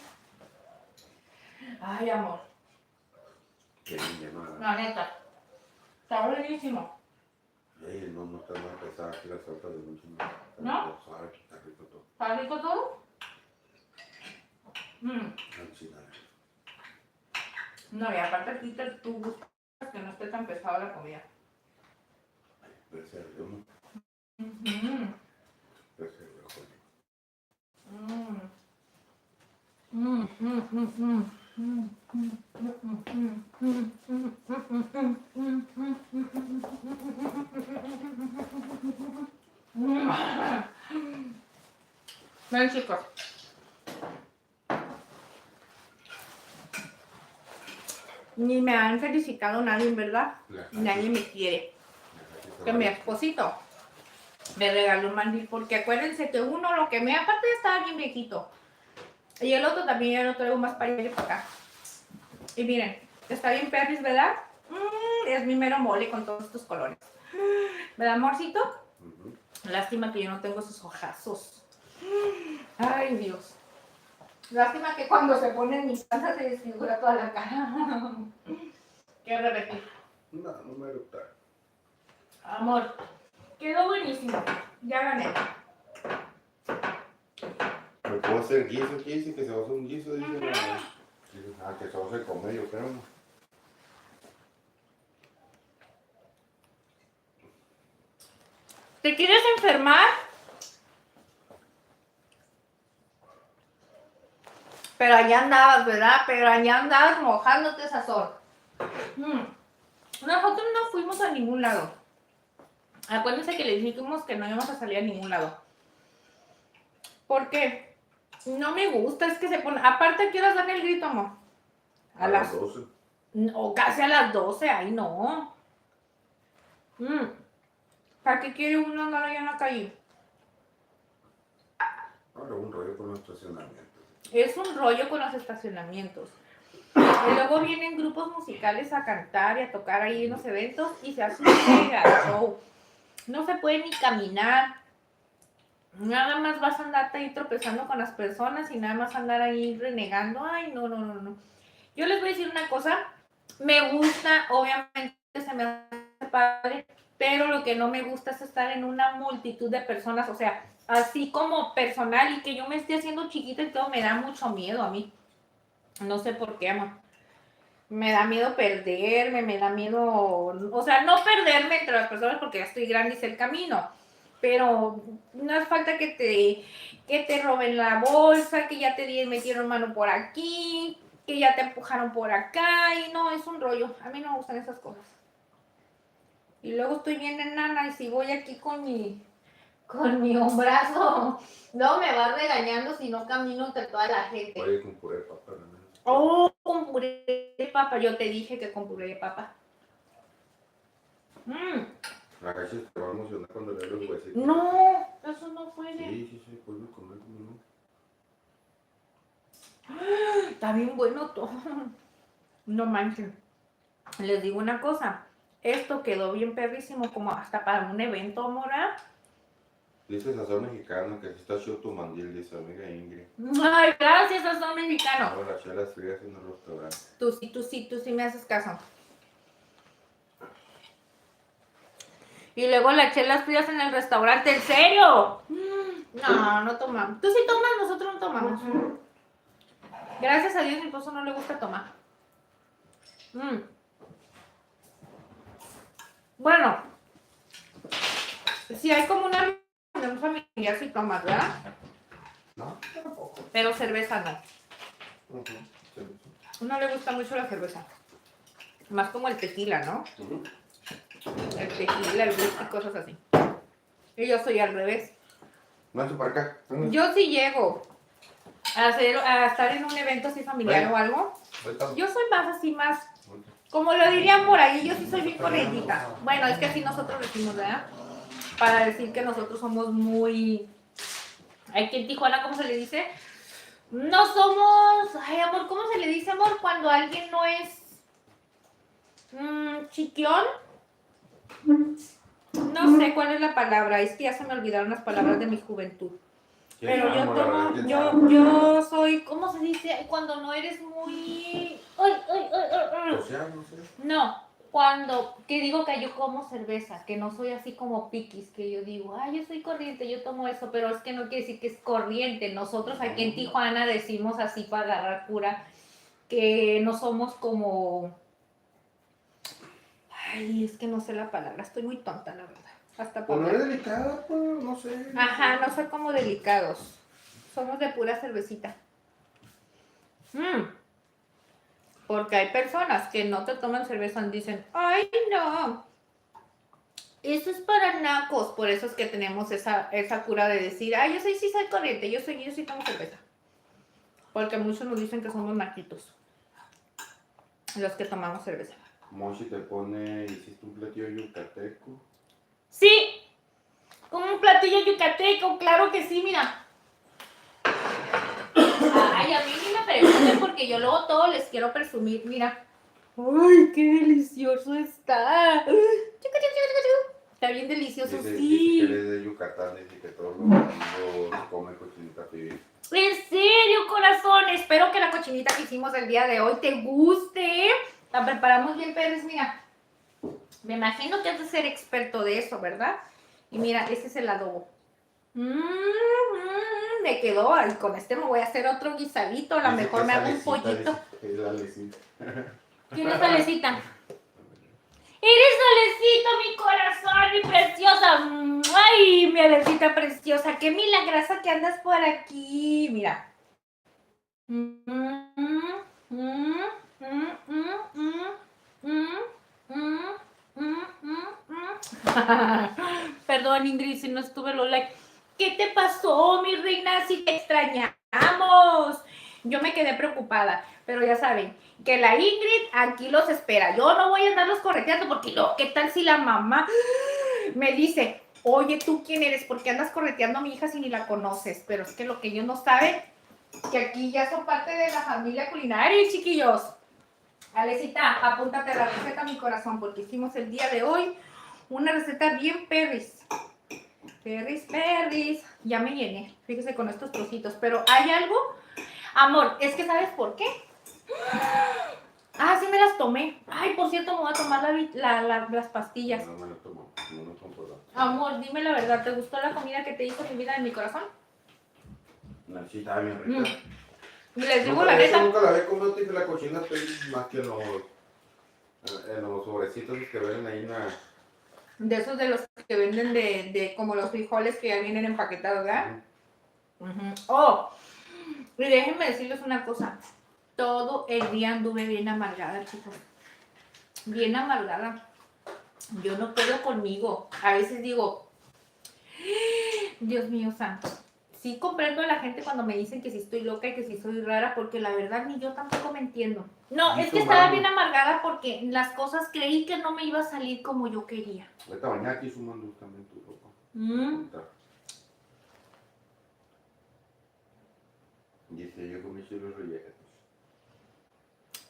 Ay, amor. Qué bien, no. La neta. Está buenísimo. No está nada pesada aquí la salsa de mucho. ¿No? Está rico todo. ¿Está rico todo? No, y aparte aquí tú buscas que no esté tan pesada la comida. Ven, chicos. Ni me han felicitado nadie, ¿verdad? Nadie me quiere. Que mi esposito me regaló un mandil, porque acuérdense que uno lo que me aparte estaba bien viejito. Y el otro también ya lo traigo más para allá y para acá. Y miren, está bien perris, ¿verdad? Es mi mero mole con todos estos colores. ¿Verdad, amorcito? Lástima que yo no tengo esos ojazos. Ay, Dios. Lástima que cuando se pone en mi panza se desfigura toda la cara. Quiero repetir. No me gusta. Amor, quedó buenísimo. Ya gané. ¿Me puedo hacer guiso? ¿Qué dice? Que se va a hacer un guiso, dice. Que se va a hacer comer, yo creo. ¿Te quieres enfermar? Pero allá andabas, ¿verdad? Pero allá andabas mojándote, Sazón. Nosotros no fuimos a ningún lado. Acuérdense que les dijimos que no íbamos a salir a ningún lado. ¿Por qué? No me gusta, es que se pone... Aparte, ¿qué horas dan el grito, amor? A las 12. O casi a las 12, ay no. ¿Para qué quiere uno andar allá en la calle? Ahora un rollo con los estacionamientos. Es un rollo con los estacionamientos. Y luego vienen grupos musicales a cantar y a tocar ahí en los eventos y se hace un mega show. No se puede ni caminar. Nada más vas a andarte ahí tropezando con las personas y nada más andar ahí renegando. Ay, no. Yo les voy a decir una cosa. Me gusta, obviamente se me hace padre, pero lo que no me gusta es estar en una multitud de personas. O sea, así como personal y que yo me esté haciendo chiquita y todo, me da mucho miedo a mí. No sé por qué, amor. Me da miedo perderme, me da miedo, o sea, no perderme entre las personas porque ya estoy grande y sé el camino, pero no hace falta que te roben la bolsa, que ya te metieron mano por aquí, que ya te empujaron por acá, y no, es un rollo. A mí no me gustan esas cosas. Y luego estoy bien enana y si voy aquí con mi hombrazo, no me va regañando si no camino entre toda la gente. Oye, con puré de papa, ¿no? Oh, con puré de papa. Yo te dije que con puré de papa. La cacha te va a emocionar cuando le los huesitos. No, eso no puede. Sí, puedo comer como no. Está bien bueno todo. No manchen. Les digo una cosa. Esto quedó bien perrísimo, como hasta para un evento, mora. Dice Sazón Mexicano que si está chido tu mandil, dice amiga Ingrid. Ay, gracias, Sazón Mexicano. Ahora las chelas frías en el restaurante. Tú sí me haces caso. Y luego las chelas frías en el restaurante, ¿en serio? No tomamos. Tú sí tomas, nosotros no tomamos. Gracias a Dios, mi esposo no le gusta tomar. Bueno, si hay como una reunión familiar, sí tomas, ¿verdad? No, tampoco. Pero cerveza no. No le gusta mucho la cerveza. Más como el tequila, ¿no? El tequila, el whisky, cosas así. Y yo soy al revés. Nacho, para acá. Yo sí llego a estar en un evento así familiar o algo. Yo soy más así, más, como lo dirían por ahí, yo sí soy bien corrientita. Bueno, es que así nosotros decimos, ¿verdad? Para decir que nosotros somos muy... Aquí en Tijuana, ¿cómo se le dice? No somos... Ay, amor, ¿cómo se le dice, amor? Cuando alguien no es... chiquión. No sé cuál es la palabra. Es que ya se me olvidaron las palabras de mi juventud. Pero yo soy... ¿Cómo se dice? Cuando no eres muy... No, cuando, que digo que yo como cerveza, que no soy así como piquis, que yo digo, yo soy corriente, yo tomo eso, pero es que no quiere decir que es corriente. Nosotros aquí en Tijuana decimos así para agarrar cura, que no somos como... Ay, es que no sé la palabra, estoy muy tonta, la verdad. Hasta pues no eres delicada, pues, no sé. Ajá, no soy como delicados. Somos de pura cervecita. Porque hay personas que no te toman cerveza y dicen, ay, no. Eso es para nacos. Por eso es que tenemos esa cura de decir, yo sí soy corriente, yo sí tomo cerveza. Porque muchos nos dicen que somos naquitos. Los que tomamos cerveza. Moshi te pone, hiciste un platillo yucateco. Sí, un platillo yucateco, claro que sí, mira. Ay, a mí ni me pregunten porque yo luego todo les quiero presumir, mira. Ay, qué delicioso está. Está bien delicioso, Dice sí. que eres de Yucatán, dice que todos los domingos come cochinita pibil. En serio, corazón, espero que la cochinita que hicimos el día de hoy te guste. La preparamos bien, Pérez, mira. Me imagino que has de ser experto de eso, ¿verdad? Y mira, ese es el adobo. Me quedó, y con este me voy a hacer otro guisadito. A lo mejor me hago un pollito. ¿Quién es Alecita? ¡Eres Alecita, mi corazón, mi preciosa! ¡Ay, mi Alecita preciosa! ¡Qué milagrosa que andas por aquí! Mira. Perdón, Ingrid, si no estuve lo like. ¿Qué te pasó, mi reina? Si te extrañamos. Yo me quedé preocupada, pero ya saben que la Ingrid aquí los espera. Yo no voy a andarlos correteando porque no, ¿qué tal si la mamá me dice, oye, ¿tú quién eres? ¿Por qué andas correteando a mi hija si ni la conoces? Pero es que lo que ellos no saben, que aquí ya son parte de la familia culinaria, chiquillos. Alecita, apúntate a la receta, mi corazón, porque hicimos el día de hoy una receta bien perris. Perris. Ya me llené, fíjese con estos trocitos. Pero hay algo, amor, es que ¿sabes por qué? Sí me las tomé. Ay, por cierto, me voy a tomar las pastillas. No me lo tomo, no me compro. Amor, dime la verdad, ¿te gustó la comida que te hizo mi vida en mi corazón? No, sí, estaba bien rica. Les digo la neta. Nunca la había comido, te dije la cochina más que en los sobrecitos que venden ahí en la... De esos de los que venden de como los frijoles que ya vienen empaquetados, ¿verdad? Oh, y déjenme decirles una cosa. Todo el día anduve bien amargada, chicos. Bien amargada. Yo no puedo conmigo. A veces digo, Dios mío santo. Sí comprendo a la gente cuando me dicen que si estoy loca y que si soy rara, porque la verdad ni yo tampoco me entiendo. No, es que estaba bien amargada porque las cosas creí que no me iba a salir como yo quería. Esta mañana aquí sumando también tu ropa. Dice, yo comí chiles rellenos.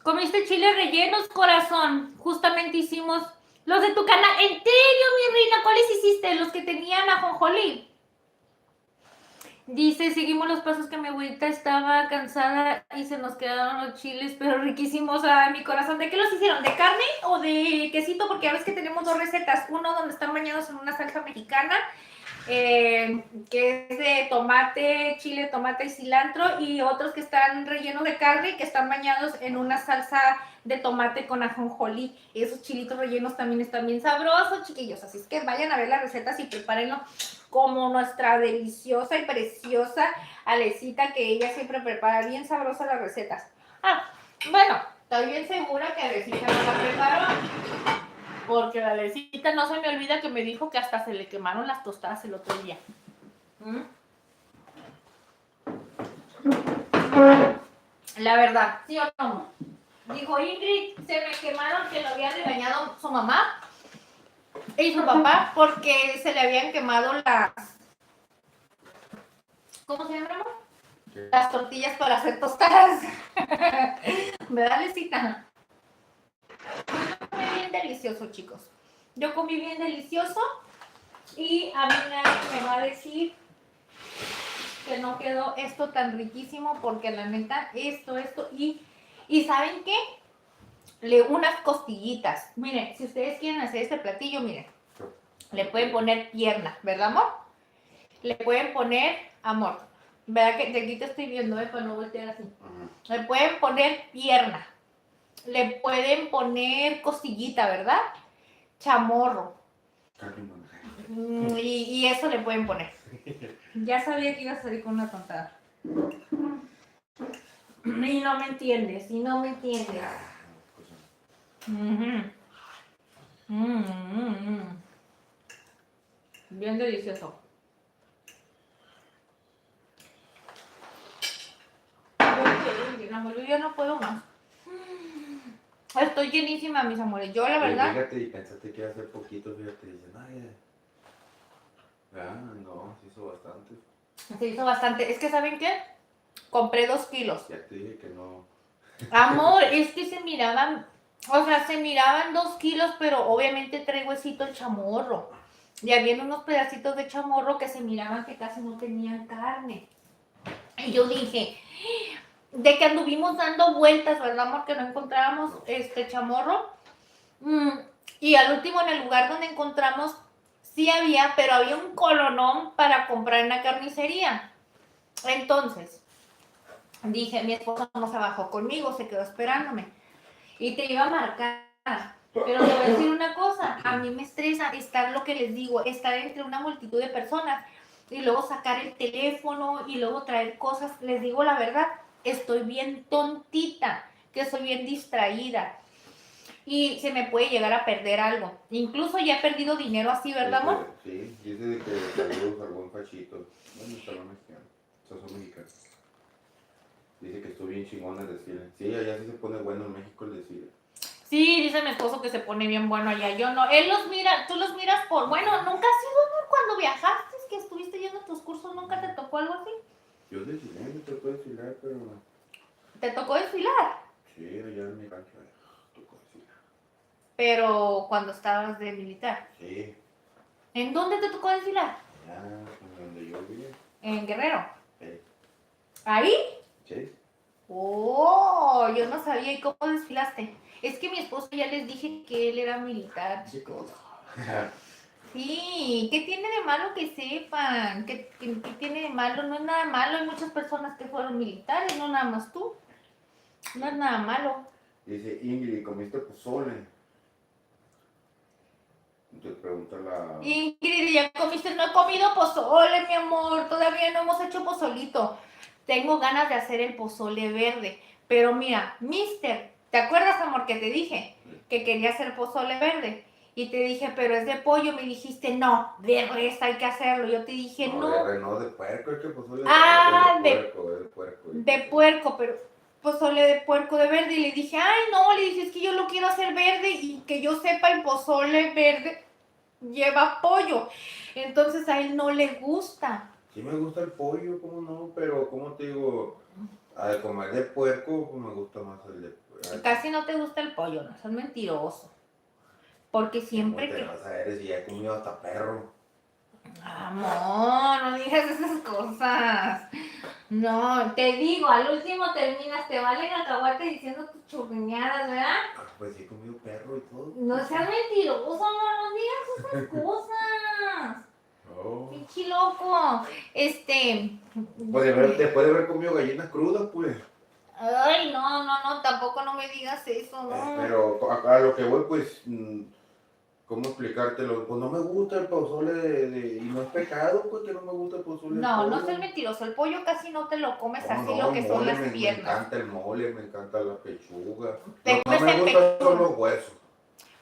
¿Comiste chiles rellenos, corazón? Justamente hicimos los de tu canal. ¿En serio, mi reina? ¿Cuáles hiciste? Los que tenían ajonjolí. Dice, seguimos los pasos que mi abuelita estaba cansada y se nos quedaron los chiles, pero riquísimos. Ay, mi corazón. ¿De qué los hicieron? ¿De carne o de quesito? Porque a veces que tenemos dos recetas. Uno donde están bañados en una salsa mexicana, que es de tomate, chile, tomate y cilantro, y otros que están rellenos de carne y que están bañados en una salsa de tomate con ajonjolí. Esos chilitos rellenos también están bien sabrosos, chiquillos. Así es que vayan a ver las recetas y prepárenlo como nuestra deliciosa y preciosa Alecita, que ella siempre prepara bien sabrosas las recetas. Bueno, estoy bien segura que Alecita no la preparó. Porque la Alecita no se me olvida que me dijo que hasta se le quemaron las tostadas el otro día. ¿Mm? La verdad, ¿sí o no? Dijo Ingrid, se me quemaron que lo había regañado su mamá y su papá porque se le habían quemado las... ¿Cómo se llama? Las tortillas para hacer tostadas. ¿Verdad, Alecita? Yo comí bien delicioso, chicos. Yo comí bien delicioso y a mí nadie me va a decir que no quedó esto tan riquísimo porque la neta, esto, y ¿saben qué? Unas costillitas. Miren, si ustedes quieren hacer este platillo, miren, le pueden poner pierna, ¿verdad, amor? Le pueden poner, amor, ¿verdad que de aquí te estoy viendo, para no voltear así? Le pueden poner pierna, le pueden poner costillita, ¿verdad? Chamorro. Y eso le pueden poner. Ya sabía que ibas a salir con una tontada. Y no me entiendes, y no me entiendes. Bien delicioso. Yo no puedo más. Estoy llenísima, mis amores. Yo, la verdad. Fíjate, y pensaste que iba a ser poquito, fíjate, dicen, ay, no, se hizo bastante. Se hizo bastante. Es que, ¿saben qué? Compré 2 kilos. Ya te dije que no. Amor, es que se miraban 2 kilos, pero obviamente trae huesito el chamorro. Y había unos pedacitos de chamorro que se miraban que casi no tenían carne. Y yo dije, de que anduvimos dando vueltas, ¿verdad, amor? Que no encontrábamos este chamorro. Y al último, en el lugar donde encontramos, sí había, pero había un colonón para comprar en la carnicería. Entonces, dije, mi esposo no se bajó conmigo, se quedó esperándome. Y te iba a marcar. Pero te voy a decir una cosa, a mí me estresa estar, lo que les digo, estar entre una multitud de personas y luego sacar el teléfono y luego traer cosas. Les digo la verdad, estoy bien tontita, que soy bien distraída y se me puede llegar a perder algo. Incluso ya he perdido dinero así, ¿verdad, amor? Sí, dice que saludos al buen Fachito. ¿Dónde está la mexicana? Esos son mexicanos. Dice que estuvo bien chingón el desfile. Sí, allá sí se pone bueno en México el desfile. Sí, dice mi esposo que se pone bien bueno allá. Yo no. Él los mira, tú los miras por... Bueno, nunca has sido, amor, cuando viajaste, que estuviste yendo a tus cursos, ¿nunca te tocó algo así? Yo desfilé, me tocó desfilar, pero... ¿Te tocó desfilar? Sí, allá en mi rancho tocó desfilar. Pero cuando estabas de militar. Sí. ¿En dónde te tocó desfilar? Allá, donde yo vivía. En Guerrero. Sí. ¿Ahí? Sí. Oh, yo no sabía. ¿Y cómo desfilaste? Es que mi esposo ya les dije que él era militar, chicos. Sí, ¿qué tiene de malo que sepan? ¿Qué tiene de malo? No es nada malo. Hay muchas personas que fueron militares, no nada más tú. No es nada malo. Dice Ingrid, ¿comiste pozole? Te pregunta la... Ingrid, ¿ya comiste? No he comido pozole, mi amor. Todavía no hemos hecho pozolito. Tengo ganas de hacer el pozole verde. Pero mira, mister, ¿te acuerdas, amor, que te dije que quería hacer pozole verde? Y te dije, pero es de pollo. Me dijiste, no, de res hay que hacerlo. Yo te dije, no. De puerco, es que pozole de puerco. De puerco, pero pozole de puerco de verde. Y le dije, ay, no, le dije, es que yo lo quiero hacer verde y que yo sepa, el pozole verde lleva pollo. Entonces a él no le gusta. Sí me gusta el pollo, ¿cómo no? Pero, ¿cómo te digo? Al comer de puerco, pues me gusta más el de puerco. Casi no te gusta el pollo, no seas mentiroso. Porque siempre ¿Cómo te vas a ver si ya he comido hasta perro? Amor, no digas esas cosas. No, te digo, al último terminas, te valen cacahuate diciendo tus churriñadas, ¿verdad? Pues sí he comido perro y todo. No seas mentiroso, amor, no digas esas cosas. No. Pinche loco. Después de haber comido gallinas crudas, pues. Ay, no, tampoco no me digas eso, no. Pero a lo que voy, pues, ¿Cómo explicártelo? Pues no me gusta el pozole y no es pecado, pues que no me gusta el pozole. No, no seas mentiroso. El pollo casi no te lo comes así, No, lo el que son mole, las me piernas. encanta el mole, me encanta la pechuga. Te Lo que no comes me el gustan son pechuga. los huesos.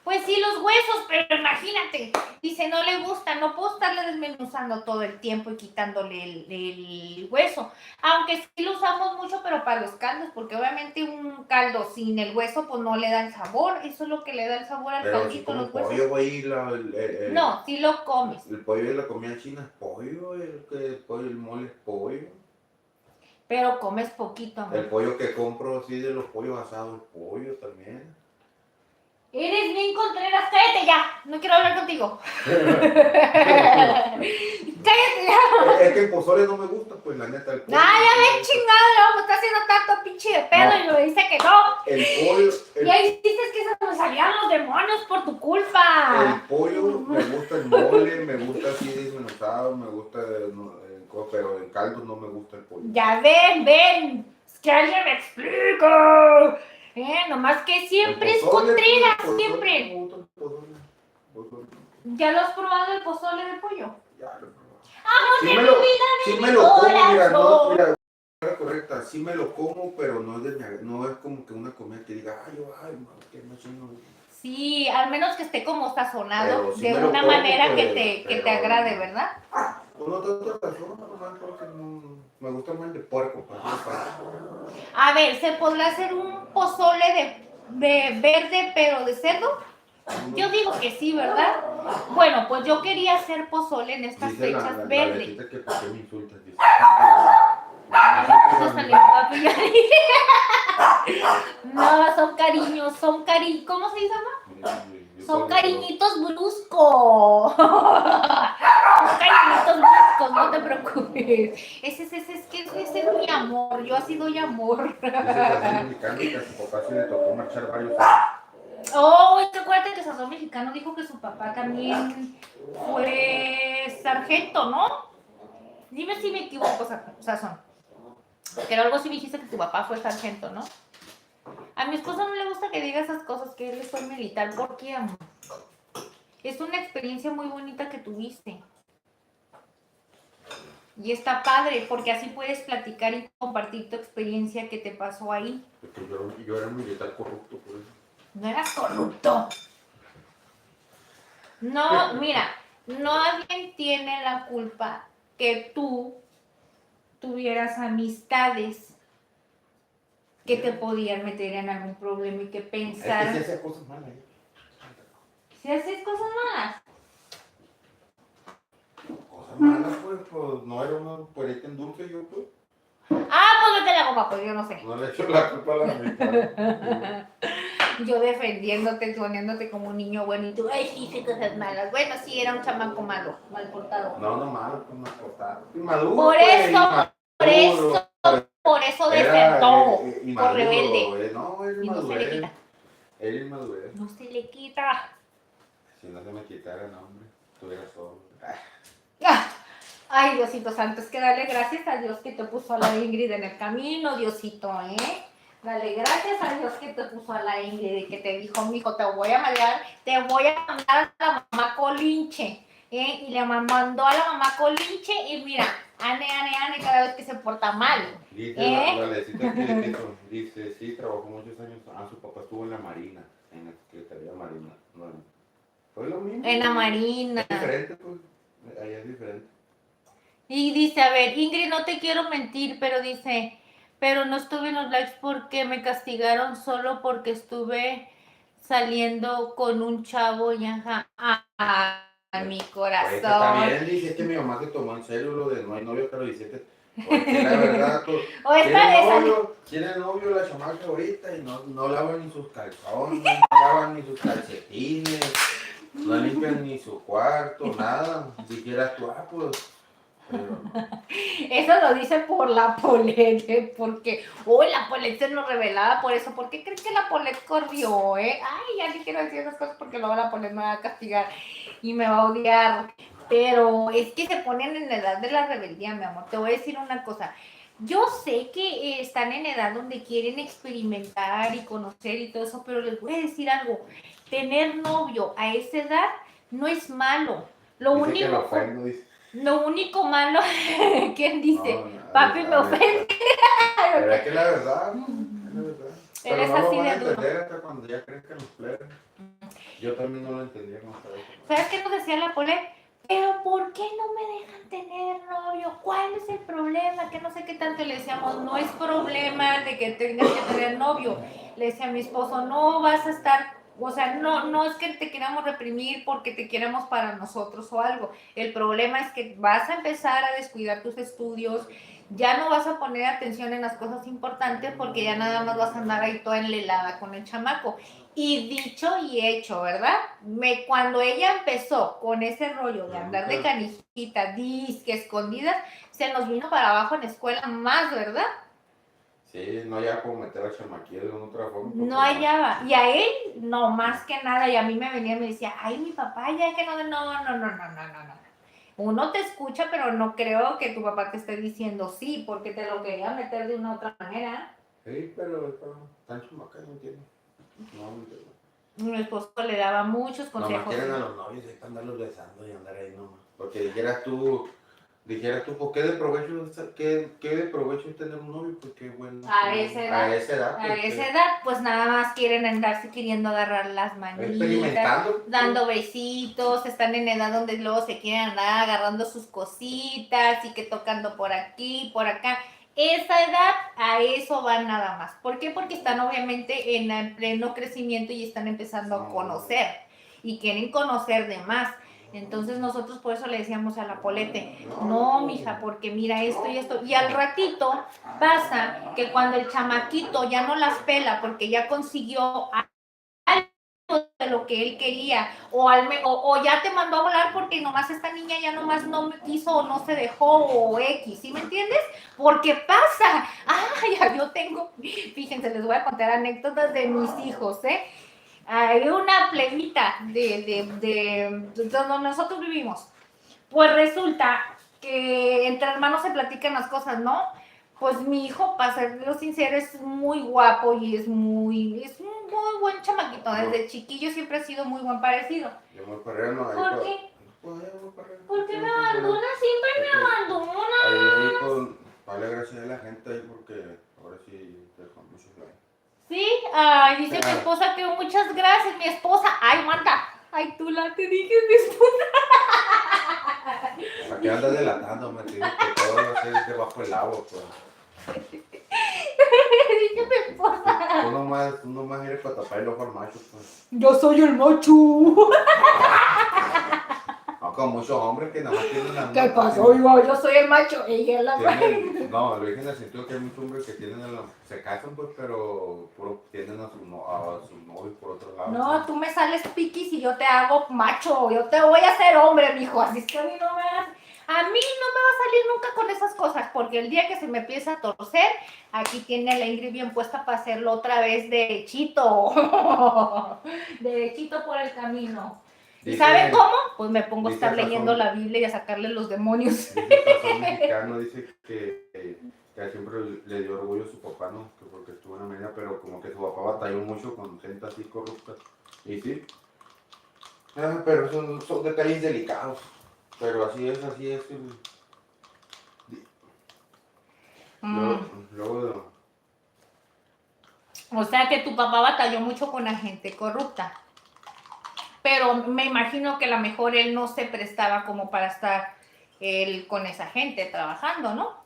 Pues sí, los huesos, pero imagínate, dice, no le gusta, no puedo estarle desmenuzando todo el tiempo y quitándole el hueso. Aunque sí lo usamos mucho, pero para los caldos, porque obviamente un caldo sin el hueso, pues no le da el sabor. Eso es lo que le da el sabor al Pero si caldito, como los huesos. pollo, güey, No, sí lo comes. el pollo de la comida china es pollo, el mole es pollo. Pero comes poquito, amor. El pollo que compro así de los pollos asados es pollo también. Eres bien Contreras, cállate ya, no quiero hablar contigo. Cállate ya. Es que el pozole no me gusta, pues la neta, el pollo. Ah, ya ven, chingado, me está haciendo tanto pinche de pedo No. y me dice que no. El pollo. Y ahí dices que se me salían los demonios por tu El culpa. pollo, me gusta el mole, me gusta así desmenuzado, me gusta, pero en caldo no me gusta el pollo. Ya ven, es que alguien me explica. Nomás que siempre es Contreras, siempre. Me gusta el pozole. ¿Ya lo has probado el pozole de pollo? Ya lo he probado. ¡Amor Sí de me mi lo, vida, de sí mi me lo como, mira, corazón! mira, la correcta, sí me lo como, pero no es no es como que una comida que diga, ay, qué machino. Sí, al menos que esté como sazonado Pero sí de me lo una como, manera pues, que te pero agrade, ¿verdad? Pues no tanto razón, nomás porque no, me gusta más el de puerco, pues, A ver, ¿se podrá hacer un pozole de verde pero de cerdo? Yo digo que sí, ¿verdad? Bueno, pues yo quería hacer pozole en estas Dice fechas la verde. Letita que por qué me insultas, dice. Eso salió papi, ya dije. No, son cariños, ¿cómo se llama? Son cariñitos bruscos. Son cariñitos bruscos, no te preocupes. Ese es mi amor, yo así doy amor. Dice Sazón Mexicano que a su papá sí le tocó marchar varios años. Oh, acuérdate que Sazón Mexicano dijo que su papá también fue sargento, ¿no? Dime si me equivoco, Sazón. Pero algo sí me dijiste que tu papá fue sargento, ¿no? A mi esposo no le gusta que diga esas cosas, que él fue militar. ¿Por qué, amor? Es una experiencia muy bonita que tuviste. Y está padre, porque así puedes platicar y compartir tu experiencia que te pasó ahí. Porque yo era un militar corrupto, por eso. No eras corrupto. No, mira, nadie tiene la culpa que tú tuvieras amistades que te podían meter en algún problema y que pensaran. Es que se hacía cosas malas. Si haces cosas malas. Cosas malas, pues no era una puerita en dulce, yo, pues. Ah, pues vete la copa, pues yo no sé. No le echo la culpa a la militar. Yo defendiéndote, poniéndote como un niño bueno y tú, ay, sí, hice cosas malas. Bueno, sí, era un chamaco malo, mal portado. No, malo, pues mal portado. Inmaduro. Por eso desertó, por rebelde. No, él Y no se le quita. Él inmadurez. No se le quita. Si no se me quitara, no, hombre, estuviera solo. Ay, Diosito Santo, es que dale gracias a Dios que te puso a la Ingrid en el camino, Diosito, ¿eh? Dale gracias a Dios que te puso a la Ingrid y que te dijo, mijo, te voy a mandar a la mamá Colinche, ¿eh? Y le mandó a la mamá Colinche y mira, ane, cada vez que se porta mal. Dice la Lecita que dice, sí, trabajó muchos años, su papá estuvo en la Marina, en la Secretaría Marina. No, fue lo mismo. En la Marina. Es diferente, pues, allá es diferente. Y dice, a ver, Ingrid, no te quiero mentir, pero dice, pero no estuve en los likes porque me castigaron solo porque estuve saliendo con un chavo y ajá, mi corazón. Pues está bien, dice, es que mi mamá se tomó en serio lo de no hay novio, pero dice que, porque la verdad, tiene novio la chamaca ahorita y no lavan ni sus calzones, no lavan ni sus calcetines, no limpian ni su cuarto, nada, ni siquiera tú, pues... Pero... Eso lo dice por la Polet, porque, la Polet se nos revelaba por eso. ¿Por qué crees que la Polet corrió, Ay, ya ni quiero decir esas cosas porque luego la Polet me va a castigar y me va a odiar. Pero es que se ponen en la edad de la rebeldía, mi amor. Te voy a decir una cosa. Yo sé que están en edad donde quieren experimentar y conocer y todo eso, pero les voy a decir algo. Tener novio a esa edad no es malo. Lo Dice único, que lo ofendo, dice. lo único malo, ¿quién dice? No, Papi me ofende. Pero es que la verdad, es la verdad. Pero Eres no lo así van a de duro. entender hasta cuando ya crezcan los plebes. Yo también no lo entendía como estaba eso. ¿Sabes qué nos decía la Pole? Pero ¿por qué no me dejan tener novio? ¿Cuál es el problema? Que no sé qué tanto. Le decíamos, no es problema de que tengas que tener novio. Le decía a mi esposo, no vas a estar, o sea, no es que te queramos reprimir porque te queramos para nosotros o algo. El problema es que vas a empezar a descuidar tus estudios, ya no vas a poner atención en las cosas importantes porque ya nada más vas a andar ahí toda enlelada con el chamaco. Y dicho y hecho, ¿verdad? Cuando ella empezó con ese rollo de andar de canijita, disque, escondidas, se nos vino para abajo en la escuela más, ¿verdad? Sí, no ya como meter a chamaquillo de una otra forma. No hallaba. Y a él, no, más que nada. Y a mí me venía y me decía, ay, mi papá, ya que no. Uno te escucha, pero no creo que tu papá te esté diciendo sí, porque te lo quería meter de una otra manera. Sí, pero están chamacas, no entiendo. No entiendo. Mi esposo le daba muchos consejos. Nomás quieren a los novios, hay que andarlos besando y andar ahí nomás. Porque dijeras tú, pues ¿qué de provecho, qué de provecho es tener un novio? Pues qué bueno. A esa edad. A esa edad. A esa edad, pues nada más quieren andarse queriendo agarrar las manitas, experimentando. dando besitos, están en edad donde luego se quieren andar agarrando sus cositas y que tocando por aquí, por acá. Esa edad, a eso van nada más. ¿Por qué? Porque están obviamente en pleno crecimiento y están empezando a conocer y quieren conocer de más. Entonces nosotros por eso le decíamos a la Polete, no, mija, porque mira esto y esto. Y al ratito pasa que cuando el chamaquito ya no las pela porque ya consiguió algo de lo que él quería, o ya te mandó a volar porque nomás esta niña ya nomás no me quiso o no se dejó o X, ¿sí me entiendes? Porque pasa. Ya yo tengo, fíjense, les voy a contar anécdotas de mis hijos, ¿eh? Hay una plebita de donde nosotros vivimos. Pues resulta que entre hermanos se platican las cosas, ¿no? Pues mi hijo, para serlo sincero, es muy guapo y es un muy buen chamaquito. Desde chiquillo siempre ha sido muy buen parecido. Yo me paré, no, ¿Por qué? ¿Por qué me abandonas? Siempre me abandonas. Ahí con, vale, gracias a la gente ahí porque ahora sí dejó muchos likes. Sí, dice mi esposa que muchas gracias. Mi esposa, ay, Marta, ay, tú la te dije, mi esposa. ¿Para qué andas delatándome? Te digo que todo va a ser debajo del agua, pues. Dije mi esposa. Tú nomás eres para tapar el ojo al macho, pues. Yo soy el macho. No, como muchos hombres que nada más tienen la... ¿Qué pasó, yo soy el macho, ella es la mujer. No, lo dije en el sentido que hay muchos hombres que se casan, pues, pero tienen a su novio por otro lado. No, tú me sales piquis y yo te hago macho, yo te voy a hacer hombre, mijo, así es que a mí no me va a salir nunca con esas cosas, porque el día que se me empieza a torcer, aquí tiene la Ingrid bien puesta para hacerlo otra vez derechito, derechito por el camino. ¿Y saben cómo? Pues me pongo a estar leyendo la Biblia y a sacarle los demonios. Dice el pastor mexicano, dice que siempre le dio orgullo a su papá, ¿no? Que porque estuvo en América, pero como que su papá batalló mucho con gente así corrupta. Y sí. Pero son detalles delicados. Pero así es. Luego... O sea que tu papá batalló mucho con la gente corrupta. Pero me imagino que a lo mejor él no se prestaba como para estar él con esa gente trabajando, ¿no?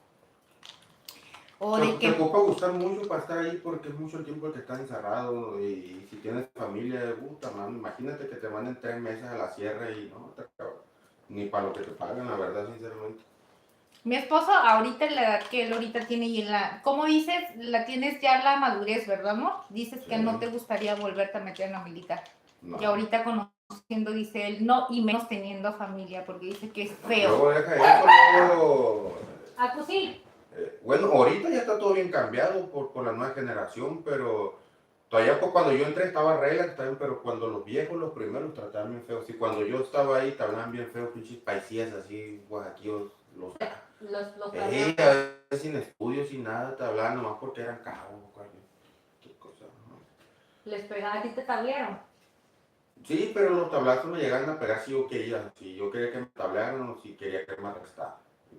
O de que te ocupa gustar mucho para estar ahí porque es mucho el tiempo que estás encerrado y si tienes familia, puta, man, imagínate que te manden 3 meses a la sierra y no, ni para lo que te pagan, la verdad, sinceramente. Mi esposo ahorita en la edad que él ahorita tiene y en la, ¿cómo dices? La tienes ya la madurez, ¿verdad, amor? Dices que no te gustaría volverte a meter en la militar. No. Y ahorita conociendo, dice él, no, y menos teniendo familia, porque dice que es feo. Luego deja eso, luego... Ah, pues sí. Bueno, ahorita ya está todo bien cambiado por la nueva generación, pero todavía pues, cuando yo entré estaba relax también, pero cuando los viejos, los primeros, trataban bien feos. Y cuando yo estaba ahí, estaban bien feos, pinches paisías así, oaxaquillos, a veces sin estudios, sin nada, te hablaban nomás porque eran cabos, qué cosa, ¿no? ¿Les pegaba a ti te tablaron? Sí, pero los tablazos me llegaban a pegar si yo quería. Si yo quería que me tablaran o si quería que me arrestaran.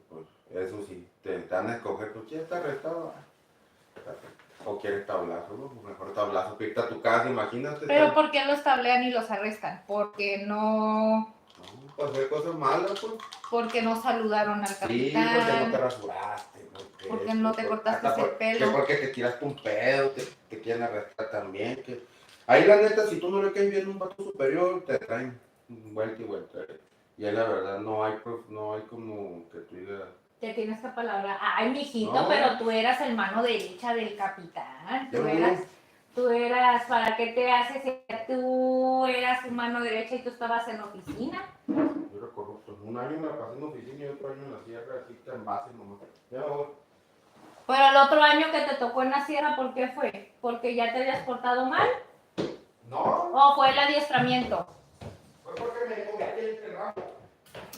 Pues eso sí, te dan a escoger, pues ¿quieres estar arrestado? O quieres tablazo, ¿no? Mejor tablazo, pita a tu casa, imagínate. ¿Pero por qué los tablean y los arrestan? Porque no... Pues hacer cosas malas, pues. Porque no saludaron al capitán. Sí, porque no te rasuraste. Porque no te cortaste el pelo. Que porque te tiraste un pedo, te quieren arrestar también. Que... Ahí la neta, si tú no le caes bien a un vato superior, te traen vuelta y vuelta. Y ahí la verdad no hay como que tú digas... Te tienes esta palabra. Ay, mijito, no. Pero tú eras el mano derecha del capitán. Tú eras, ¿para qué te haces? Tú eras su mano derecha y tú estabas en la oficina. Yo era corrupto. Un año me la pasé en la oficina y otro año en la sierra, así que en base nomás. Ya voy. Pero el otro año que te tocó en la sierra, ¿por qué fue? ¿Porque ya te habías portado mal? No. ¿O fue el adiestramiento? Fue porque me convertí en el ramo.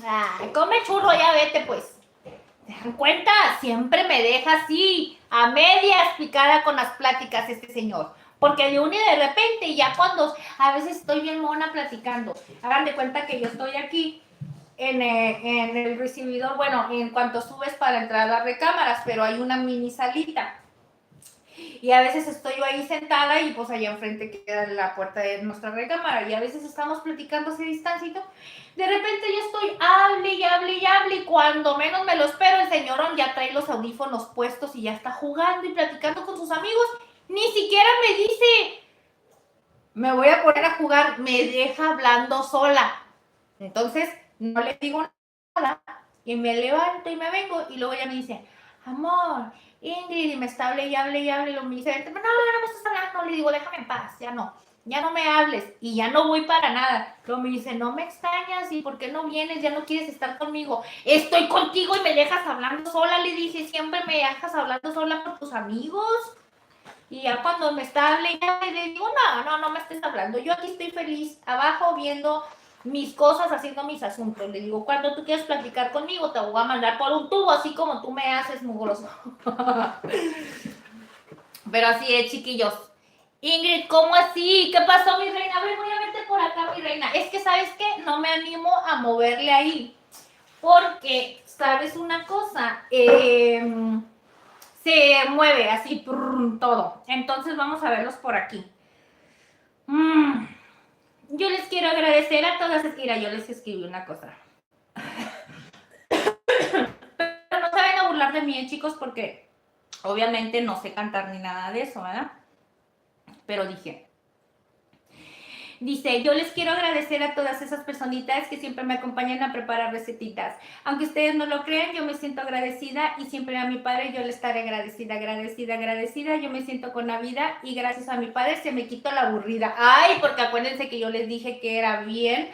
Ay, come churro, ya vete pues. ¿Se dan cuenta? Siempre me deja así, a medias picada con las pláticas este señor. Porque de un y de repente, ya cuando a veces estoy bien mona platicando, hagan de cuenta que yo estoy aquí en el recibidor, bueno, en cuanto subes para entrar a las recámaras, pero hay una mini salita. Y a veces estoy yo ahí sentada y pues allá enfrente queda la puerta de nuestra recámara y a veces estamos platicando ese distancito. De repente yo estoy hable y hable y hable y cuando menos me lo espero el señorón ya trae los audífonos puestos y ya está jugando y platicando con sus amigos. Ni siquiera me dice, me voy a poner a jugar, me deja hablando sola. Entonces no le digo nada y me levanto y me vengo y luego ella me dice, amor, Ingrid, y me está hable y hable y hable y luego me dice, no me estás hablando, le digo, déjame en paz, ya no me hables y ya no voy para nada. Luego me dice, no me extrañas y ¿por qué no vienes? Ya no quieres estar conmigo. Estoy contigo y me dejas hablando sola, le dije, siempre me dejas hablando sola por tus amigos. Y ya cuando me está hablando, le digo, no me estés hablando, yo aquí estoy feliz, abajo viendo mis cosas, haciendo mis asuntos. Le digo, cuando tú quieres platicar conmigo, te voy a mandar por un tubo, así como tú me haces, mugroso. Pero así es, chiquillos. Ingrid, ¿cómo así? ¿Qué pasó, mi reina? A ver, voy a verte por acá, mi reina. Es que, ¿sabes qué? No me animo a moverle ahí. Porque, ¿sabes una cosa? Se mueve así, todo. Entonces, vamos a verlos por aquí. Yo les quiero agradecer a todas. Mira, yo les escribí una cosa. Pero no se vayan a burlar de mí, chicos, porque obviamente no sé cantar ni nada de eso, ¿verdad? Pero dice, yo les quiero agradecer a todas esas personitas que siempre me acompañan a preparar recetitas. Aunque ustedes no lo crean, yo me siento agradecida y siempre a mi padre yo le estaré agradecida. Yo me siento con la vida y gracias a mi padre se me quitó la aburrida. Ay, porque acuérdense que yo les dije que era bien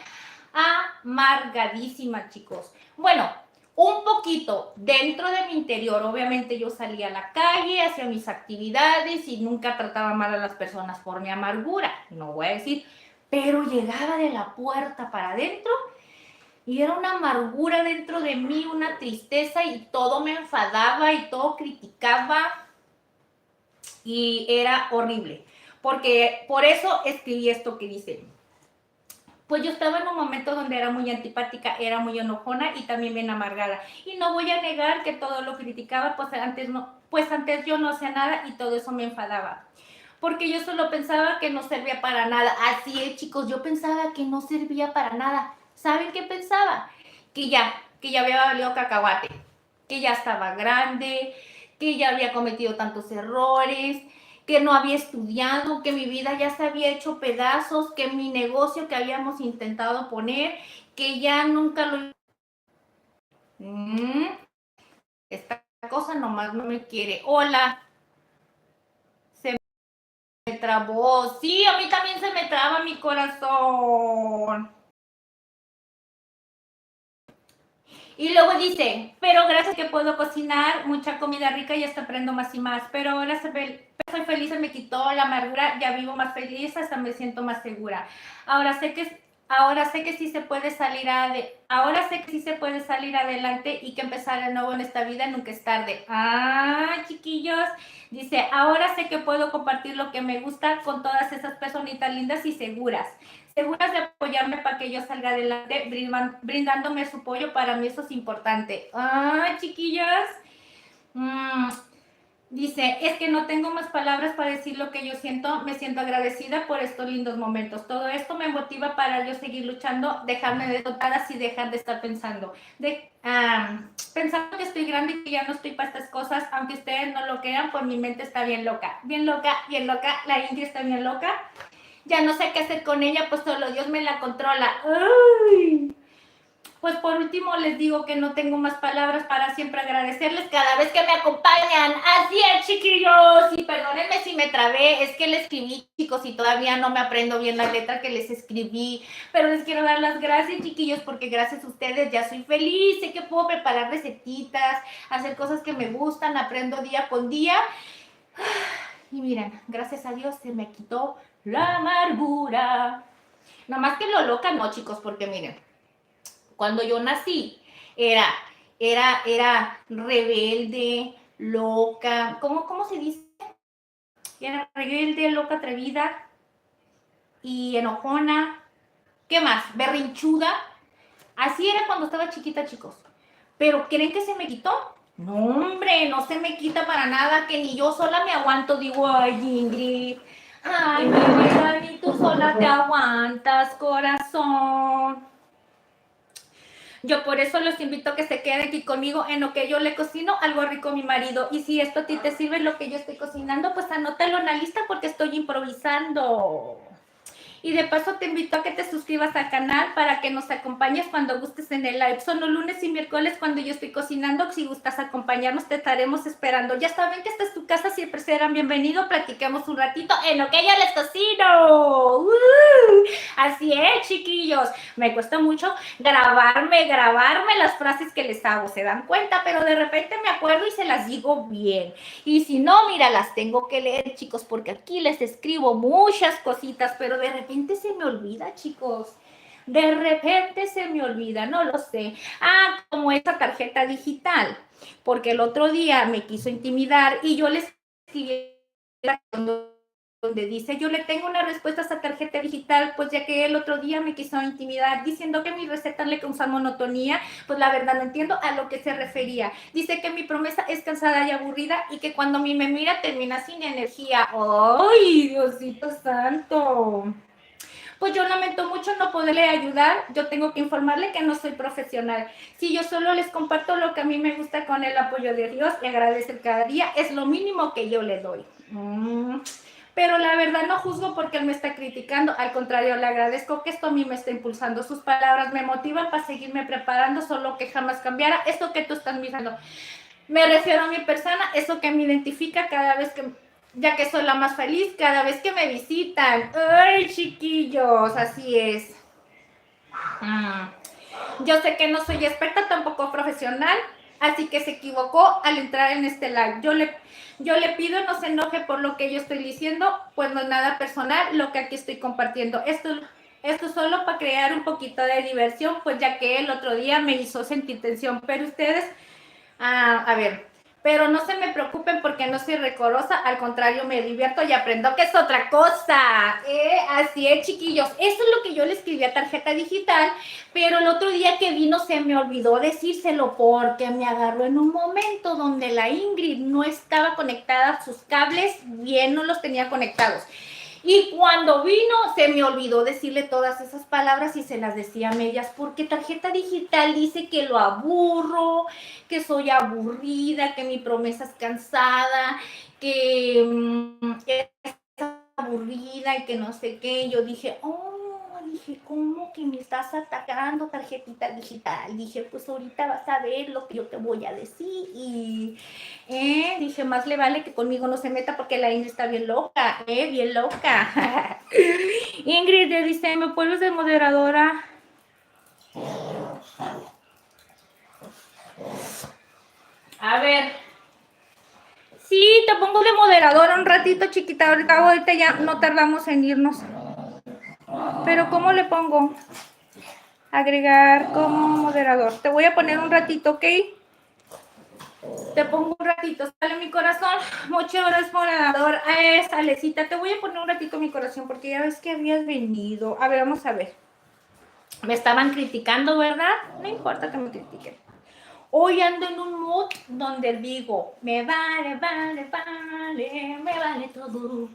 amargadísima, chicos. Bueno, un poquito dentro de mi interior, obviamente yo salía a la calle, hacía mis actividades y nunca trataba mal a las personas por mi amargura, no voy a decir, pero llegaba de la puerta para adentro y era una amargura dentro de mí, una tristeza y todo me enfadaba y todo criticaba y era horrible, porque por eso escribí esto que dice. Pues yo estaba en un momento donde era muy antipática, era muy enojona y también bien amargada. Y no voy a negar que todo lo criticaba, pues antes yo no hacía nada y todo eso me enfadaba. Porque yo solo pensaba que no servía para nada. Así es, chicos, yo pensaba que no servía para nada. ¿Saben qué pensaba? Que ya había valido cacahuate, que ya estaba grande, que ya había cometido tantos errores, que no había estudiado, que mi vida ya se había hecho pedazos, que mi negocio que habíamos intentado poner, que ya nunca lo... Esta cosa nomás no me quiere. Hola. Se me trabó. Sí, a mí también se me traba mi corazón. Y luego dice, pero gracias que puedo cocinar mucha comida rica y hasta aprendo más y más. Pero ahora soy feliz, se me quitó la amargura, ya vivo más feliz, hasta me siento más segura. Ahora sé que ahora sé que sí se puede salir adelante y que empezar de nuevo en esta vida nunca es tarde. Chiquillos, dice, ahora sé que puedo compartir lo que me gusta con todas esas personitas lindas y seguras de apoyarme para que yo salga adelante, brindándome su apoyo. Para mí eso es importante. Chiquillos, dice, es que no tengo más palabras para decir lo que yo siento, me siento agradecida por estos lindos momentos. Todo esto me motiva para yo seguir luchando, dejarme de dotadas y dejar de estar pensando. Pensando que estoy grande y que ya no estoy para estas cosas, aunque ustedes no lo crean, pues mi mente está bien loca. Bien loca, bien loca, la Ingrid está bien loca. Ya no sé qué hacer con ella, pues solo Dios me la controla. ¡Ay! Pues por último les digo que no tengo más palabras para siempre agradecerles cada vez que me acompañan. Así es, chiquillos. Y perdónenme si me trabé, es que le escribí, chicos, y todavía no me aprendo bien la letra que les escribí. Pero les quiero dar las gracias, chiquillos, porque gracias a ustedes ya soy feliz. Sé que puedo preparar recetitas, hacer cosas que me gustan, aprendo día con día. Y miren, gracias a Dios se me quitó la amargura. Nada más que lo loca no, chicos, porque miren, cuando yo nací, era rebelde, loca, ¿cómo se dice? Era rebelde, loca, atrevida y enojona. ¿Qué más? Berrinchuda. Así era cuando estaba chiquita, chicos. ¿Pero creen que se me quitó? No, hombre, no se me quita para nada, que ni yo sola me aguanto. Digo, ay, Ingrid, ay, mi vida, ni tú sola te aguantas, corazón. Yo por eso los invito a que se queden aquí conmigo en lo que yo le cocino algo rico a mi marido. Y si esto a ti te sirve lo que yo estoy cocinando, pues anótalo en la lista porque estoy improvisando. Y de paso te invito a que te suscribas al canal para que nos acompañes cuando gustes en el live. Son los lunes y miércoles cuando yo estoy cocinando. Si gustas acompañarnos, te estaremos esperando. Ya saben que esta es tu casa, siempre serán bienvenidos. Platiquemos un ratito en lo que yo les cocino. Así es, chiquillos. Me cuesta mucho grabarme las frases que les hago. ¿Se dan cuenta? Pero de repente me acuerdo y se las digo bien. Y si no, mira, las tengo que leer, chicos, porque aquí les escribo muchas cositas, pero de repente se me olvida, chicos. De repente se me olvida, no lo sé. Como esa tarjeta digital, porque el otro día me quiso intimidar y yo les escribí donde dice, yo le tengo una respuesta a esa tarjeta digital, pues ya que el otro día me quiso intimidar diciendo que mis recetas le causan monotonía, pues la verdad no entiendo a lo que se refería. Dice que mi promesa es cansada y aburrida y que cuando a mí me mira termina sin energía. ¡Ay, Diosito santo! Pues yo lamento mucho no poderle ayudar, yo tengo que informarle que no soy profesional. Si yo solo les comparto lo que a mí me gusta con el apoyo de Dios y agradecer cada día, es lo mínimo que yo le doy. Pero la verdad no juzgo porque él me está criticando, al contrario, le agradezco que esto a mí me está impulsando. Sus palabras me motivan para seguirme preparando, solo que jamás cambiara. Esto que tú estás mirando, me refiero a mi persona, eso que me identifica cada vez que, ya que soy la más feliz, cada vez que me visitan. ¡Ay, chiquillos! Así es. Yo sé que no soy experta, tampoco profesional, así que se equivocó al entrar en este live. Yo le pido no se enoje por lo que yo estoy diciendo, pues no es nada personal lo que aquí estoy compartiendo. Esto solo para crear un poquito de diversión, pues ya que el otro día me hizo sentir tensión. Pero ustedes, pero no se me preocupen porque no soy recorosa, al contrario, me divierto y aprendo que es otra cosa. Así es, chiquillos. Eso es lo que yo le escribí a tarjeta digital, pero el otro día que vino se me olvidó decírselo porque me agarró en un momento donde la Ingrid no estaba conectada, sus cables bien no los tenía conectados. Y cuando vino, se me olvidó decirle todas esas palabras y se las decía a ellas, porque tarjeta digital dice que lo aburro, que soy aburrida, que mi promesa es cansada, que es aburrida y que no sé qué. Yo dije, dije, ¿cómo que me estás atacando, tarjetita digital? Dije, pues ahorita vas a ver lo que yo te voy a decir. Y dije, más le vale que conmigo no se meta porque la Ingrid está bien loca, bien loca. Ingrid le dice, ¿me puedes de moderadora? A ver. Sí, te pongo de moderadora un ratito, chiquita. Ahorita ya no tardamos en irnos. Pero ¿cómo le pongo? Agregar como moderador. Te voy a poner un ratito, ¿ok? Te pongo un ratito. Sale mi corazón. Muchas gracias, moderador. Salecita, te voy a poner un ratito mi corazón porque ya ves que habías venido. A ver, vamos a ver. Me estaban criticando, ¿verdad? No importa que me critiquen. Hoy ando en un mood donde digo, me vale todo.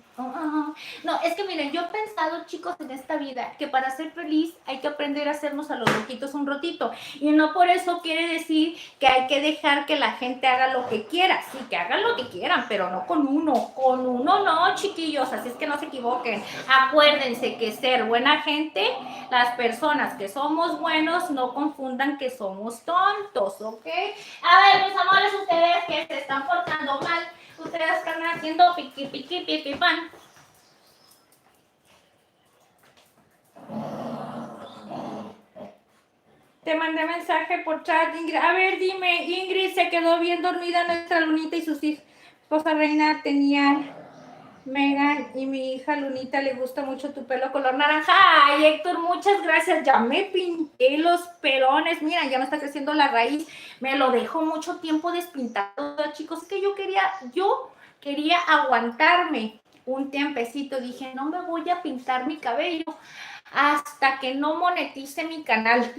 No, es que miren, yo he pensado, chicos, en esta vida, que para ser feliz hay que aprender a hacernos a los loquitos un ratito. Y no por eso quiere decir que hay que dejar que la gente haga lo que quiera. Sí, que hagan lo que quieran, pero no con uno. Con uno no, chiquillos, así es que no se equivoquen. Acuérdense que ser buena gente, las personas que somos buenos, no confundan que somos tontos, ¿ok? A ver, mis amores, ustedes que se están portando mal, ustedes están haciendo piqui, pan. Te mandé mensaje por chat, Ingrid. A ver, dime, Ingrid, se quedó bien dormida nuestra Lunita y sus hijos. Esposa Reina tenían Megan y mi hija Lunita le gusta mucho tu pelo color naranja. Ay, Héctor, muchas gracias. Ya me pinté los pelones. Mira, ya me está creciendo la raíz. Me lo dejo mucho tiempo despintado, chicos. Es que yo quería aguantarme un tiempecito. Dije, no me voy a pintar mi cabello hasta que no monetice mi canal.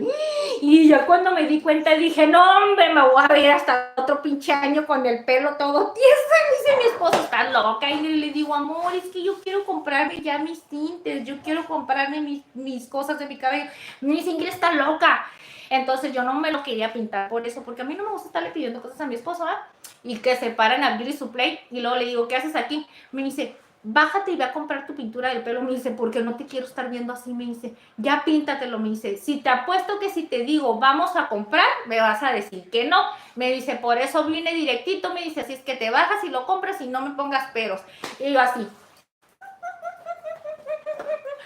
Y yo cuando me di cuenta dije, no hombre, me voy a ver hasta otro pinche año con el pelo todo tieso. Y dice mi esposo, está loca. Y le digo, amor, es que yo quiero comprarme ya mis tintes, yo quiero comprarme mis cosas de mi cabello. Me dice, Ingrid, está loca. Entonces yo no me lo quería pintar por eso, porque a mí no me gusta estarle pidiendo cosas a mi esposo, ¿eh? Y que se paran a Beauty Supply y luego le digo, ¿qué haces aquí? Me dice, bájate y ve a comprar tu pintura del pelo. Me dice, porque no te quiero estar viendo así. Me dice, ya píntatelo. Me dice, si te apuesto que si te digo vamos a comprar, me vas a decir que no. Me dice, por eso vine directito. Me dice, así es que te bajas y lo compras y no me pongas peros. Y yo así,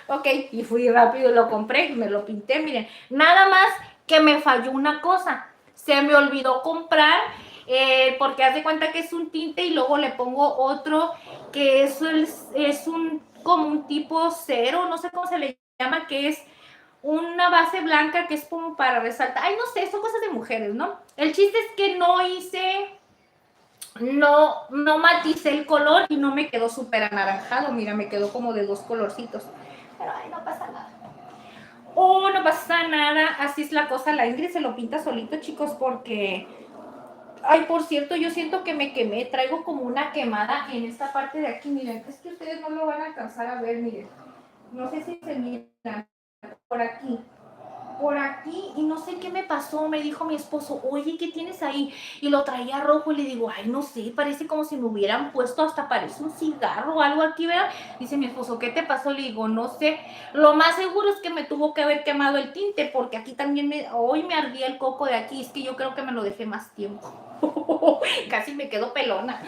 ok, y fui rápido, lo compré y me lo pinté. Miren, nada más que me falló una cosa. Se me olvidó comprar, porque haz de cuenta que es un tinte y luego le pongo otro que es como un tipo cero, no sé cómo se le llama, que es una base blanca que es como para resaltar. Ay, no sé, son cosas de mujeres, ¿no? El chiste es que no maticé el color y no me quedó súper anaranjado. Mira, me quedó como de dos colorcitos. Pero ay, no pasa nada. Oh, no pasa nada. Así es la cosa. La Ingrid se lo pinta solito, chicos, porque... Ay, por cierto, yo siento que me quemé. Traigo como una quemada en esta parte de aquí. Miren, es que ustedes no lo van a alcanzar a ver, miren. No sé si se miran por aquí. Por aquí, y no sé qué me pasó. Me dijo mi esposo, oye, ¿qué tienes ahí? Y lo traía rojo y le digo, ay, no sé, parece como si me hubieran puesto, hasta parece un cigarro o algo aquí, ¿verdad? Dice mi esposo, ¿qué te pasó? Le digo, no sé, lo más seguro es que me tuvo que haber quemado el tinte, porque aquí también hoy me ardía el coco de aquí. Es que yo creo que me lo dejé más tiempo. Casi me quedo pelona.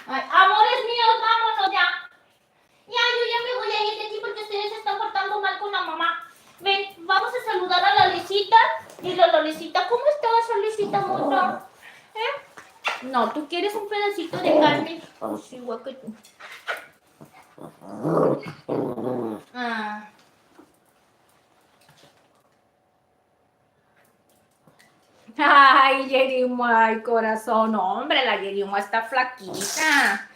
Ay, amores míos, vámonos ya. Ya, yo ya me voy a ir de aquí porque ustedes se están portando mal con la mamá. Ven, vamos a saludar a la Lecita. Y la Lolecita, ¿cómo estás, Lolecita, mundo? ¿Eh? No, tú quieres un pedacito de carne. Oh, sí, igual que tú. Ah. Ay, Yerima, ay, corazón. Hombre, la Yerima está flaquita.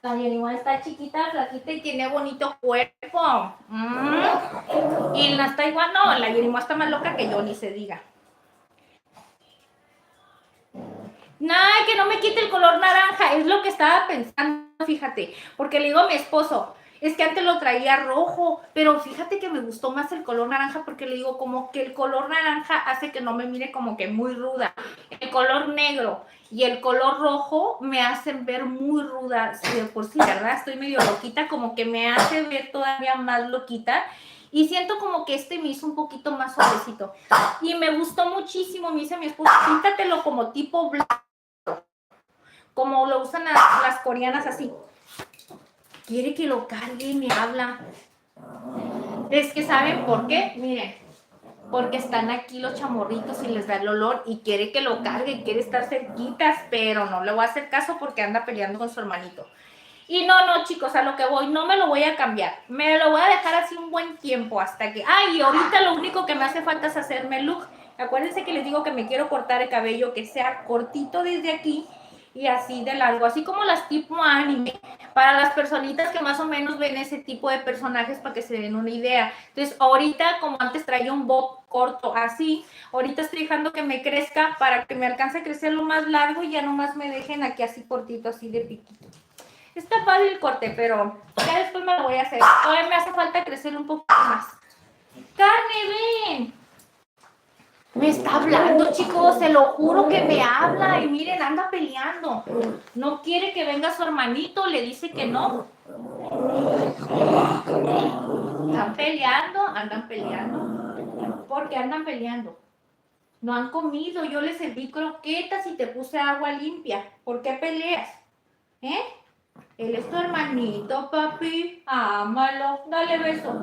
La Yerima está chiquita, flaquita y tiene bonito cuerpo. Y la está igual, no, la Yerima está más loca que yo, ni se diga. Ay, que no me quite el color naranja, es lo que estaba pensando, fíjate, porque le digo a mi esposo, es que antes lo traía rojo, pero fíjate que me gustó más el color naranja porque le digo como que el color naranja hace que no me mire como que muy ruda. El color negro y el color rojo me hacen ver muy ruda, por sí, ¿verdad? Estoy medio loquita, como que me hace ver todavía más loquita. Y siento como que me hizo un poquito más suavecito. Y me gustó muchísimo, me dice mi esposo, píntatelo como tipo blanco, como lo usan las coreanas así. Quiere que lo cargue y me habla. Es que ¿saben por qué? Miren, porque están aquí los chamorritos y les da el olor y quiere que lo cargue, quiere estar cerquitas, pero no le voy a hacer caso porque anda peleando con su hermanito. Y no, chicos, a lo que voy, no me lo voy a cambiar. Me lo voy a dejar así un buen tiempo hasta que... y ahorita lo único que me hace falta es hacerme el look. Acuérdense que les digo que me quiero cortar el cabello que sea cortito desde aquí y así de largo, así como las tipo anime, para las personitas que más o menos ven ese tipo de personajes para que se den una idea. Entonces, ahorita, como antes traía un bob corto así, ahorita estoy dejando que me crezca para que me alcance a crecer lo más largo y ya nomás me dejen aquí así cortito, así de piquito. Está padre el corte, pero ya después me lo voy a hacer. Todavía me hace falta crecer un poco más. ¡Carne, ven! Me está hablando, chicos, se lo juro que me habla. Y miren, anda peleando. No quiere que venga su hermanito, le dice que no. Están peleando, andan peleando. ¿Por qué andan peleando? No han comido, yo les serví croquetas y te puse agua limpia. ¿Por qué peleas? ¿Eh? Él es tu hermanito, papi. Ámalo. Dale beso.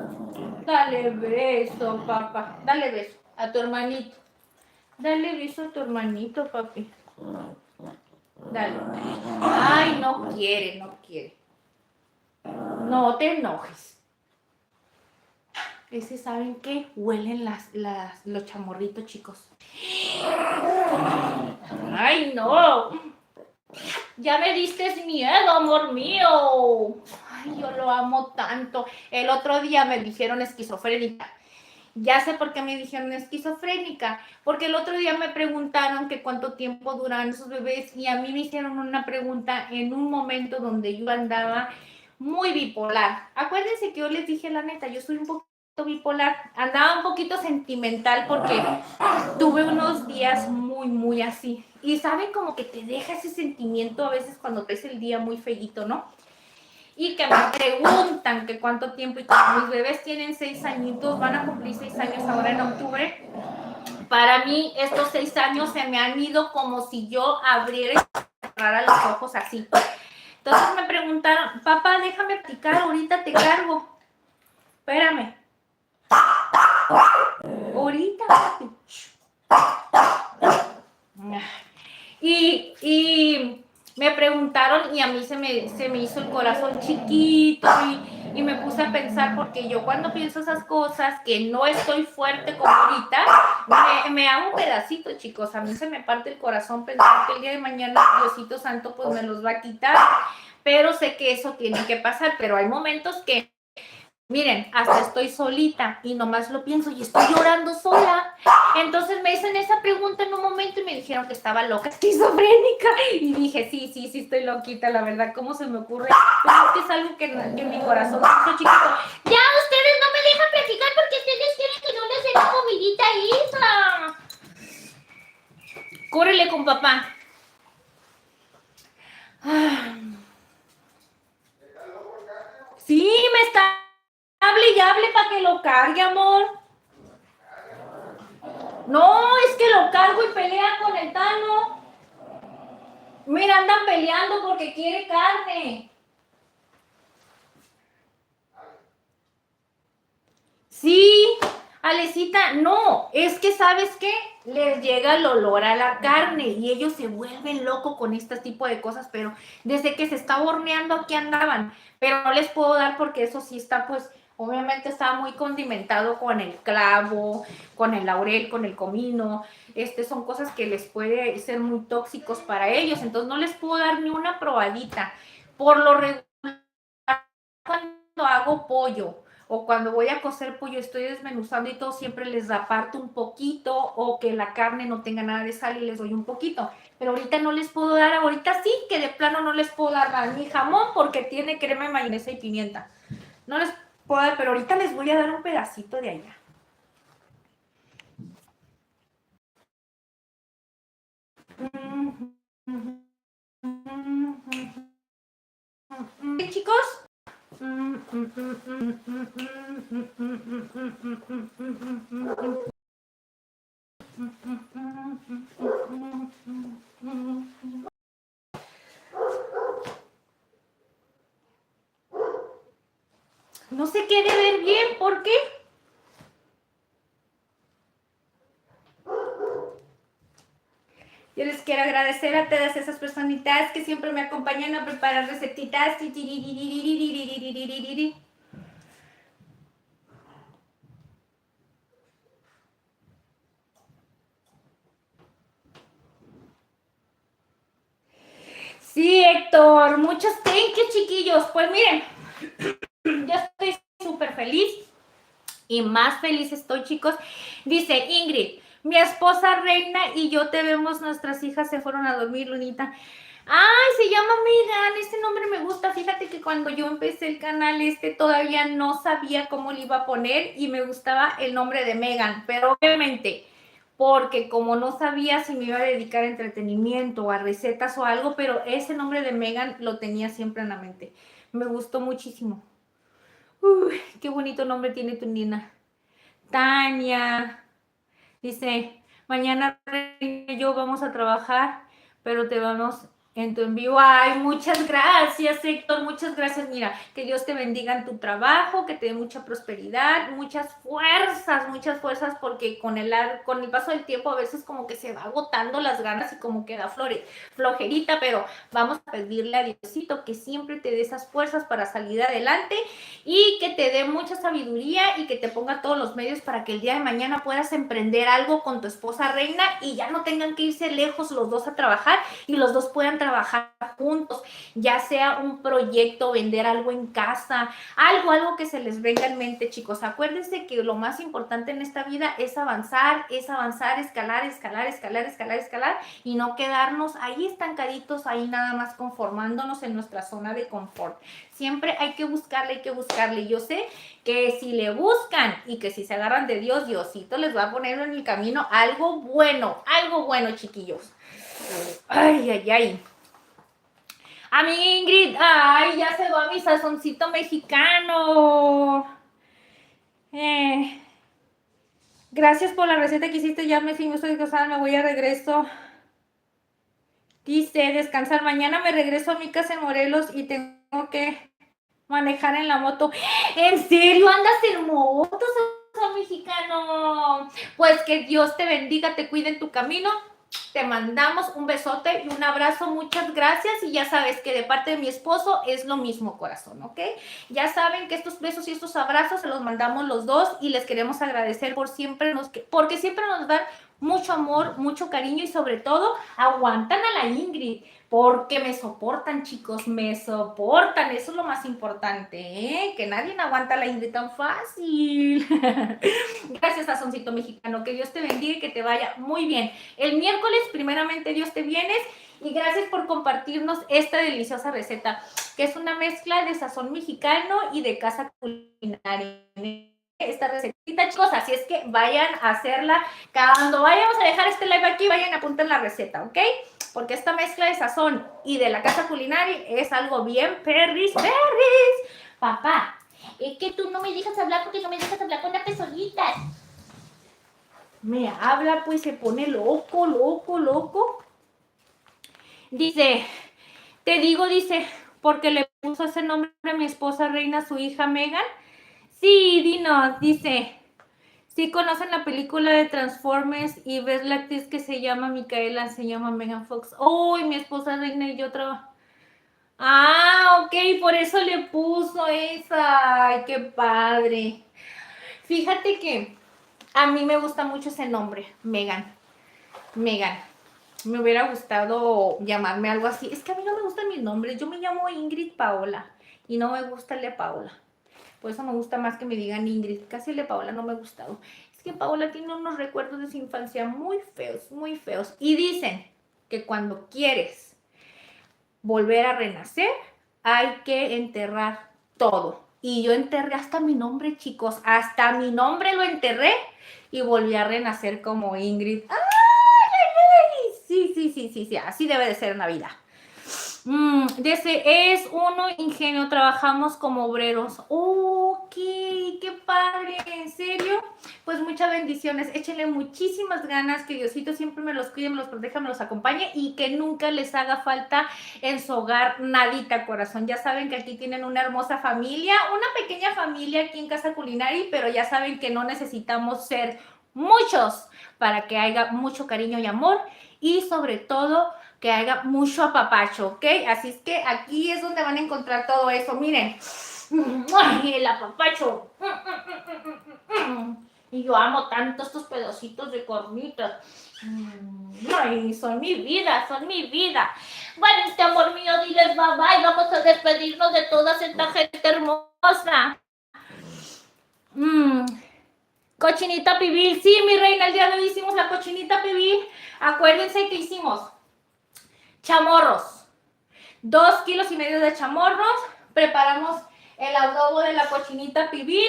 Dale beso, papá. Dale beso a tu hermanito. Dale beso a tu hermanito, papi. Dale. Ay, no quiere, no quiere. No te enojes. Ese, ¿saben qué? Huelen los chamorritos, chicos. Ay, no. Ya me diste miedo, amor mío. Ay, yo lo amo tanto. El otro día me dijeron esquizofrénica. Ya sé por qué me dijeron esquizofrénica. Porque el otro día me preguntaron que cuánto tiempo duran esos bebés y a mí me hicieron una pregunta en un momento donde yo andaba muy bipolar. Acuérdense que yo les dije la neta, yo soy un poquito bipolar. Andaba un poquito sentimental porque tuve unos días muy así. Y saben como que te deja ese sentimiento a veces cuando traes el día muy feíto, ¿no? Y que me preguntan que cuánto tiempo, y como mis bebés tienen 6 añitos, van a cumplir 6 años ahora en octubre. Para mí estos 6 años se me han ido como si yo abriera y cerrara los ojos así. Entonces me preguntaron, papá, déjame platicar, ahorita te cargo. Espérame. Ahorita, papi. Y me preguntaron y a mí se me hizo el corazón chiquito y me puse a pensar porque yo cuando pienso esas cosas, que no estoy fuerte como ahorita, me hago un pedacito, chicos. A mí se me parte el corazón pensar que el día de mañana Diosito Santo pues me los va a quitar, pero sé que eso tiene que pasar, pero hay momentos que miren, hasta estoy solita y nomás lo pienso y estoy llorando sola. Entonces me hicieron esa pregunta en un momento y me dijeron que estaba loca, esquizofrénica. Y dije, sí, estoy loquita, la verdad, ¿cómo se me ocurre? Pero es que es algo que en mi corazón es chiquito. Ya, ustedes no me dejan platicar porque ustedes quieren que no les dé la comidita esa. Córrele con papá. Sí, me está hable y hable para que lo cargue, amor. No, es que lo cargo y pelea con el Tano. Mira, andan peleando porque quiere carne. Sí, Alecita, no, es que ¿sabes qué? Les llega el olor a la carne y ellos se vuelven locos con este tipo de cosas, pero desde que se está horneando aquí andaban, pero no les puedo dar porque eso sí está pues, obviamente está muy condimentado con el clavo, con el laurel, con el comino, son cosas que les puede ser muy tóxicos para ellos, entonces no les puedo dar ni una probadita. Por lo regular, cuando hago pollo, o cuando voy a cocer pollo, estoy desmenuzando y todo, siempre les aparto un poquito o que la carne no tenga nada de sal y les doy un poquito. Pero ahorita no les puedo dar, ahorita sí que de plano no les puedo dar ni jamón porque tiene crema, mayonesa y pimienta. No les puedo dar, pero ahorita les voy a dar un pedacito de allá. ¿Qué, chicos? No se quiere ver bien, ¿por qué? les quiero agradecer a todas esas personitas que siempre me acompañan a preparar recetitas. Sí, Héctor, muchos thank you, chiquillos. Pues miren, yo estoy súper feliz y más feliz estoy, chicos. Dice Ingrid, mi esposa Reina y yo te vemos, nuestras hijas se fueron a dormir, Lunita. Ay, se llama Megan, este nombre me gusta. Fíjate que cuando yo empecé el canal todavía no sabía cómo le iba a poner y me gustaba el nombre de Megan, pero obviamente porque como no sabía si me iba a dedicar a entretenimiento o a recetas o algo, pero ese nombre de Megan lo tenía siempre en la mente. Me gustó muchísimo. Uy, qué bonito nombre tiene tu nena. Tania dice, mañana y yo vamos a trabajar, pero te vamos en tu envío. Ay, muchas gracias, Héctor, muchas gracias. Mira, que Dios te bendiga en tu trabajo, que te dé mucha prosperidad, muchas fuerzas, porque con el paso del tiempo a veces como que se va agotando las ganas y como queda flojerita, pero vamos a pedirle a Diosito que siempre te dé esas fuerzas para salir adelante y que te dé mucha sabiduría y que te ponga todos los medios para que el día de mañana puedas emprender algo con tu esposa Reina y ya no tengan que irse lejos los dos a trabajar y los dos puedan trabajar juntos, ya sea un proyecto, vender algo en casa, algo que se les venga en mente, chicos. Acuérdense que lo más importante en esta vida es avanzar, escalar y no quedarnos ahí estancaditos, ahí nada más conformándonos en nuestra zona de confort. Siempre hay que buscarle. Yo sé que si le buscan y que si se agarran de Dios, Diosito les va a poner en el camino algo bueno, chiquillos. Ay. A mi Ingrid, ay, ya se va mi sazoncito mexicano. Gracias por la receta que hiciste, ya me estoy casada, me voy a regreso. Dice, descansar, mañana me regreso a mi casa en Morelos y tengo que manejar en la moto. ¿En serio andas en moto, sazón mexicano? Pues que Dios te bendiga, te cuide en tu camino. Te mandamos un besote y un abrazo, muchas gracias, y ya sabes que de parte de mi esposo es lo mismo, corazón, ¿ok? Ya saben que estos besos y estos abrazos se los mandamos los dos y les queremos agradecer porque siempre nos dan mucho amor, mucho cariño y sobre todo aguantan a la Ingrid, porque me soportan, chicos, me soportan, eso es lo más importante, ¿eh? Que nadie aguanta a la Ingrid tan fácil. Gracias, sazoncito mexicano, que Dios te bendiga y que te vaya muy bien. El miércoles, primeramente, Dios te vienes y gracias por compartirnos esta deliciosa receta, que es una mezcla de sazón mexicano y de casa culinaria. Esta recetita, chicos, así es que vayan a hacerla. Cuando vayamos a dejar este live aquí, vayan a apuntar la receta, ¿ok? Porque esta mezcla de sazón y de la casa culinaria es algo bien perris. Papá, es que tú no me dejas hablar porque no me dejas hablar con las personitas. Me habla, pues se pone loco. Dice, te digo, porque le puso ese nombre a mi esposa Reina, su hija Megan. Sí, dinos, dice, sí conocen la película de Transformers y ves la actriz que se llama Micaela, se llama Megan Fox. Oh, y mi esposa Reina y yo trabajo. Ah, ok, por eso le puso esa. Ay, qué padre. Fíjate que a mí me gusta mucho ese nombre, Megan. Me hubiera gustado llamarme algo así. Es que a mí no me gustan mis nombres. Yo me llamo Ingrid Paola y no me gusta el de Paola. Por eso me gusta más que me digan Ingrid. Casi el de Paola no me ha gustado. Es que Paola tiene unos recuerdos de su infancia muy feos. Y dicen que cuando quieres volver a renacer, hay que enterrar todo. Y yo enterré hasta mi nombre, chicos. Hasta mi nombre lo enterré y volví a renacer como Ingrid. ¡Ay! Sí. Así debe de ser en la vida. Es uno ingenio, trabajamos como obreros. Ok, qué padre, ¿en serio? Pues muchas bendiciones, échenle muchísimas ganas, que Diosito siempre me los cuide, me los proteja, me los acompañe y que nunca les haga falta en su hogar nadita, corazón. Ya saben que aquí tienen una hermosa familia, una pequeña familia aquí en Casa Culinari, pero ya saben que no necesitamos ser muchos para que haya mucho cariño y amor y sobre todo que haya mucho apapacho, ¿ok? Así es que aquí es donde van a encontrar todo eso. Miren, ¡ay, el apapacho! Y yo amo tanto estos pedacitos de cornitas. Ay, son mi vida, son mi vida. Bueno, amor mío, diles bye bye. Vamos a despedirnos de toda esta gente hermosa. Cochinita pibil. Sí, mi reina, el día de hoy hicimos la cochinita pibil. Acuérdense que hicimos chamorros. 2,5 kilos de chamorros. Preparamos el adobo de la cochinita pibil.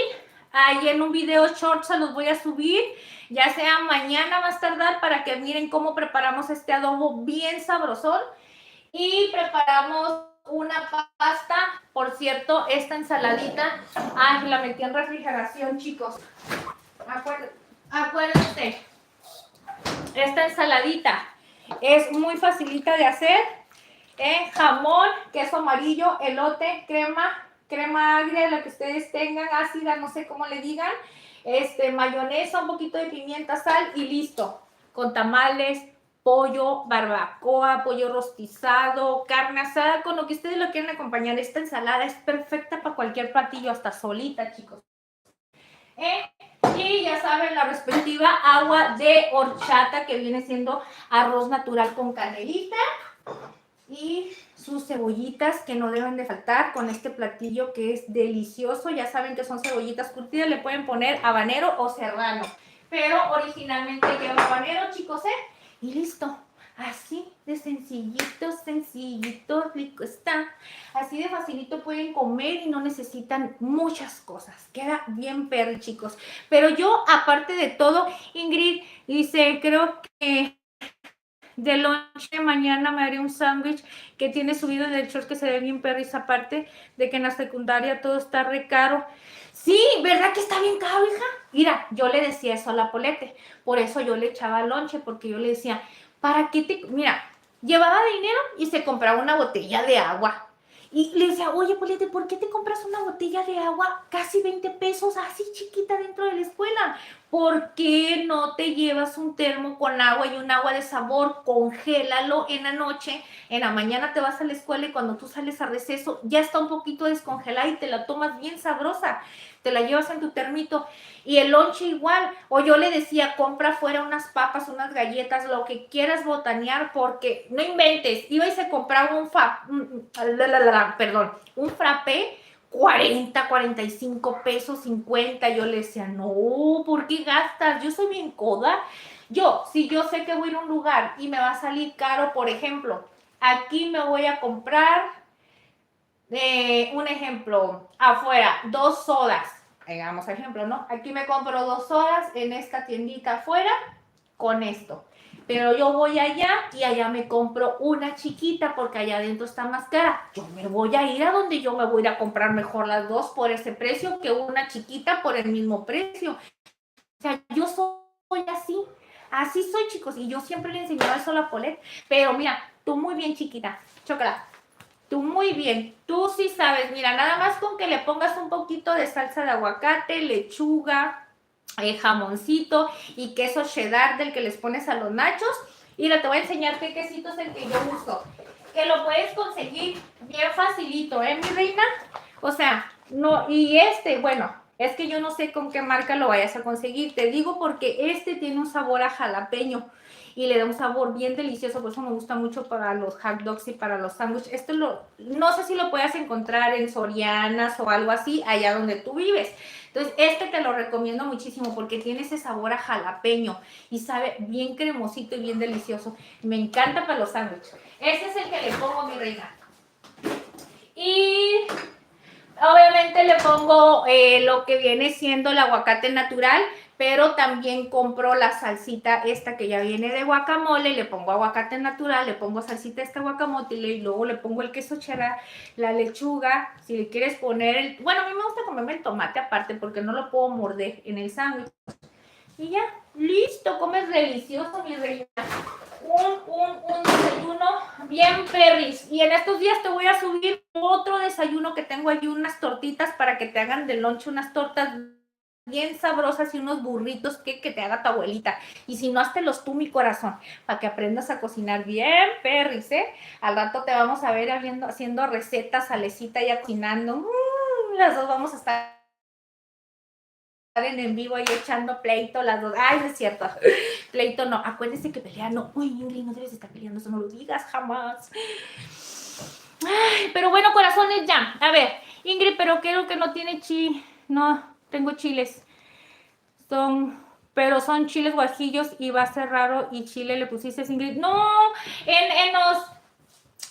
Ahí en un video short se los voy a subir, ya sea mañana más tardar, para que miren cómo preparamos este adobo bien sabrosón. Y preparamos una pasta, por cierto, esta ensaladita, la metí en refrigeración, chicos. Acuérdense, esta ensaladita es muy facilita de hacer. Jamón, queso amarillo, elote, crema agria, la que ustedes tengan, ácida, no sé cómo le digan, mayonesa, un poquito de pimienta, sal y listo. Con tamales, pollo, barbacoa, pollo rostizado, carne asada, con lo que ustedes lo quieran acompañar. Esta ensalada es perfecta para cualquier platillo, hasta solita, chicos. Y ya saben, la respectiva agua de horchata, que viene siendo arroz natural con canelita. Y sus cebollitas, que no deben de faltar con este platillo que es delicioso. Ya saben que son cebollitas curtidas, le pueden poner habanero o serrano, pero originalmente lleva habanero, chicos, y listo. Así de sencillito, rico está. Así de facilito pueden comer y no necesitan muchas cosas. Queda bien perro, chicos. Pero yo, aparte de todo, Ingrid dice, creo que de lonche mañana me haré un sándwich que tiene subido en el short, que se ve bien perris, aparte de que en la secundaria todo está re caro. Sí, ¿verdad que está bien caro, hija? Mira, yo le decía eso a la Polete, por eso yo le echaba lonche, porque yo le decía, ¿para qué te...? Mira, llevaba dinero y se compraba una botella de agua. Y le decía, oye, Polete, ¿por qué te compras una botella de agua casi 20 pesos así chiquita dentro de la escuela? ¿Por qué no te llevas un termo con agua y un agua de sabor? Congélalo en la noche, en la mañana te vas a la escuela y cuando tú sales a receso ya está un poquito descongelada y te la tomas bien sabrosa. Te la llevas en tu termito. Y el lonche igual. O yo le decía, compra afuera unas papas, unas galletas, lo que quieras botanear, porque no inventes. Iba y se compraba un frappé, 40, 45 pesos, 50. Yo le decía, no, ¿por qué gastas? Yo soy bien coda. Si yo sé que voy a ir a un lugar y me va a salir caro, por ejemplo, aquí me voy a comprar, un ejemplo, afuera, 2 sodas. Hagamos ejemplo, ¿no? Aquí me compro 2 sodas en esta tiendita afuera con esto. Pero yo voy allá y allá me compro una chiquita porque allá adentro está más cara. Yo me voy a ir a donde yo me voy a ir a comprar mejor las 2 por ese precio que una chiquita por el mismo precio. O sea, yo soy así soy, chicos, y yo siempre le enseñaba eso a la Polet. Pero mira, tú muy bien, chiquita, chocolate. Tú muy bien, tú sí sabes, mira, nada más con que le pongas un poquito de salsa de aguacate, lechuga, jamoncito y queso cheddar del que les pones a los nachos. Y te voy a enseñar qué quesito es el que yo uso, que lo puedes conseguir bien facilito, mi reina. O sea, no, y bueno, es que yo no sé con qué marca lo vayas a conseguir, te digo porque este tiene un sabor a jalapeño y le da un sabor bien delicioso, por eso me gusta mucho para los hot dogs y para los sándwiches. No sé si lo puedas encontrar en Sorianas o algo así, allá donde tú vives. Entonces, te lo recomiendo muchísimo porque tiene ese sabor a jalapeño y sabe bien cremosito y bien delicioso. Me encanta para los sándwiches. Este es el que le pongo, mi reina. Y obviamente le pongo lo que viene siendo el aguacate natural, pero también compro la salsita esta que ya viene de guacamole, le pongo aguacate natural, le pongo salsita esta guacamole y luego le pongo el queso cheddar, la lechuga, si le quieres poner bueno, a mí me gusta comerme el tomate aparte porque no lo puedo morder en el sándwich. Y ya, listo, comes delicioso, mi reina. Un desayuno bien perris. Y en estos días te voy a subir otro desayuno que tengo allí, unas tortitas para que te hagan de lonche, unas tortas bien sabrosas y unos burritos que te haga tu abuelita. Y si no, háztelos tú, mi corazón, para que aprendas a cocinar bien, perris, ¿eh? Al rato te vamos a ver haciendo recetas, Alecita ya cocinando. Las dos vamos a estar en vivo ahí echando pleito las dos. Ay, no es cierto. Pleito no. Acuérdense que pelear no. Uy, Ingrid, no debes estar peleando. Eso no lo digas jamás. Ay, pero bueno, corazones, ya. A ver, Ingrid, pero creo que no tiene No, tengo chiles. Pero son chiles guajillos y va a ser raro. Y chile le pusiste, Ingrid. No,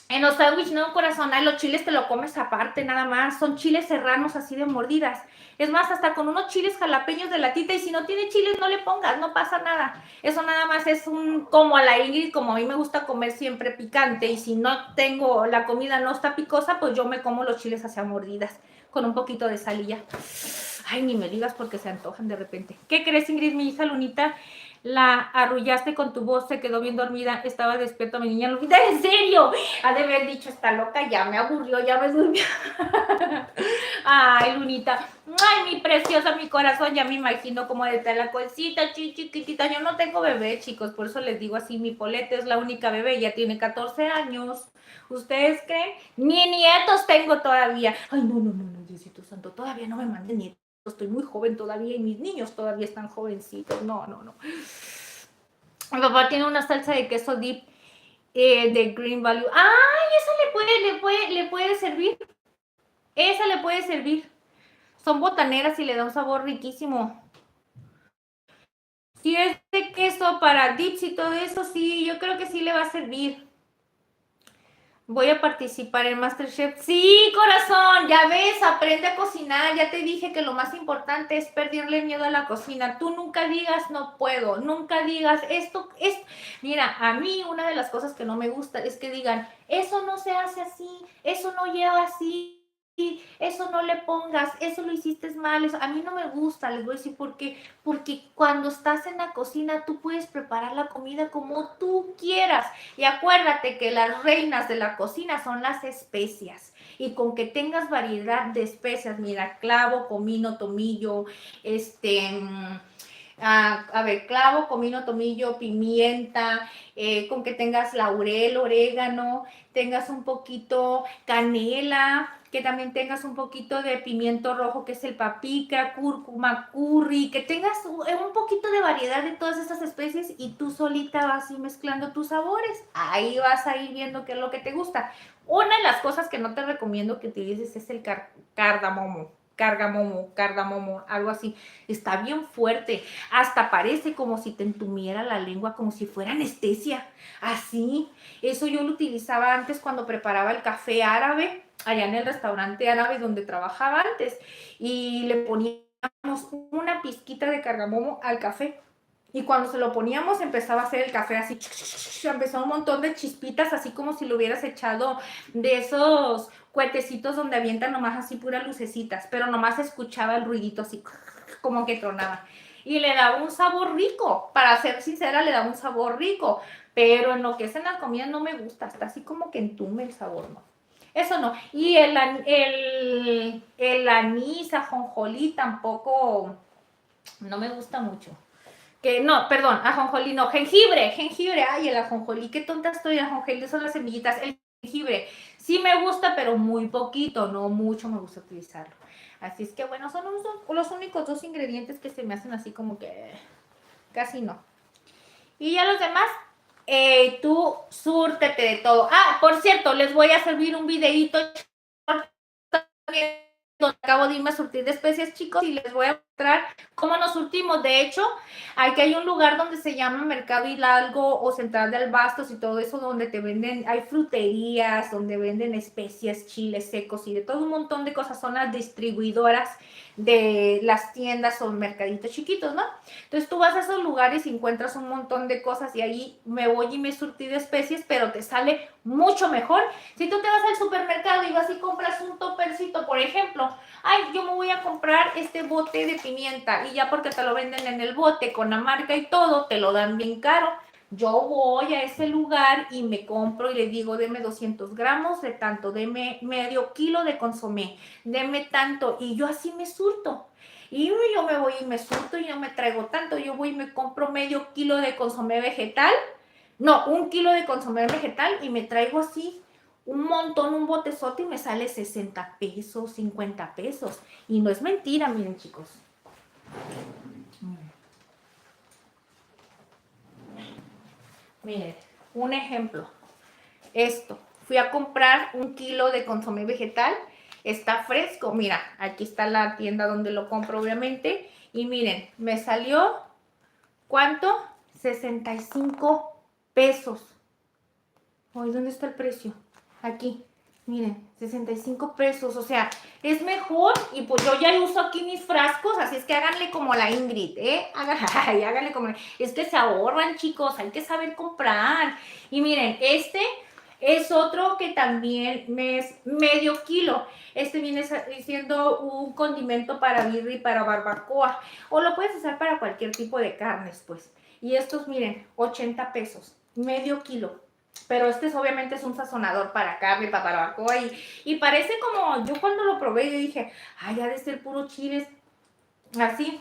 en los sándwiches, no, corazón, ay, los chiles te lo comes aparte, nada más. Son chiles serranos así de mordidas. Es más, hasta con unos chiles jalapeños de latita. Y si no tiene chiles, no le pongas, no pasa nada. Eso nada más es como a la Ingrid, como a mí me gusta comer siempre picante. Y si no tengo, la comida no está picosa, pues yo me como los chiles hacia mordidas. Con un poquito de sal y ya. Ay, ni me digas porque se antojan de repente. ¿Qué crees, Ingrid? Mi hija Lunita la arrullaste con tu voz, se quedó bien dormida, estaba despierta mi niña Lunita. ¿En serio? Ha de haber dicho, está loca, ya me aburrió, ya me durmió. Ay, Lunita. Ay, mi preciosa, mi corazón, ya me imagino como de la cosita chiquitita. Yo no tengo bebé, chicos, por eso les digo así, mi Polete es la única bebé, ya tiene 14 años. ¿Ustedes creen? Ni nietos tengo todavía. Ay, no, Diosito Santo, todavía no me manden nietos. Estoy muy joven todavía y mis niños todavía están jovencitos. No. Mi papá tiene una salsa de queso dip de Green Value. ¡Ay! Esa le puede servir. Esa le puede servir. Son botaneras y le da un sabor riquísimo. Si es de queso para dips y todo eso, sí, yo creo que sí le va a servir. Voy a participar en MasterChef. Sí, corazón, ya ves, aprende a cocinar. Ya te dije que lo más importante es perderle miedo a la cocina. Tú nunca digas no puedo, nunca digas esto. Mira, a mí una de las cosas que no me gusta es que digan, eso no se hace así, eso no lleva así. Eso no le pongas, eso lo hiciste mal, eso, a mí no me gusta, les voy a decir por qué, porque cuando estás en la cocina tú puedes preparar la comida como tú quieras y acuérdate que las reinas de la cocina son las especias y con que tengas variedad de especias, mira, clavo, comino, tomillo, clavo, comino, tomillo, pimienta, con que tengas laurel, orégano, tengas un poquito canela, que también tengas un poquito de pimiento rojo, que es el paprika, cúrcuma, curry, que tengas un poquito de variedad de todas estas especies y tú solita vas a ir mezclando tus sabores. Ahí vas a ir viendo qué es lo que te gusta. Una de las cosas que no te recomiendo que utilices es el cardamomo, algo así. Está bien fuerte, hasta parece como si te entumiera la lengua, como si fuera anestesia, así. Eso yo lo utilizaba antes cuando preparaba el café árabe, allá en el restaurante árabe donde trabajaba antes, y le poníamos una pizquita de cardamomo al café. Y cuando se lo poníamos empezaba a hacer el café así, empezó un montón de chispitas, así como si lo hubieras echado de esos cuetecitos donde avientan nomás así puras lucecitas, pero nomás escuchaba el ruidito así, como que tronaba. Y le daba un sabor rico, para ser sincera, le daba un sabor rico, pero en lo que es en la comida no me gusta, está así como que entume el sabor, ¿no? Eso no. Y el anís, ajonjolí tampoco, no me gusta mucho. Ajonjolí no, jengibre, ay, el ajonjolí, qué tonta estoy, ajonjolí son las semillitas, el jengibre, sí me gusta, pero muy poquito, no mucho me gusta utilizarlo. Así es que bueno, son los únicos dos ingredientes que se me hacen así como que casi no. Y ya los demás, tú súrtete de todo. Ah, por cierto, les voy a servir un videíto donde acabo de irme a surtir de especies, chicos, y les voy a mostrar cómo nos surtimos. De hecho, aquí hay un lugar donde se llama Mercado Hidalgo o Central de Abastos y todo eso, donde te venden, hay fruterías, donde venden especias, chiles secos y de todo un montón de cosas. Son las distribuidoras de las tiendas o mercaditos chiquitos, ¿no? Entonces tú vas a esos lugares y encuentras un montón de cosas y ahí me voy y me surtí de especies, pero te sale mucho mejor. Si tú te vas al supermercado y vas y compras un topercito, por ejemplo, ay, yo me voy a comprar este bote de pimienta y ya porque te lo venden en el bote con la marca y todo, te lo dan bien caro. Yo voy a ese lugar y me compro y le digo, deme 200 gramos de tanto, deme medio kilo de consomé, deme tanto, y yo así me surto. Y yo me voy y me surto y no me traigo tanto. Yo voy y me compro medio kilo de consomé vegetal. No, 1 kilo de consomé vegetal y me traigo así un montón, un botezote y me sale 60 pesos, 50 pesos. Y no es mentira, miren chicos. Miren, un ejemplo. Esto, fui a comprar 1 kilo de consomé vegetal. Está fresco, mira, aquí está la tienda donde lo compro obviamente. Y miren, me salió, ¿cuánto? 65 pesos. Ay, ¿dónde está el precio? Aquí, miren, 65 pesos, o sea, es mejor. Y pues yo ya uso aquí mis frascos, así es que háganle como la Ingrid, háganle como, es que se ahorran, chicos, hay que saber comprar. Y miren, este es otro que también es medio kilo. Este viene siendo un condimento para birria y para barbacoa, o lo puedes usar para cualquier tipo de carnes, pues. Y estos, miren, 80 pesos, medio kilo. Pero este obviamente es un sazonador para carne, para barbacoa y parece como, yo cuando lo probé yo dije, ay, ha de ser puro chiles, así,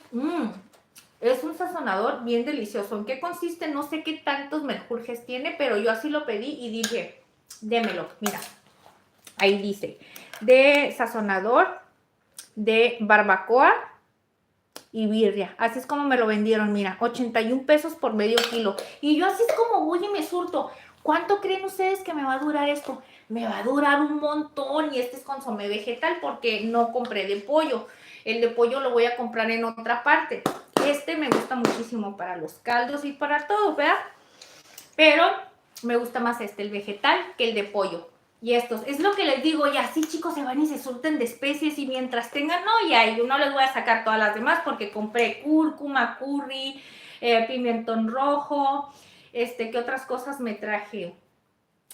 es un sazonador bien delicioso. ¿En qué consiste? No sé qué tantos menjurjes tiene, pero yo así lo pedí y dije, démelo, mira, ahí dice, de sazonador, de barbacoa y birria. Así es como me lo vendieron, mira, 81 pesos por medio kilo. Y yo así es como voy y me surto. ¿Cuánto creen ustedes que me va a durar esto? Me va a durar un montón y este es consomé vegetal porque no compré de pollo. El de pollo lo voy a comprar en otra parte. Este me gusta muchísimo para los caldos y para todo, ¿verdad? Pero me gusta más el vegetal, que el de pollo. Y estos, es lo que les digo, y así chicos se van y se surten de especies y mientras tengan, no, y ahí yo no les voy a sacar todas las demás porque compré cúrcuma, curry, pimentón rojo, ¿qué otras cosas me traje?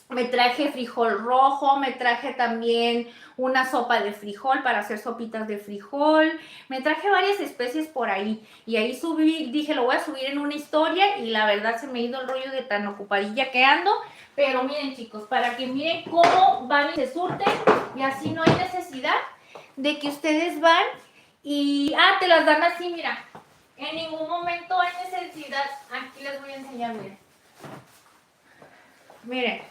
Me traje frijol rojo, me traje también una sopa de frijol para hacer sopitas de frijol, me traje varias especies por ahí y ahí subí, dije lo voy a subir en una historia y la verdad se me ha ido el rollo de tan ocupadilla que ando, pero miren chicos, para que miren cómo van y se surten y así no hay necesidad de que ustedes van y, te las dan así, mira, en ningún momento hay necesidad, aquí les voy a enseñar, miren.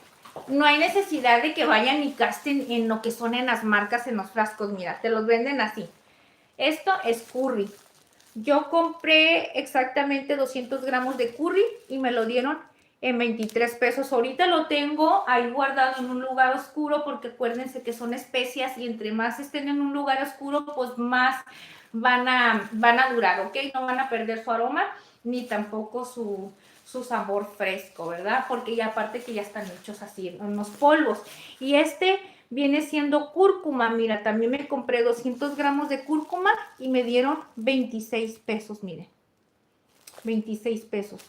No hay necesidad de que vayan y gasten en lo que son en las marcas, en los frascos. Mira, te los venden así. Esto es curry. Yo compré exactamente 200 gramos de curry y me lo dieron en 23 pesos. Ahorita lo tengo ahí guardado en un lugar oscuro porque acuérdense que son especias y entre más estén en un lugar oscuro, pues más van a durar, ¿ok? No van a perder su aroma ni tampoco su sabor fresco, ¿verdad? Porque ya aparte que ya están hechos así en unos polvos. Y viene siendo cúrcuma, mira, también me compré 200 gramos de cúrcuma y me dieron 26 pesos, miren, 26 pesos.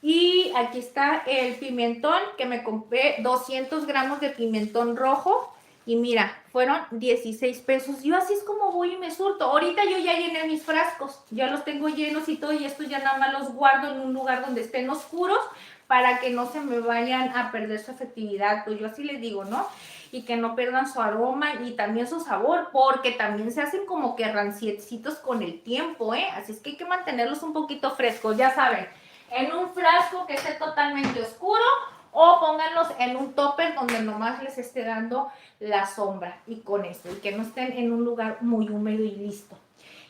Y aquí está el pimentón, que me compré 200 gramos de pimentón rojo. Y mira, fueron 16 pesos. Yo así es como voy y me surto. Ahorita yo ya llené mis frascos. Ya los tengo llenos y todo. Y estos ya nada más los guardo en un lugar donde estén oscuros para que no se me vayan a perder su efectividad. Pues yo así les digo, ¿no? Y que no pierdan su aroma y también su sabor. Porque también se hacen como que ranciecitos con el tiempo, ¿eh? Así es que hay que mantenerlos un poquito frescos. Ya saben, en un frasco que esté totalmente oscuro o pónganlos en un topper donde nomás les esté dando la sombra y con eso, y que no estén en un lugar muy húmedo y listo.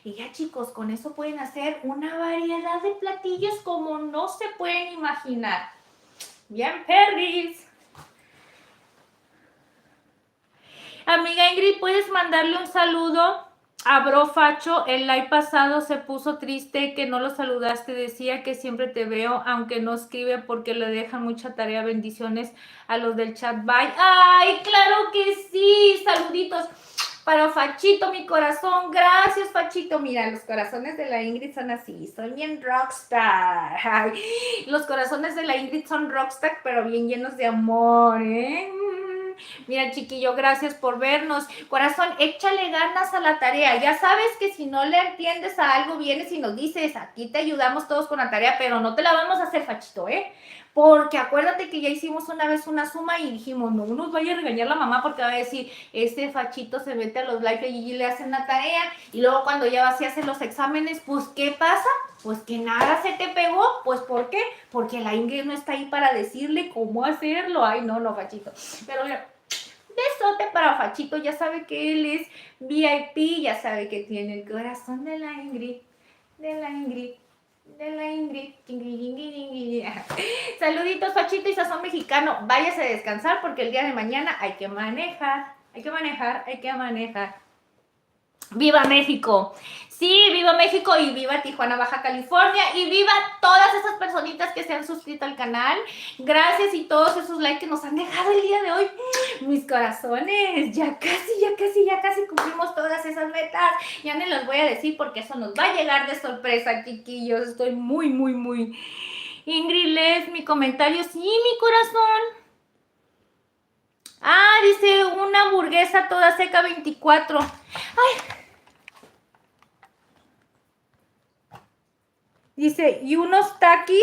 Y ya chicos, con eso pueden hacer una variedad de platillos como no se pueden imaginar. Bien, perris. Amiga Ingrid, ¿puedes mandarle un saludo a Bro Facho? El live pasado se puso triste que no lo saludaste, decía que siempre te veo, aunque no escribe porque le deja mucha tarea. Bendiciones a los del chat. Bye. ¡Ay, claro que sí! Saluditos para Fachito, mi corazón. Gracias, Fachito. Mira, los corazones de la Ingrid son así. Son bien rockstar. Ay, los corazones de la Ingrid son rockstar, pero bien llenos de amor, ¿eh? Mira, chiquillo, gracias por vernos. Corazón, échale ganas a la tarea. Ya sabes que si no le entiendes a algo, vienes y nos dices, aquí te ayudamos todos con la tarea, pero no te la vamos a hacer, Fachito, ¿eh? Porque acuérdate que ya hicimos una vez una suma y dijimos, no nos vaya a regañar la mamá porque va a decir, este Fachito se mete a los live y le hacen la tarea y luego cuando ya vas y haces los exámenes, pues ¿qué pasa? Pues que nada se te pegó. Pues ¿por qué? Porque la Ingrid no está ahí para decirle cómo hacerlo. Ay, no, Fachito. Pero mira, besote para Fachito, ya sabe que él es VIP, ya sabe que tiene el corazón de la Ingrid, de la Ingrid. De la Ingrid. Saluditos, Fachito y Sazón Mexicano. Váyase a descansar porque el día de mañana hay que manejar. Hay que manejar. ¡Viva México! Sí, viva México y viva Tijuana, Baja California y viva todas esas personitas que se han suscrito al canal. Gracias y todos esos likes que nos han dejado el día de hoy. Mis corazones, ya casi cumplimos todas esas metas. Ya no les voy a decir porque eso nos va a llegar de sorpresa, chiquillos. Estoy muy. Ingrid, ¿lees mi comentario? Sí, mi corazón. Ah, dice una hamburguesa toda seca 24. Ay. Dice, ¿y unos taquis?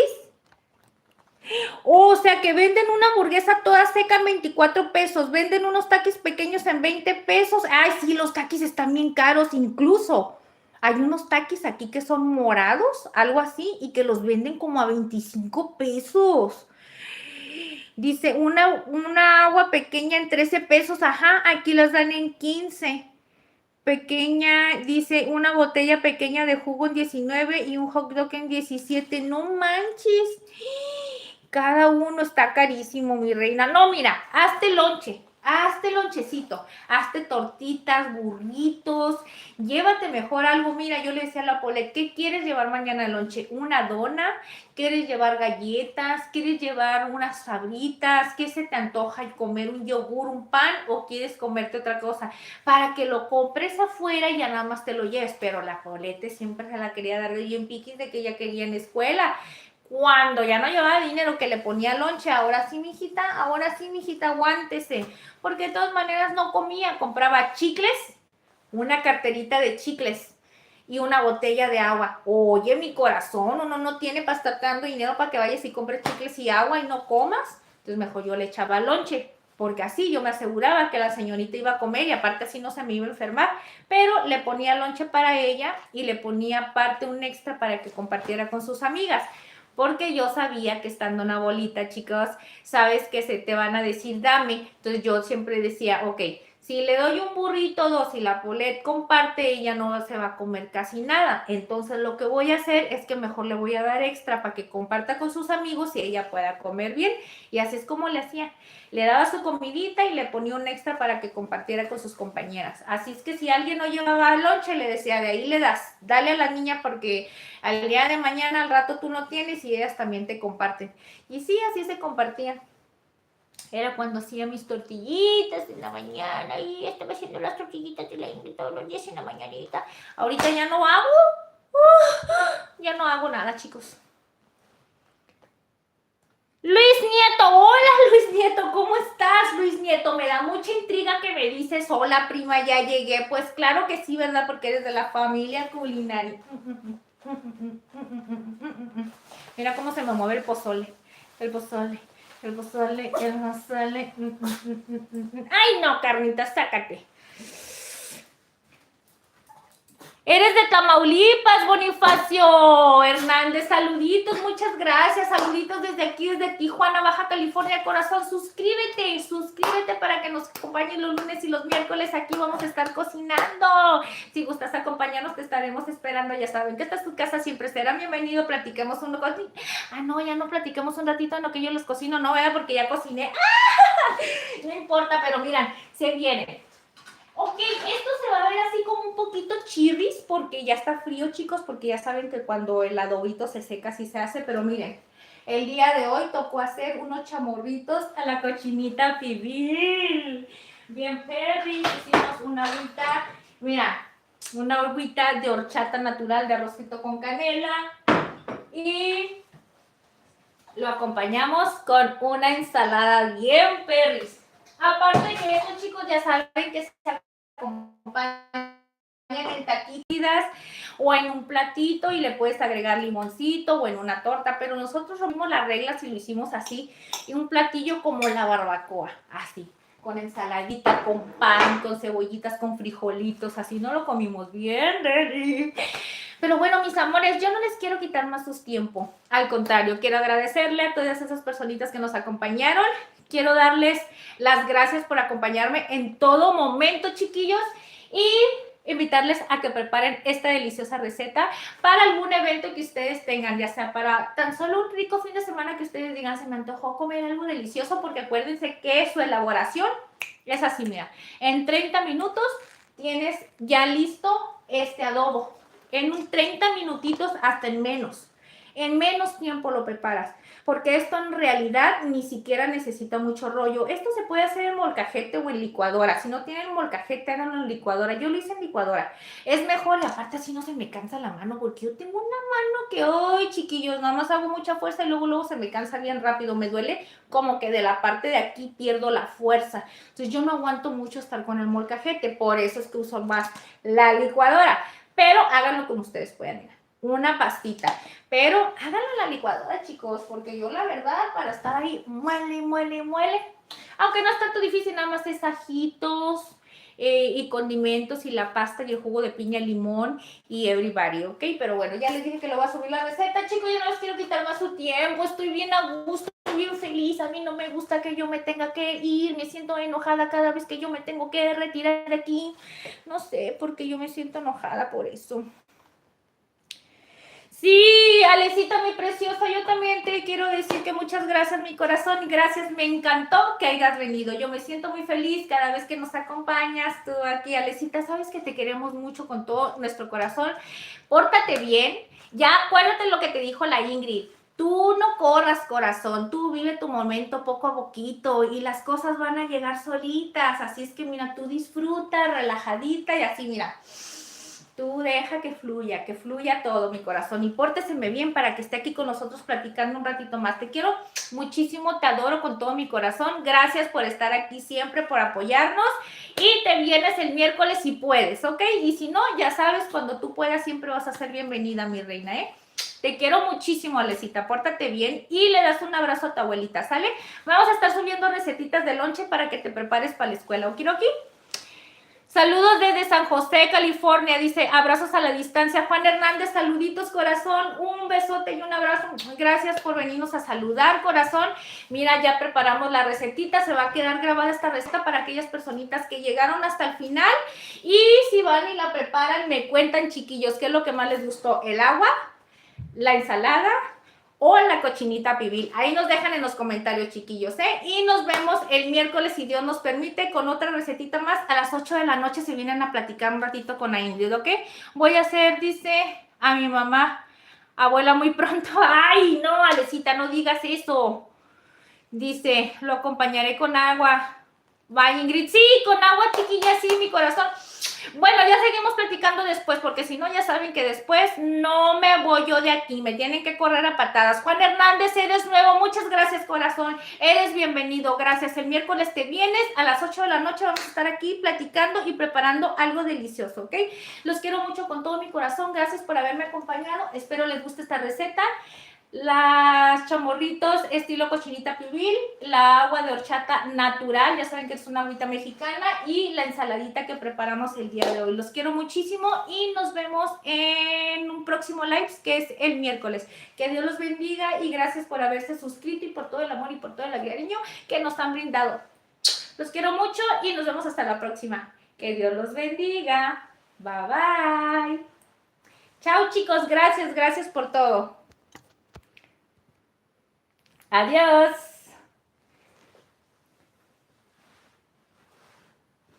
O sea, que venden una hamburguesa toda seca en 24 pesos. Venden unos taquis pequeños en 20 pesos. Ay, sí, los taquis están bien caros. Incluso hay unos taquis aquí que son morados, algo así, y que los venden como a 25 pesos. Dice, una agua pequeña en 13 pesos. Ajá, aquí las dan en 15. Pequeña, dice, una botella pequeña de jugo en 19 y un hot dog en 17. No manches. Cada uno está carísimo, mi reina. No, mira, hazte lonchecito, hazte tortitas, burritos, llévate mejor algo. Mira, yo le decía a la Polet, ¿qué quieres llevar mañana de lonche? ¿Una dona? ¿Quieres llevar galletas? ¿Quieres llevar unas sabritas? ¿Qué se te antoja? ¿Comer un yogur, un pan o quieres comerte otra cosa? Para que lo compres afuera y ya nada más te lo lleves. Pero la Polet siempre se la quería dar de bien piquis de que ella quería en escuela. Cuando ya no llevaba dinero que le ponía lonche, ahora sí, mijita, aguántese. Porque de todas maneras no comía, compraba chicles, una carterita de chicles y una botella de agua. Oye, mi corazón, uno no tiene para estar dando dinero para que vayas y compres chicles y agua y no comas. Entonces mejor yo le echaba lonche, porque así yo me aseguraba que la señorita iba a comer y aparte así no se me iba a enfermar. Pero le ponía lonche para ella y le ponía aparte un extra para que compartiera con sus amigas. Porque yo sabía que estando una bolita, chicos, sabes que se te van a decir, dame. Entonces yo siempre decía, ok, si le doy un burrito, dos y la Polet comparte, ella no se va a comer casi nada. Entonces lo que voy a hacer es que mejor le voy a dar extra para que comparta con sus amigos y ella pueda comer bien. Y así es como le hacía. Le daba su comidita y le ponía un extra para que compartiera con sus compañeras. Así es que si alguien no llevaba lonche, le decía, de ahí le das, dale a la niña porque al día de mañana, al rato tú no tienes y ellas también te comparten. Y sí, así se compartían. Era cuando hacía mis tortillitas en la mañana y estaba haciendo las tortillitas de la Ingrid todos los días en la mañanita. Ahorita ya no hago, ya no hago nada, chicos. Luis Nieto, hola Luis Nieto, ¿cómo estás, Luis Nieto? Me da mucha intriga que me dices, hola prima, ya llegué. Pues claro que sí, ¿verdad? Porque eres de la familia culinaria. Mira cómo se me mueve el pozole. El pozole. Ay, no, Carnita, sácate. Eres de Tamaulipas, Bonifacio Hernández, saluditos, muchas gracias, saluditos desde aquí, desde Tijuana, Baja California, corazón, suscríbete para que nos acompañen los lunes y los miércoles, aquí vamos a estar cocinando, si gustas acompañarnos te estaremos esperando, ya saben que esta es tu casa, siempre será bienvenido, platiquemos un ratito, ya no platiquemos un ratito en lo que yo les cocino, no, ¿verdad? Porque ya cociné, no importa, pero miran, se viene. Ok, esto se va a ver así como un poquito chirris porque ya está frío, chicos, porque ya saben que cuando el adobito se seca así se hace, pero miren, el día de hoy tocó hacer unos chamorritos a la cochinita pibil. Bien perris, hicimos una agüita, mira, una agüita de horchata natural de arrocito con canela y lo acompañamos con una ensalada bien perris. Aparte que eso, chicos, ya saben que se acompañan en taquitas o en un platito y le puedes agregar limoncito o en una torta, pero nosotros rompimos las reglas y lo hicimos así, y un platillo como la barbacoa, así, con ensaladita, con pan, con cebollitas, con frijolitos, así no lo comimos bien, Pero bueno, mis amores, yo no les quiero quitar más su tiempo. Al contrario, quiero agradecerle a todas esas personitas que nos acompañaron. Quiero darles las gracias por acompañarme en todo momento, chiquillos. Y invitarles a que preparen esta deliciosa receta para algún evento que ustedes tengan, ya sea para tan solo un rico fin de semana que ustedes digan, se me antojó comer algo delicioso, porque acuérdense que su elaboración es así, mira. En 30 minutos tienes ya listo este adobo. En un 30 minutitos, hasta en menos tiempo lo preparas, porque esto en realidad ni siquiera necesita mucho rollo. Esto se puede hacer en molcajete o en licuadora. Si no tienen molcajete, háganlo en licuadora. Yo lo hice en licuadora, es mejor, y aparte así no se me cansa la mano, porque yo tengo una mano que hoy, chiquillos, nada más hago mucha fuerza y luego se me cansa bien rápido, me duele como que de la parte de aquí pierdo la fuerza. Entonces yo no aguanto mucho estar con el molcajete, por eso es que uso más la licuadora. Pero háganlo como ustedes puedan, mira, una pastita. Pero háganlo en la licuadora, chicos, porque yo la verdad, para estar ahí, muele. Aunque no es tanto difícil, nada más es ajitos y condimentos y la pasta y el jugo de piña, limón y everybody, ¿ok? Pero bueno, ya les dije que lo voy a subir la receta, chicos, yo no les quiero quitar más su tiempo, estoy bien a gusto, estoy bien feliz, a mí no me gusta que yo me tenga que ir, me siento enojada cada vez que yo me tengo que retirar de aquí, no sé por qué yo me siento enojada por eso. Sí, Alecita, mi preciosa, yo también te quiero decir que muchas gracias, mi corazón, gracias, me encantó que hayas venido, yo me siento muy feliz cada vez que nos acompañas, tú aquí, Alecita, sabes que te queremos mucho con todo nuestro corazón, pórtate bien, ya acuérdate lo que te dijo la Ingrid, tú no corras, corazón, tú vive tu momento poco a poquito y las cosas van a llegar solitas, así es que mira, tú disfruta, relajadita y así, mira. Tú deja que fluya todo, mi corazón, y pórteseme bien para que esté aquí con nosotros platicando un ratito más. Te quiero muchísimo, te adoro con todo mi corazón. Gracias por estar aquí siempre, por apoyarnos. Y te vienes el miércoles si puedes, ¿ok? Y si no, ya sabes, cuando tú puedas siempre vas a ser bienvenida, mi reina, ¿eh? Te quiero muchísimo, Alecita, pórtate bien y le das un abrazo a tu abuelita, ¿sale? Vamos a estar subiendo recetitas de lonche para que te prepares para la escuela, ¿ok? Saludos desde San José, California, dice, abrazos a la distancia. Juan Hernández, saluditos, corazón, un besote y un abrazo. Gracias por venirnos a saludar, corazón. Mira, ya preparamos la recetita, se va a quedar grabada esta receta para aquellas personitas que llegaron hasta el final. Y si van y la preparan, me cuentan, chiquillos, qué es lo que más les gustó, el agua, la ensalada o la cochinita pibil. Ahí nos dejan en los comentarios, chiquillos, ¿eh? Y nos vemos el miércoles, si Dios nos permite, con otra recetita más. A las 8 de la noche se vienen a platicar un ratito con la Ingrid, ¿ok? Voy a hacer, dice, a mi mamá, abuela, muy pronto. ¡Ay, no, Alecita, no digas eso! Dice, lo acompañaré con agua. Bye, Ingrid. Sí, con agua, chiquilla, sí, mi corazón. Bueno, ya seguimos platicando después, porque si no, ya saben que después no me voy yo de aquí, me tienen que correr a patadas. Juan Hernández, eres nuevo, muchas gracias, corazón, eres bienvenido, gracias. El miércoles te vienes, a las 8 de la noche vamos a estar aquí platicando y preparando algo delicioso, ¿ok? Los quiero mucho con todo mi corazón, gracias por haberme acompañado, espero les guste esta receta. Las chamorritos estilo cochinita pibil, la agua de horchata natural, ya saben que es una agüita mexicana, y la ensaladita que preparamos el día de hoy. Los quiero muchísimo y nos vemos en un próximo live, que es el miércoles. Que Dios los bendiga y gracias por haberse suscrito y por todo el amor y por todo el cariño que nos han brindado. Los quiero mucho y nos vemos hasta la próxima. Que Dios los bendiga. Bye bye. Chao, chicos, gracias por todo. Adiós.